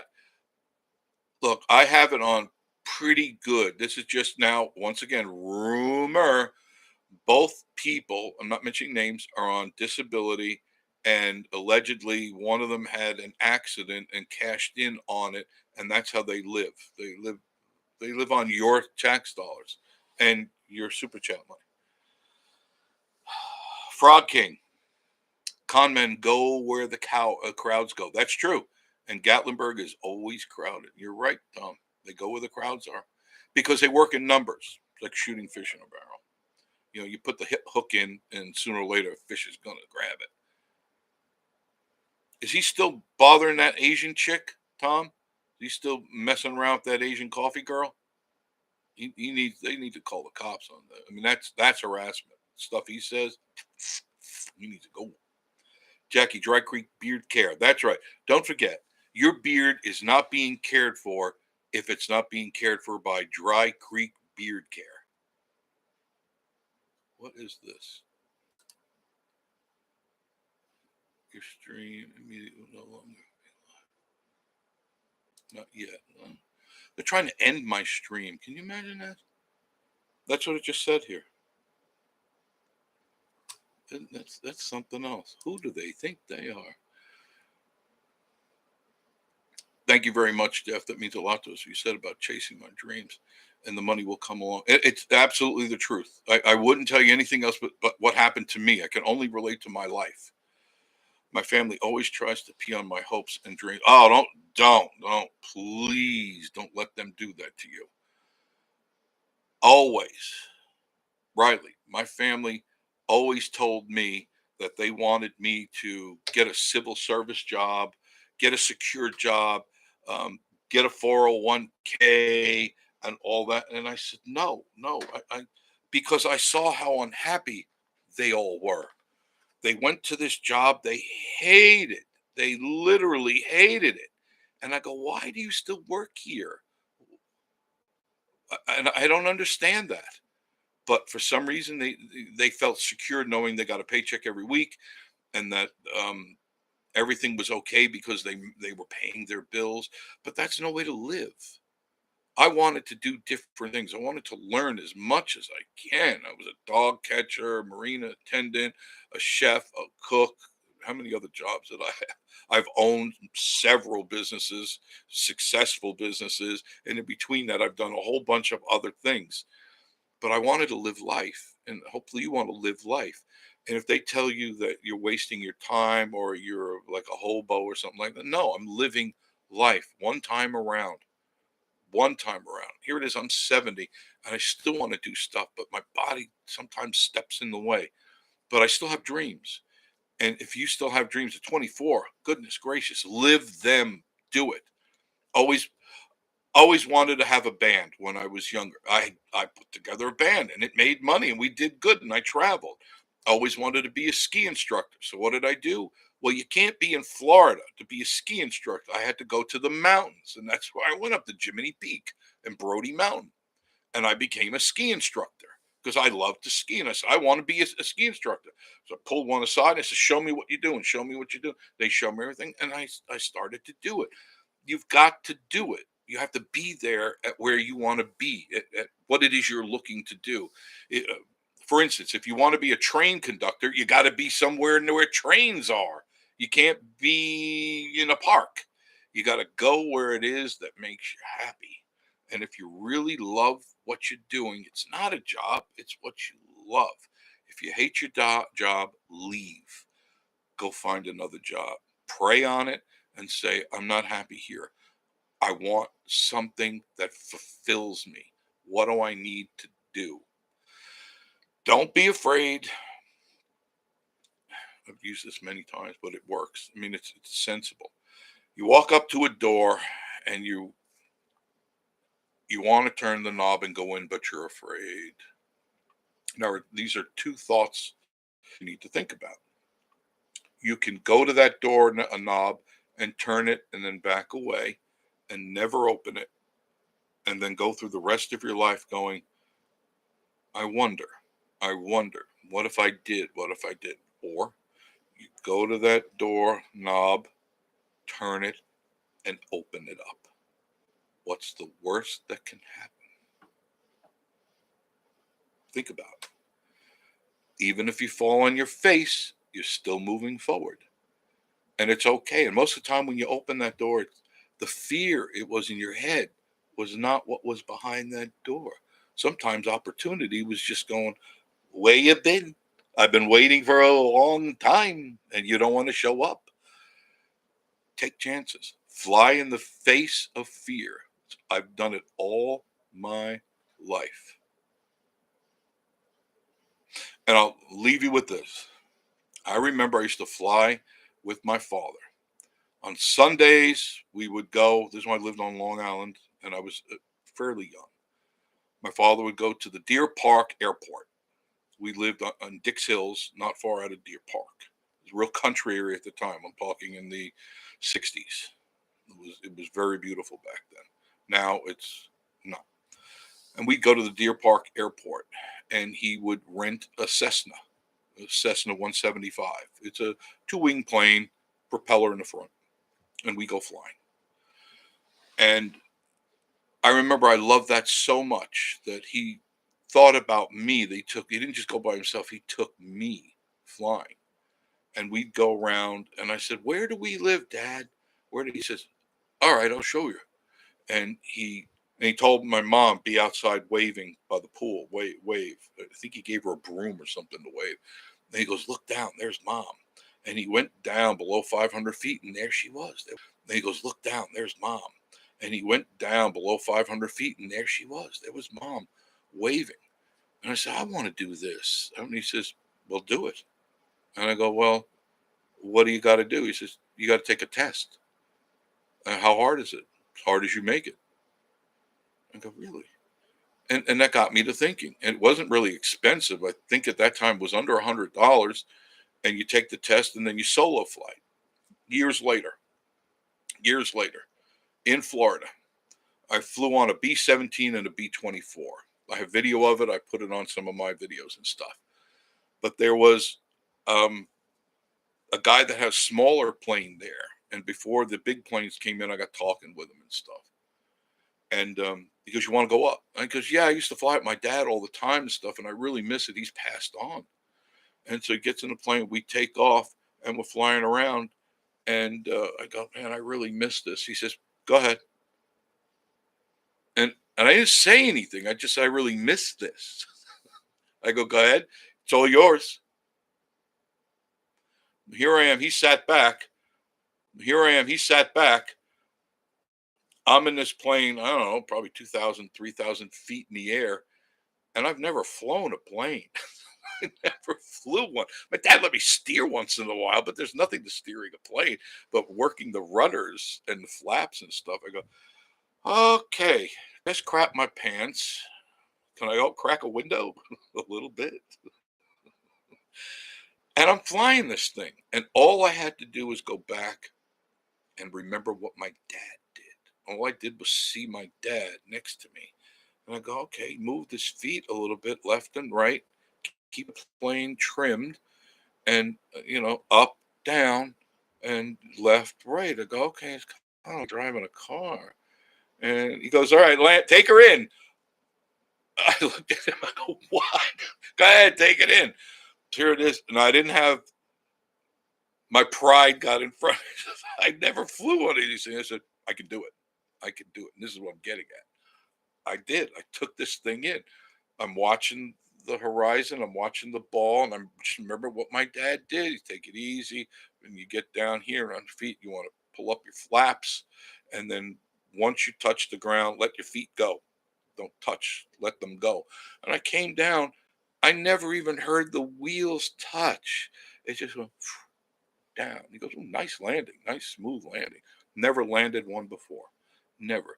have it on pretty good. This is just now, once again, rumor. Both people, I'm not mentioning names, are on disability, and allegedly one of them had an accident and cashed in on it, and that's how they live. They live on your tax dollars and your super chat money. Frog King. Con men go where the crowds go. That's true. And Gatlinburg is always crowded. You're right, Tom. They go where the crowds are because they work in numbers, like shooting fish in a barrel. You know, you put the hook in, and sooner or later, a fish is going to grab it. Is he still bothering that Asian chick, Tom? Is he still messing around with that Asian coffee girl? They need to call the cops on that. I mean, that's harassment. Stuff he says, you need to go. Jackie, Dry Creek Beard Care. That's right. Don't forget, your beard is not being cared for if it's not being cared for by Dry Creek Beard Care. What is this? Your stream immediately no longer. Not yet. They're trying to end my stream. Can you imagine that? That's what it just said here. That's something else. Who do they think they are? Thank you very much, Jeff. That means a lot to us. You said about chasing my dreams, and the money will come along. It's absolutely the truth. I wouldn't tell you anything else but what happened to me. I can only relate to my life. My family always tries to pee on my hopes and dreams. Oh, don't. Please don't let them do that to you. Always. Riley, my family always told me that they wanted me to get a civil service job, get a secure job, get a 401k and all that. And I said, no, because I saw how unhappy they all were. They went to this job they hated. They literally hated it. And I go, why do you still work here? And I don't understand that. But for some reason, they felt secure knowing they got a paycheck every week, and that everything was okay because they were paying their bills. But that's no way to live. I wanted to do different things. I wanted to learn as much as I can. I was a dog catcher, a marina attendant, a chef, a cook. How many other jobs did I have? I've owned several businesses, successful businesses, and in between that, I've done a whole bunch of other things. But I wanted to live life, and hopefully you want to live life. And if they tell you that you're wasting your time or you're like a hobo or something like that, no, I'm living life one time around. Here it is, I'm 70, and I still want to do stuff, but my body sometimes steps in the way. But I still have dreams. And if you still have dreams at 24, goodness gracious, live them, do it. Always wanted to have a band when I was younger. I put together a band, and it made money, and we did good, and I traveled. Always wanted to be a ski instructor. So what did I do? Well, you can't be in Florida to be a ski instructor. I had to go to the mountains, and that's where I went up to Jiminy Peak and Brody Mountain, and I became a ski instructor because I love to ski, and I said, I want to be a ski instructor. So I pulled one aside, and I said, show me what you're doing. Show me what you're doing. They show me everything, and I started to do it. You've got to do it. You have to be there at where you want to be, at what it is you're looking to do. For instance, if you want to be a train conductor, you got to be somewhere where trains are. You can't be in a park. You got to go where it is that makes you happy. And if you really love what you're doing, it's not a job, it's what you love. If you hate your job, leave. Go find another job. Pray on it and say, I'm not happy here. I want something that fulfills me. What do I need to do? Don't be afraid. I've used this many times, but it works. I mean, it's sensible. You walk up to a door and you want to turn the knob and go in, but you're afraid. Now, these are two thoughts you need to think about. You can go to that door, a knob, and turn it and then back away and never open it, and then go through the rest of your life going, I wonder, what if I did, Or you go to that door knob, turn it, and open it up. What's the worst that can happen? Think about it. Even if you fall on your face, you're still moving forward. And it's okay. And most of the time when you open that door, the fear it was in your head was not what was behind that door. Sometimes opportunity was just going, where you been? I've been waiting for a long time and you don't want to show up. Take chances. Fly in the face of fear. I've done it all my life. And I'll leave you with this. I remember I used to fly with my father. On Sundays, we would go. This is when I lived on Long Island, and I was fairly young. My father would go to the Deer Park Airport. We lived on Dix Hills, not far out of Deer Park. It was a real country area at the time. I'm talking in the 60s. It was very beautiful back then. Now it's not. And we'd go to the Deer Park Airport, and he would rent a Cessna 175. It's a two-wing plane, propeller in the front, and we go flying. And I remember I loved that so much that he thought about me. He didn't just go by himself. He took me flying. And we'd go around, and I said, where do we live, Dad? He says, all right, I'll show you. And he told my mom, be outside waving by the pool, wave. I think he gave her a broom or something to wave. And he goes, look down, there's Mom. And he went down below 500 feet, and there she was. And he goes, look down, there's Mom. And he went down below 500 feet, and there she was. There was Mom waving. And I said, I want to do this. And he says, well, do it. And I go, well, what do you got to do? He says, you got to take a test. How hard is it? As hard as you make it. I go, really? And that got me to thinking. And it wasn't really expensive. I think at that time it was under $100. And you take the test, and then you solo fly. Years later, in Florida, I flew on a B-17 and a B-24. I have video of it. I put it on some of my videos and stuff. But there was a guy that has a smaller plane there. And before the big planes came in, I got talking with him and stuff. And he goes, you want to go up? I goes, yeah, I used to fly with my dad all the time and stuff, and I really miss it. He's passed on. And so he gets in the plane, we take off, and we're flying around. And I go, man, I really miss this. He says, go ahead. And I didn't say anything. I just said, I really miss this. I go ahead. It's all yours. Here I am. He sat back. I'm in this plane, I don't know, probably 2,000, 3,000 feet in the air. And I've never flown a plane. I never flew one. My dad let me steer once in a while, but there's nothing to steering a plane. But working the rudders and the flaps and stuff, I go, okay, let's crap my pants. Can I go crack a window a little bit? And I'm flying this thing. And all I had to do was go back and remember what my dad did. All I did was see my dad next to me. And I go, okay, move his feet a little bit left and right. Keep the plane trimmed. And, up, down, and left, right. I go, okay, it's kind of like driving a car. And he goes, all right, land, take her in. I looked at him, I go, what? Go ahead, take it in. Here it is. And I didn't have, my pride got in front. I never flew one of these things. I said, I can do it. And this is what I'm getting at. I did. I took this thing in. I'm watching the horizon. I'm watching the ball. And I'm just remember what my dad did. You take it easy. When you get down here on your feet, you want to pull up your flaps. And then once you touch the ground, let your feet go. Don't touch. Let them go. And I came down. I never even heard the wheels touch. It just went down. He goes, oh, nice landing, nice smooth landing. Never landed one before. Never.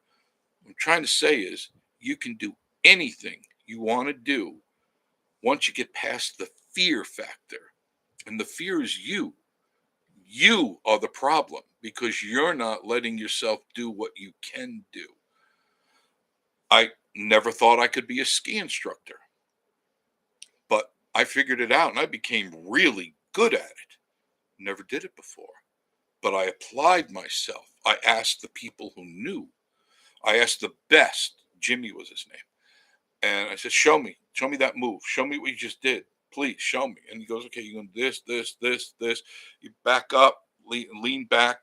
What I'm trying to say is you can do anything you want to do once you get past the fear factor. And the fear is you. You are the problem because you're not letting yourself do what you can do. I never thought I could be a ski instructor, but I figured it out and I became really good at it. Never did it before, but I applied myself. I asked the people who knew. I asked the best. Jimmy was his name. And I said, show me that move. Show me what you just did. Please show me. And he goes, okay, you're going to do this. You back up, lean back,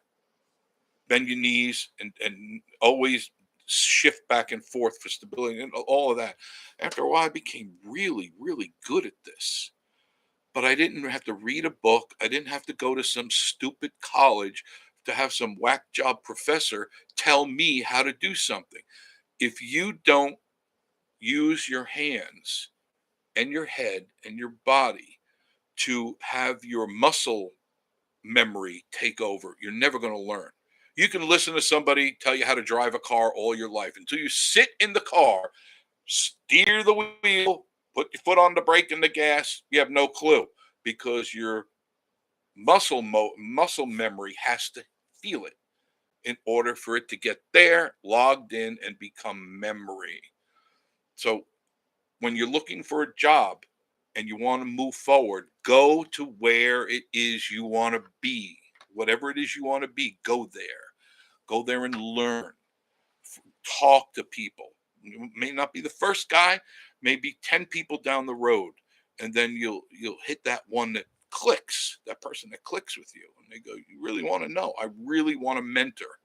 bend your knees, and always shift back and forth for stability and all of that. After a while, I became really, really good at this. But I didn't have to read a book. I didn't have to go to some stupid college to have some whack job professor tell me how to do something. If you don't use your hands and your head and your body to have your muscle memory take over, you're never going to learn. You can listen to somebody tell you how to drive a car all your life until you sit in the car, steer the wheel, put your foot on the brake and the gas. You have no clue because your muscle memory has to feel it in order for it to get there, logged in, and become memory. So when you're looking for a job and you want to move forward, go to where it is you want to be. Whatever it is you want to be, go there. Go there and learn. Talk to people. You may not be the first guy, maybe 10 people down the road, and then you'll hit that one that clicks, that person that clicks with you. And they go, you really want to know? I really want to mentor.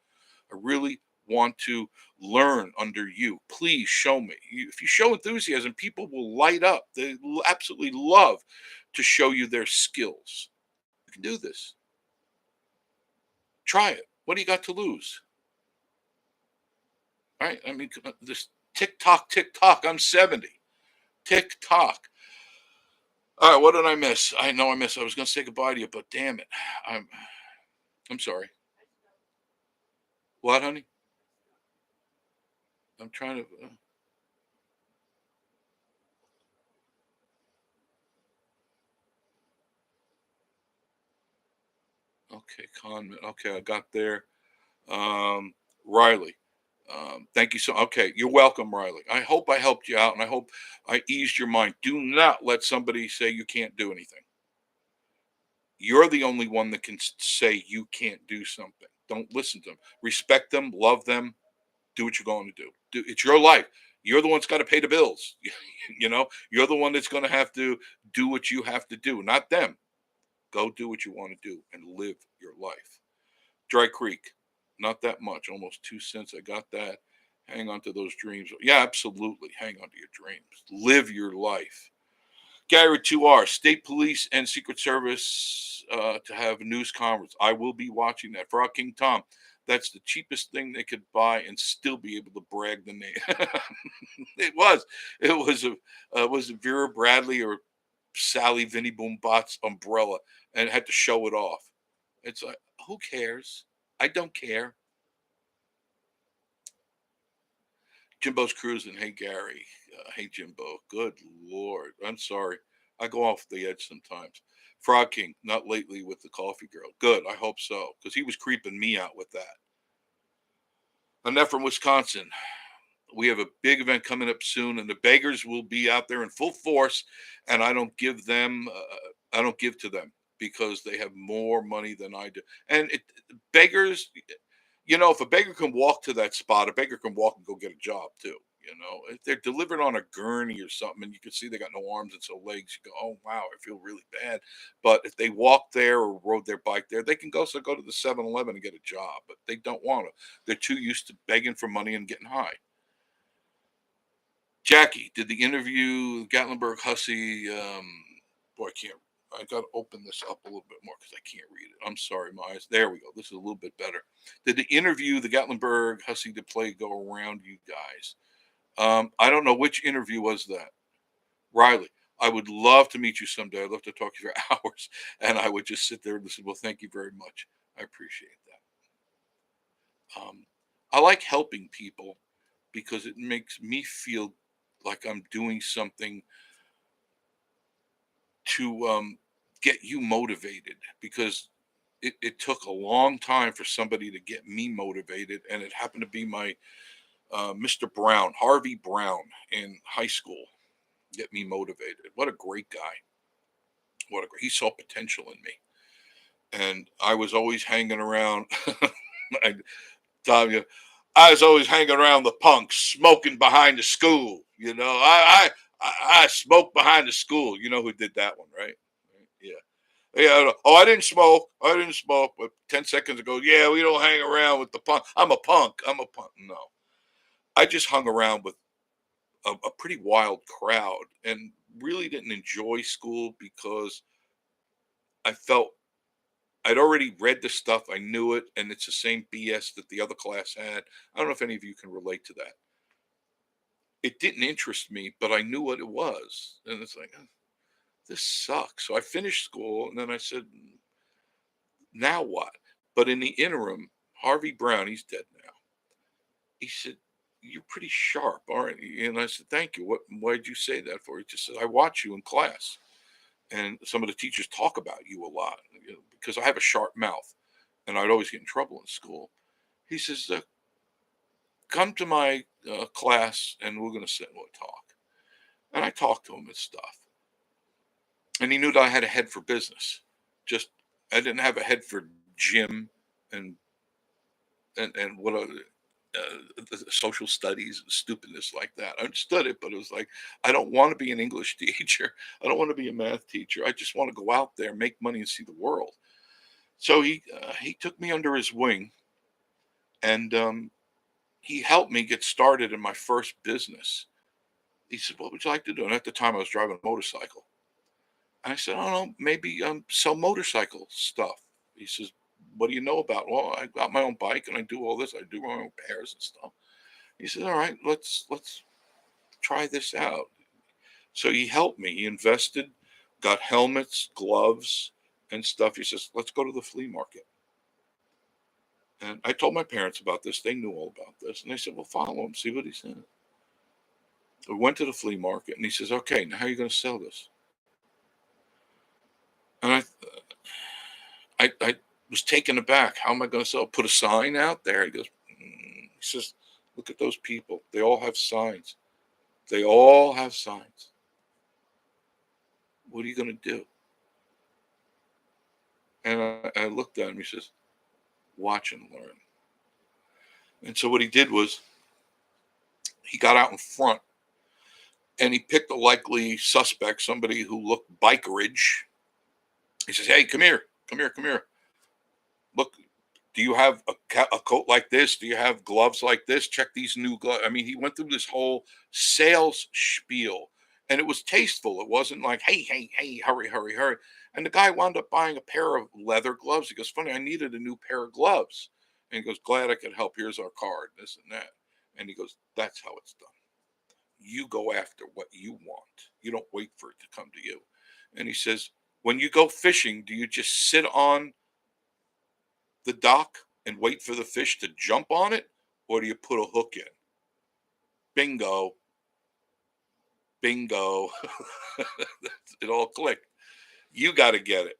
I really want to learn under you. Please show me. If you show enthusiasm, people will light up. They absolutely love to show you their skills. You can do this. Try it. What do you got to lose? All right. I mean, this tick tock. I'm 70. Tick tock. All right. What did I miss? I know I missed. I was going to say goodbye to you, but damn it. I'm sorry. What, honey? I'm trying to. Okay, Conman. Okay, I got there. Riley. Thank you so. Okay, you're welcome, Riley. I hope I helped you out, and I hope I eased your mind. Do not let somebody say you can't do anything. You're the only one that can say you can't do something. Don't listen to them. Respect them. Love them. Do what you're going to do. It's your life. You're the one that's got to pay the bills. You're the one that's going to have to do what you have to do, not them. Go do what you want to do and live your life. Dry Creek, not that much, almost 2 cents. I got that. Hang on to those dreams. Yeah, absolutely. Hang on to your dreams. Live your life. Gary 2R, State Police and Secret Service to have a news conference. I will be watching that. Frog King Tom, that's the cheapest thing they could buy and still be able to brag the name. It was a Vera Bradley or Sally Vinnie Boom Bot's umbrella and had to show it off. It's like, who cares? I don't care. Jimbo's cruising. Hey, Gary. Hey, Jimbo. Good Lord. I'm sorry. I go off the edge sometimes. Frog King, not lately with the coffee girl. Good. I hope so. Because he was creeping me out with that. Annette from Wisconsin. We have a big event coming up soon, and the beggars will be out there in full force. And I don't give to them because they have more money than I do. And beggars, if a beggar can walk to that spot, a beggar can walk and go get a job too. If they're delivered on a gurney or something, and you can see they got no arms and so legs, you go, oh wow, I feel really bad. But if they walk there or rode their bike there, they can go to the 7-Eleven and get a job. But they don't want to. They're too used to begging for money and getting high. Jackie did the interview, Gatlinburg Hussey. I got to open this up a little bit more because I can't read it. I'm sorry, my eyes. There we go. This is a little bit better. Did the interview, the Gatlinburg Hussey to play go around you guys? I don't know which interview was that. Riley. I would love to meet you someday. I'd love to talk to you for hours. And I would just sit there and listen. Well, thank you very much. I appreciate that. I like helping people because it makes me feel like I'm doing something to get you motivated, because it took a long time for somebody to get me motivated. And it happened to be my Mr. Brown, Harvey Brown in high school, get me motivated. What a great guy. He saw potential in me. And I was always hanging around. I tell you, I was always hanging around the punks, smoking behind the school. I smoked behind the school. You know who did that one, right? Yeah. Yeah. Oh, I didn't smoke. But 10 seconds ago, yeah, we don't hang around with the punk. I'm a punk. No, I just hung around with a pretty wild crowd and really didn't enjoy school because I felt I'd already read the stuff. I knew it, and it's the same BS that the other class had. I don't know if any of you can relate to that. It didn't interest me, but I knew what it was. And it's like, this sucks. So I finished school, and then I said, now what? But in the interim, Harvey Brown, he's dead now. He said, you're pretty sharp, aren't you? And I said, thank you. Why'd you say that for? He just said, I watch you in class. And some of the teachers talk about you a lot, because I have a sharp mouth and I'd always get in trouble in school. He says, come to my class and we're going to sit and we'll talk. And I talked to him and stuff. And he knew that I had a head for business. Just, I didn't have a head for gym and what social studies and stupidness like that. I understood it, but it was like, I don't want to be an English teacher. I don't want to be a math teacher. I just want to go out there, make money, and see the world. So he took me under his wing, and he helped me get started in my first business. He said, what would you like to do? And at the time I was driving a motorcycle. And I said, I don't know, maybe sell motorcycle stuff. He says, what do you know about? Well, I got my own bike and I do all this. I do my own repairs and stuff. He said, all right, let's try this out. So he helped me. He invested, got helmets, gloves, and stuff. He says, let's go to the flea market. And I told my parents about this. They knew all about this. And they said, well, follow him, see what he said. We went to the flea market, and he says, okay, now how are you going to sell this? And I was taken aback. How am I going to sell? Put a sign out there? He goes, He says, look at those people. They all have signs. They all have signs. What are you going to do? And I looked at him. He says, watch and learn. And so what he did was he got out in front and he picked a likely suspect, somebody who looked bikerage. He says, hey, come here. Look, do you have a coat like this? Do you have gloves like this? Check these new gloves. I mean, he went through this whole sales spiel, and it was tasteful. It wasn't like, hey, hurry. And the guy wound up buying a pair of leather gloves. He goes, funny, I needed a new pair of gloves. And he goes, glad I could help. Here's our card, this and that. And he goes, that's how it's done. You go after what you want. You don't wait for it to come to you. And he says, when you go fishing, do you just sit on the dock and wait for the fish to jump on it? Or do you put a hook in? Bingo. It all clicked. You got to get it.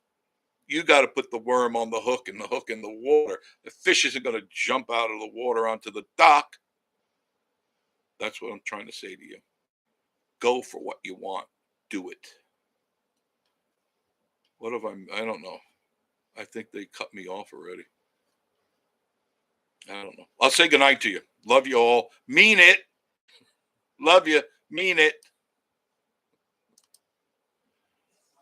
You got to put the worm on the hook and the hook in the water. The fish isn't going to jump out of the water onto the dock. That's what I'm trying to say to you. Go for what you want. Do it. What have I don't know. I think they cut me off already. I don't know. I'll say goodnight to you. Love you all. Mean it. Love you. Mean it.